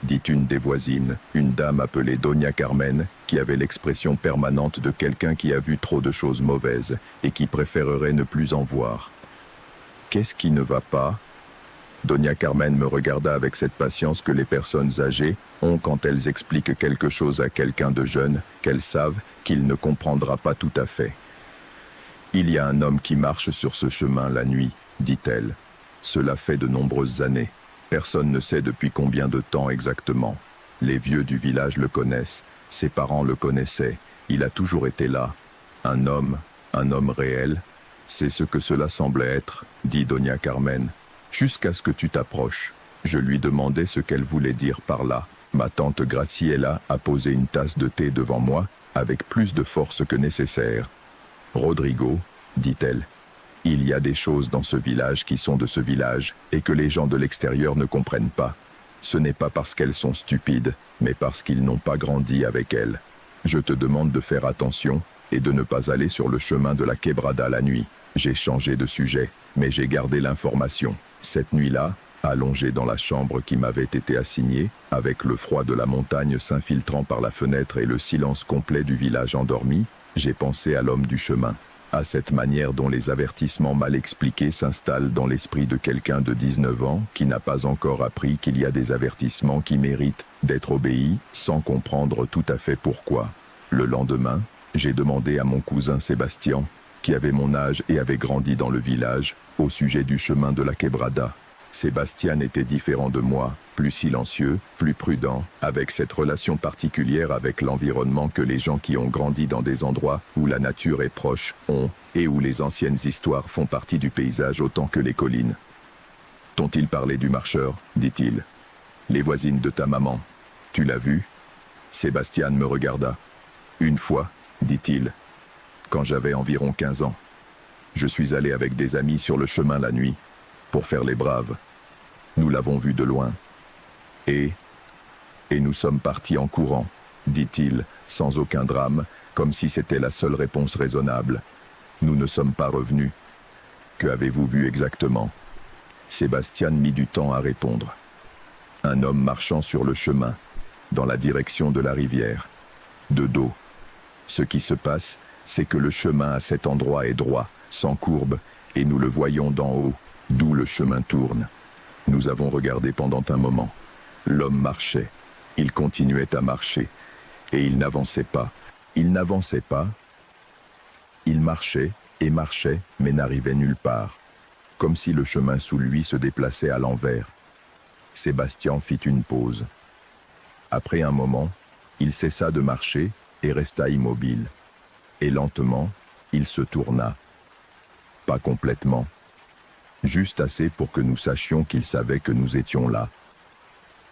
dit une des voisines, une dame appelée Doña Carmen, qui avait l'expression permanente de quelqu'un qui a vu trop de choses mauvaises et qui préférerait ne plus en voir. « Qu'est-ce qui ne va pas ?» Doña Carmen me regarda avec cette patience que les personnes âgées ont quand elles expliquent quelque chose à quelqu'un de jeune, qu'elles savent qu'il ne comprendra pas tout à fait. « Il y a un homme qui marche sur ce chemin la nuit, dit-elle. Cela fait de nombreuses années. Personne ne sait depuis combien de temps exactement. Les vieux du village le connaissent, ses parents le connaissaient, il a toujours été là. Un homme réel. C'est ce que cela semblait être, dit Doña Carmen. Jusqu'à ce que tu t'approches. Je lui demandai ce qu'elle voulait dire par là. Ma tante Graciela a posé une tasse de thé devant moi, avec plus de force que nécessaire. « Rodrigo, dit-elle, il y a des choses dans ce village qui sont de ce village et que les gens de l'extérieur ne comprennent pas. Ce n'est pas parce qu'elles sont stupides, mais parce qu'ils n'ont pas grandi avec elles. Je te demande de faire attention et de ne pas aller sur le chemin de la Quebrada la nuit. » J'ai changé de sujet, mais j'ai gardé l'information. Cette nuit-là, allongé dans la chambre qui m'avait été assignée, avec le froid de la montagne s'infiltrant par la fenêtre et le silence complet du village endormi, j'ai pensé à l'homme du chemin, à cette manière dont les avertissements mal expliqués s'installent dans l'esprit de quelqu'un de 19 ans qui n'a pas encore appris qu'il y a des avertissements qui méritent d'être obéis sans comprendre tout à fait pourquoi. Le lendemain, j'ai demandé à mon cousin Sébastien, qui avait mon âge et avait grandi dans le village, au sujet du chemin de la Quebrada. Sébastien était différent de moi, plus silencieux, plus prudent, avec cette relation particulière avec l'environnement que les gens qui ont grandi dans des endroits où la nature est proche ont, et où les anciennes histoires font partie du paysage autant que les collines. « T'ont-ils parlé du marcheur ?» dit-il. « Les voisines de ta maman. Tu l'as vu ?» Sébastien me regarda. « Une fois, dit-il. Quand j'avais environ 15 ans. Je suis allé avec des amis sur le chemin la nuit, pour faire les braves. Nous l'avons vu de loin. Et nous sommes partis en courant, dit-il, sans aucun drame, comme si c'était la seule réponse raisonnable. Nous ne sommes pas revenus. Que avez-vous vu exactement ? Sébastien mit du temps à répondre. Un homme marchant sur le chemin, dans la direction de la rivière, de dos. Ce qui se passe, c'est que le chemin à cet endroit est droit, sans courbe, et nous le voyons d'en haut, d'où le chemin tourne. Nous avons regardé pendant un moment. L'homme marchait, il continuait à marcher, et il n'avançait pas. Il n'avançait pas. Il marchait et marchait, mais n'arrivait nulle part, comme si le chemin sous lui se déplaçait à l'envers. Sébastien fit une pause. Après un moment, il cessa de marcher et resta immobile. Et lentement, il se tourna. Pas complètement. Juste assez pour que nous sachions qu'il savait que nous étions là.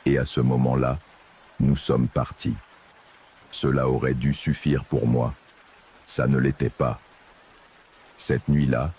Et à ce moment-là, nous sommes partis. Cela aurait dû suffire pour moi. Ça ne l'était pas. Cette nuit-là,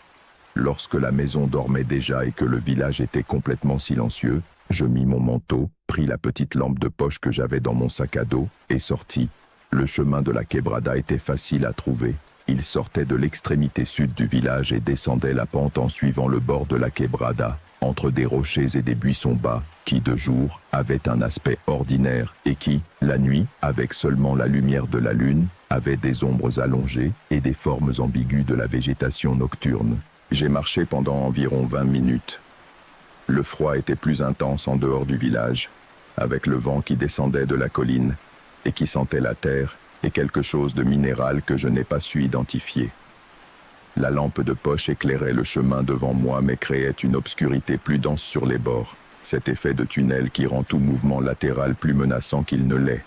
lorsque la maison dormait déjà et que le village était complètement silencieux, je mis mon manteau, pris la petite lampe de poche que j'avais dans mon sac à dos et sortis. Le chemin de la quebrada était facile à trouver. Il sortait de l'extrémité sud du village et descendait la pente en suivant le bord de la quebrada, entre des rochers et des buissons bas, qui de jour avaient un aspect ordinaire et qui, la nuit, avec seulement la lumière de la lune, avaient des ombres allongées et des formes ambiguës de la végétation nocturne. J'ai marché pendant environ 20 minutes. Le froid était plus intense en dehors du village, avec le vent qui descendait de la colline et qui sentait la terre et quelque chose de minéral que je n'ai pas su identifier. La lampe de poche éclairait le chemin devant moi mais créait une obscurité plus dense sur les bords, cet effet de tunnel qui rend tout mouvement latéral plus menaçant qu'il ne l'est.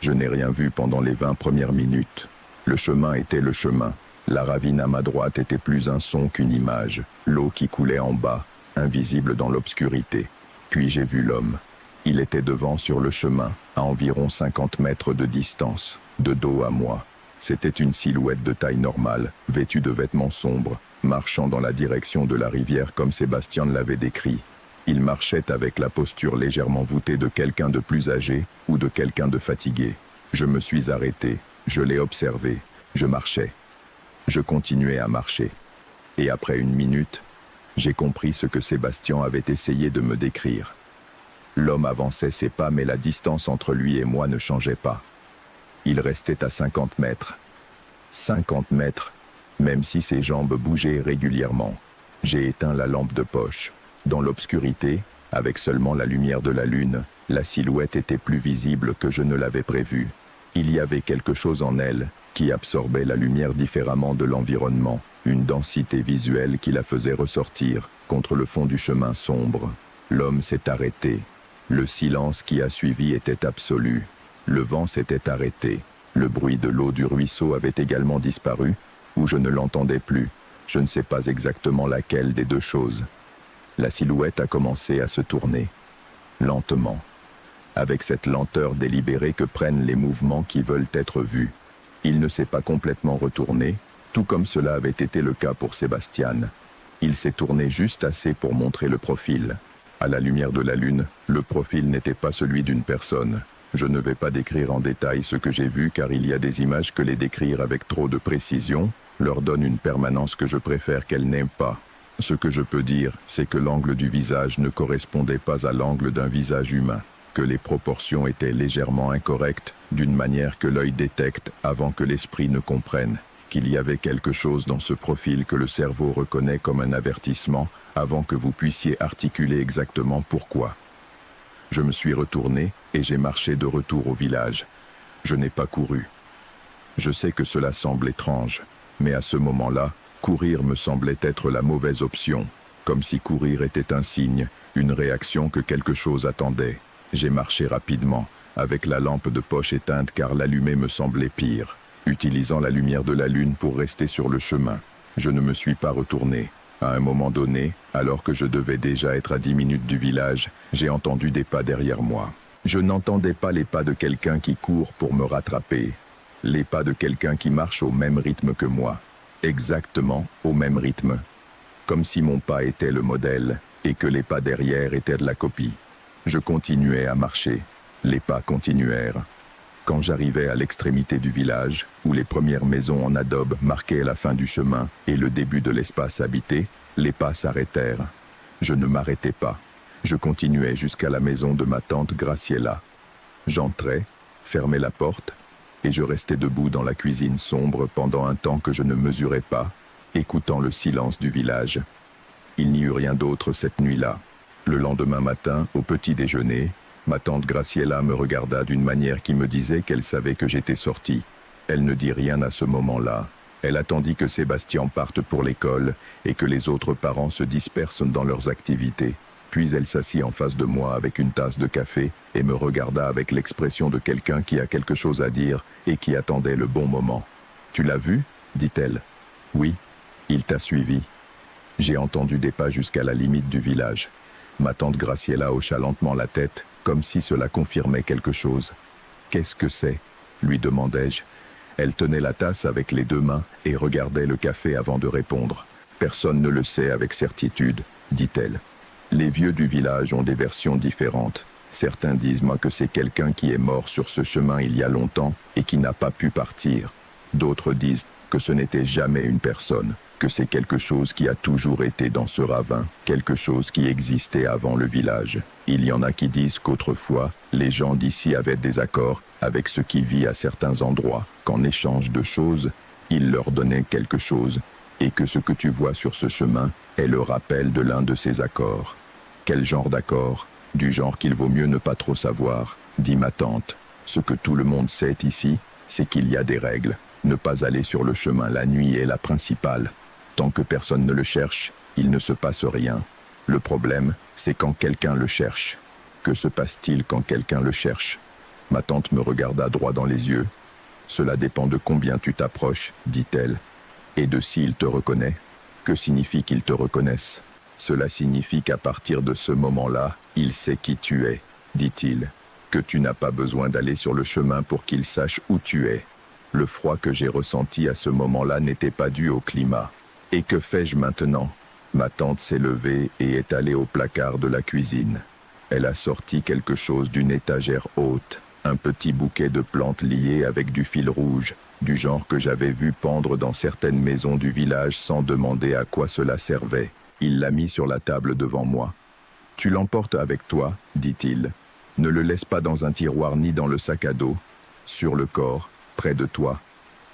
Je n'ai rien vu pendant les 20 premières minutes. Le chemin était le chemin. La ravine à ma droite était plus un son qu'une image, l'eau qui coulait en bas, invisible dans l'obscurité. Puis j'ai vu l'homme. Il était devant sur le chemin, à environ 50 mètres de distance, de dos à moi. C'était une silhouette de taille normale, vêtue de vêtements sombres, marchant dans la direction de la rivière comme Sébastien l'avait décrit. Il marchait avec la posture légèrement voûtée de quelqu'un de plus âgé ou de quelqu'un de fatigué. Je me suis arrêté, je l'ai observé, je marchais. Je continuais à marcher. Et après une minute, j'ai compris ce que Sébastien avait essayé de me décrire. L'homme avançait ses pas mais la distance entre lui et moi ne changeait pas. Il restait à 50 mètres. 50 mètres, même si ses jambes bougeaient régulièrement. J'ai éteint la lampe de poche. Dans l'obscurité, avec seulement la lumière de la lune, la silhouette était plus visible que je ne l'avais prévu. Il y avait quelque chose en elle qui absorbait la lumière différemment de l'environnement, une densité visuelle qui la faisait ressortir contre le fond du chemin sombre. L'homme s'est arrêté. Le silence qui a suivi était absolu. Le vent s'était arrêté. Le bruit de l'eau du ruisseau avait également disparu, ou je ne l'entendais plus. Je ne sais pas exactement laquelle des deux choses. La silhouette a commencé à se tourner, lentement, avec cette lenteur délibérée que prennent les mouvements qui veulent être vus. Il ne s'est pas complètement retourné, tout comme cela avait été le cas pour Sébastien. Il s'est tourné juste assez pour montrer le profil. À la lumière de la lune, le profil n'était pas celui d'une personne. Je ne vais pas décrire en détail ce que j'ai vu car il y a des images que les décrire avec trop de précision leur donne une permanence que je préfère qu'elles n'aient pas. Ce que je peux dire, c'est que l'angle du visage ne correspondait pas à l'angle d'un visage humain, que les proportions étaient légèrement incorrectes, d'une manière que l'œil détecte avant que l'esprit ne comprenne, qu'il y avait quelque chose dans ce profil que le cerveau reconnaît comme un avertissement avant que vous puissiez articuler exactement pourquoi. Je me suis retourné et j'ai marché de retour au village. Je n'ai pas couru. Je sais que cela semble étrange, mais à ce moment-là, courir me semblait être la mauvaise option, comme si courir était un signe, une réaction que quelque chose attendait. J'ai marché rapidement, avec la lampe de poche éteinte car l'allumer me semblait pire, utilisant la lumière de la lune pour rester sur le chemin. Je ne me suis pas retourné. À un moment donné, alors que je devais déjà être à 10 minutes du village, j'ai entendu des pas derrière moi. Je n'entendais pas les pas de quelqu'un qui court pour me rattraper, les pas de quelqu'un qui marche au même rythme que moi. Exactement au même rythme, comme si mon pas était le modèle et que les pas derrière étaient de la copie. Je continuais à marcher, les pas continuèrent. Quand j'arrivais à l'extrémité du village, où les premières maisons en adobe marquaient la fin du chemin et le début de l'espace habité, les pas s'arrêtèrent. Je ne m'arrêtais pas. Je continuais jusqu'à la maison de ma tante Graciela. J'entrais, fermais la porte, et je restais debout dans la cuisine sombre pendant un temps que je ne mesurais pas, écoutant le silence du village. Il n'y eut rien d'autre cette nuit-là. Le lendemain matin, au petit déjeuner, ma tante Graciela me regarda d'une manière qui me disait qu'elle savait que j'étais sorti. Elle ne dit rien à ce moment-là. Elle attendit que Sébastien parte pour l'école et que les autres parents se dispersent dans leurs activités. Puis elle s'assit en face de moi avec une tasse de café et me regarda avec l'expression de quelqu'un qui a quelque chose à dire et qui attendait le bon moment. « Tu l'as vu ?» dit-elle. « Oui, il t'a suivi. » J'ai entendu des pas jusqu'à la limite du village. Ma tante Graciela hocha lentement la tête, comme si cela confirmait quelque chose. « Qu'est-ce que c'est ?» lui demandai-je. Elle tenait la tasse avec les deux mains et regardait le café avant de répondre. « Personne ne le sait avec certitude, » dit-elle. Les vieux du village ont des versions différentes. Certains disent moi que c'est quelqu'un qui est mort sur ce chemin il y a longtemps et qui n'a pas pu partir. D'autres disent que ce n'était jamais une personne, que c'est quelque chose qui a toujours été dans ce ravin, quelque chose qui existait avant le village. Il y en a qui disent qu'autrefois, les gens d'ici avaient des accords avec ce qui vit à certains endroits, qu'en échange de choses, ils leur donnaient quelque chose, et que ce que tu vois sur ce chemin est le rappel de l'un de ces accords. Quel genre d'accord? Du genre qu'il vaut mieux ne pas trop savoir, dit ma tante. Ce que tout le monde sait ici, c'est qu'il y a des règles. Ne pas aller sur le chemin la nuit est la principale. Tant que personne ne le cherche, il ne se passe rien. Le problème, c'est quand quelqu'un le cherche. Que se passe-t-il quand quelqu'un le cherche? Ma tante me regarda droit dans les yeux. Cela dépend de combien tu t'approches, dit-elle. Et de s'il te reconnaît. Que signifie qu'il te reconnaisse? Cela signifie qu'à partir de ce moment-là, il sait qui tu es, dit-il. Que tu n'as pas besoin d'aller sur le chemin pour qu'il sache où tu es. Le froid que j'ai ressenti à ce moment-là n'était pas dû au climat. Et que fais-je maintenant? Ma tante s'est levée et est allée au placard de la cuisine. Elle a sorti quelque chose d'une étagère haute, un petit bouquet de plantes liées avec du fil rouge, du genre que j'avais vu pendre dans certaines maisons du village sans demander à quoi cela servait. Il l'a mis sur la table devant moi. « Tu l'emportes avec toi, dit-il. Ne le laisse pas dans un tiroir ni dans le sac à dos. Sur le corps, près de toi.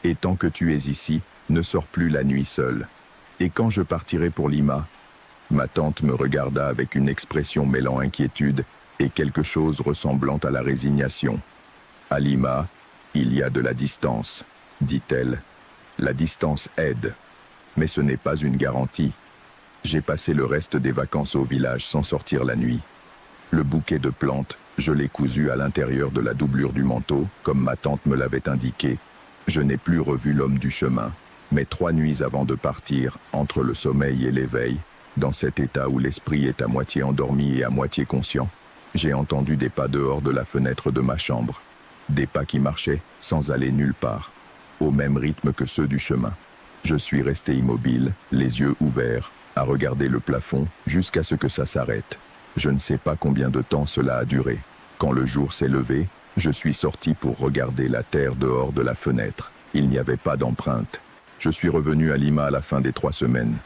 Et tant que tu es ici, ne sors plus la nuit seul. Et quand je partirai pour Lima ?» Ma tante me regarda avec une expression mêlant inquiétude et quelque chose ressemblant à la résignation. « À Lima, il y a de la distance, » dit-elle. « La distance aide, mais ce n'est pas une garantie. » J'ai passé le reste des vacances au village sans sortir la nuit. Le bouquet de plantes, je l'ai cousu à l'intérieur de la doublure du manteau, comme ma tante me l'avait indiqué. Je n'ai plus revu l'homme du chemin, mais 3 nuits avant de partir, entre le sommeil et l'éveil, dans cet état où l'esprit est à moitié endormi et à moitié conscient, j'ai entendu des pas dehors de la fenêtre de ma chambre. Des pas qui marchaient sans aller nulle part, au même rythme que ceux du chemin. Je suis resté immobile, les yeux ouverts, à regarder le plafond jusqu'à ce que ça s'arrête. Je ne sais pas combien de temps cela a duré. Quand le jour s'est levé, je suis sorti pour regarder la terre dehors de la fenêtre. Il n'y avait pas d'empreinte. Je suis revenu à Lima à la fin des 3 semaines.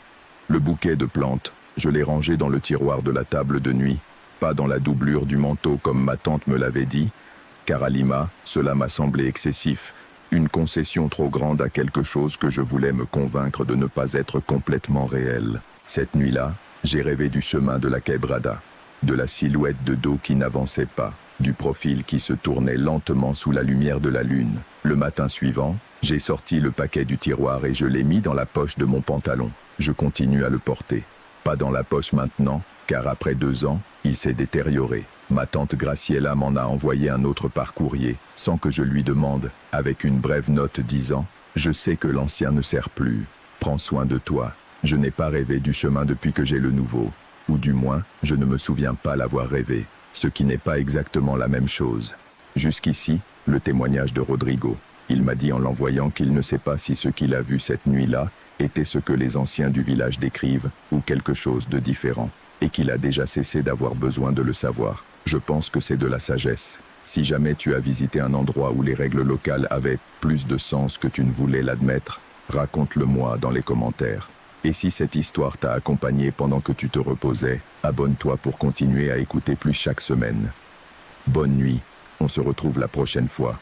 Le bouquet de plantes, je l'ai rangé dans le tiroir de la table de nuit, pas dans la doublure du manteau comme ma tante me l'avait dit, car à Lima, cela m'a semblé excessif, une concession trop grande à quelque chose que je voulais me convaincre de ne pas être complètement réel. Cette nuit-là, j'ai rêvé du chemin de la quebrada, de la silhouette de dos qui n'avançait pas, du profil qui se tournait lentement sous la lumière de la lune. Le matin suivant, j'ai sorti le paquet du tiroir et je l'ai mis dans la poche de mon pantalon. Je continue à le porter. Pas dans la poche maintenant, car après 2 ans, il s'est détérioré. Ma tante Graciela m'en a envoyé un autre par courrier, sans que je lui demande, avec une brève note disant « Je sais que l'ancien ne sert plus. Prends soin de toi. Je n'ai pas rêvé du chemin depuis que j'ai le nouveau. Ou du moins, je ne me souviens pas l'avoir rêvé, ce qui n'est pas exactement la même chose. » Jusqu'ici, le témoignage de Rodrigo. Il m'a dit en l'envoyant qu'il ne sait pas si ce qu'il a vu cette nuit-là était ce que les anciens du village décrivent, ou quelque chose de différent, et qu'il a déjà cessé d'avoir besoin de le savoir. Je pense que c'est de la sagesse. Si jamais tu as visité un endroit où les règles locales avaient plus de sens que tu ne voulais l'admettre, raconte-le-moi dans les commentaires. Et si cette histoire t'a accompagné pendant que tu te reposais, abonne-toi pour continuer à écouter plus chaque semaine. Bonne nuit, on se retrouve la prochaine fois.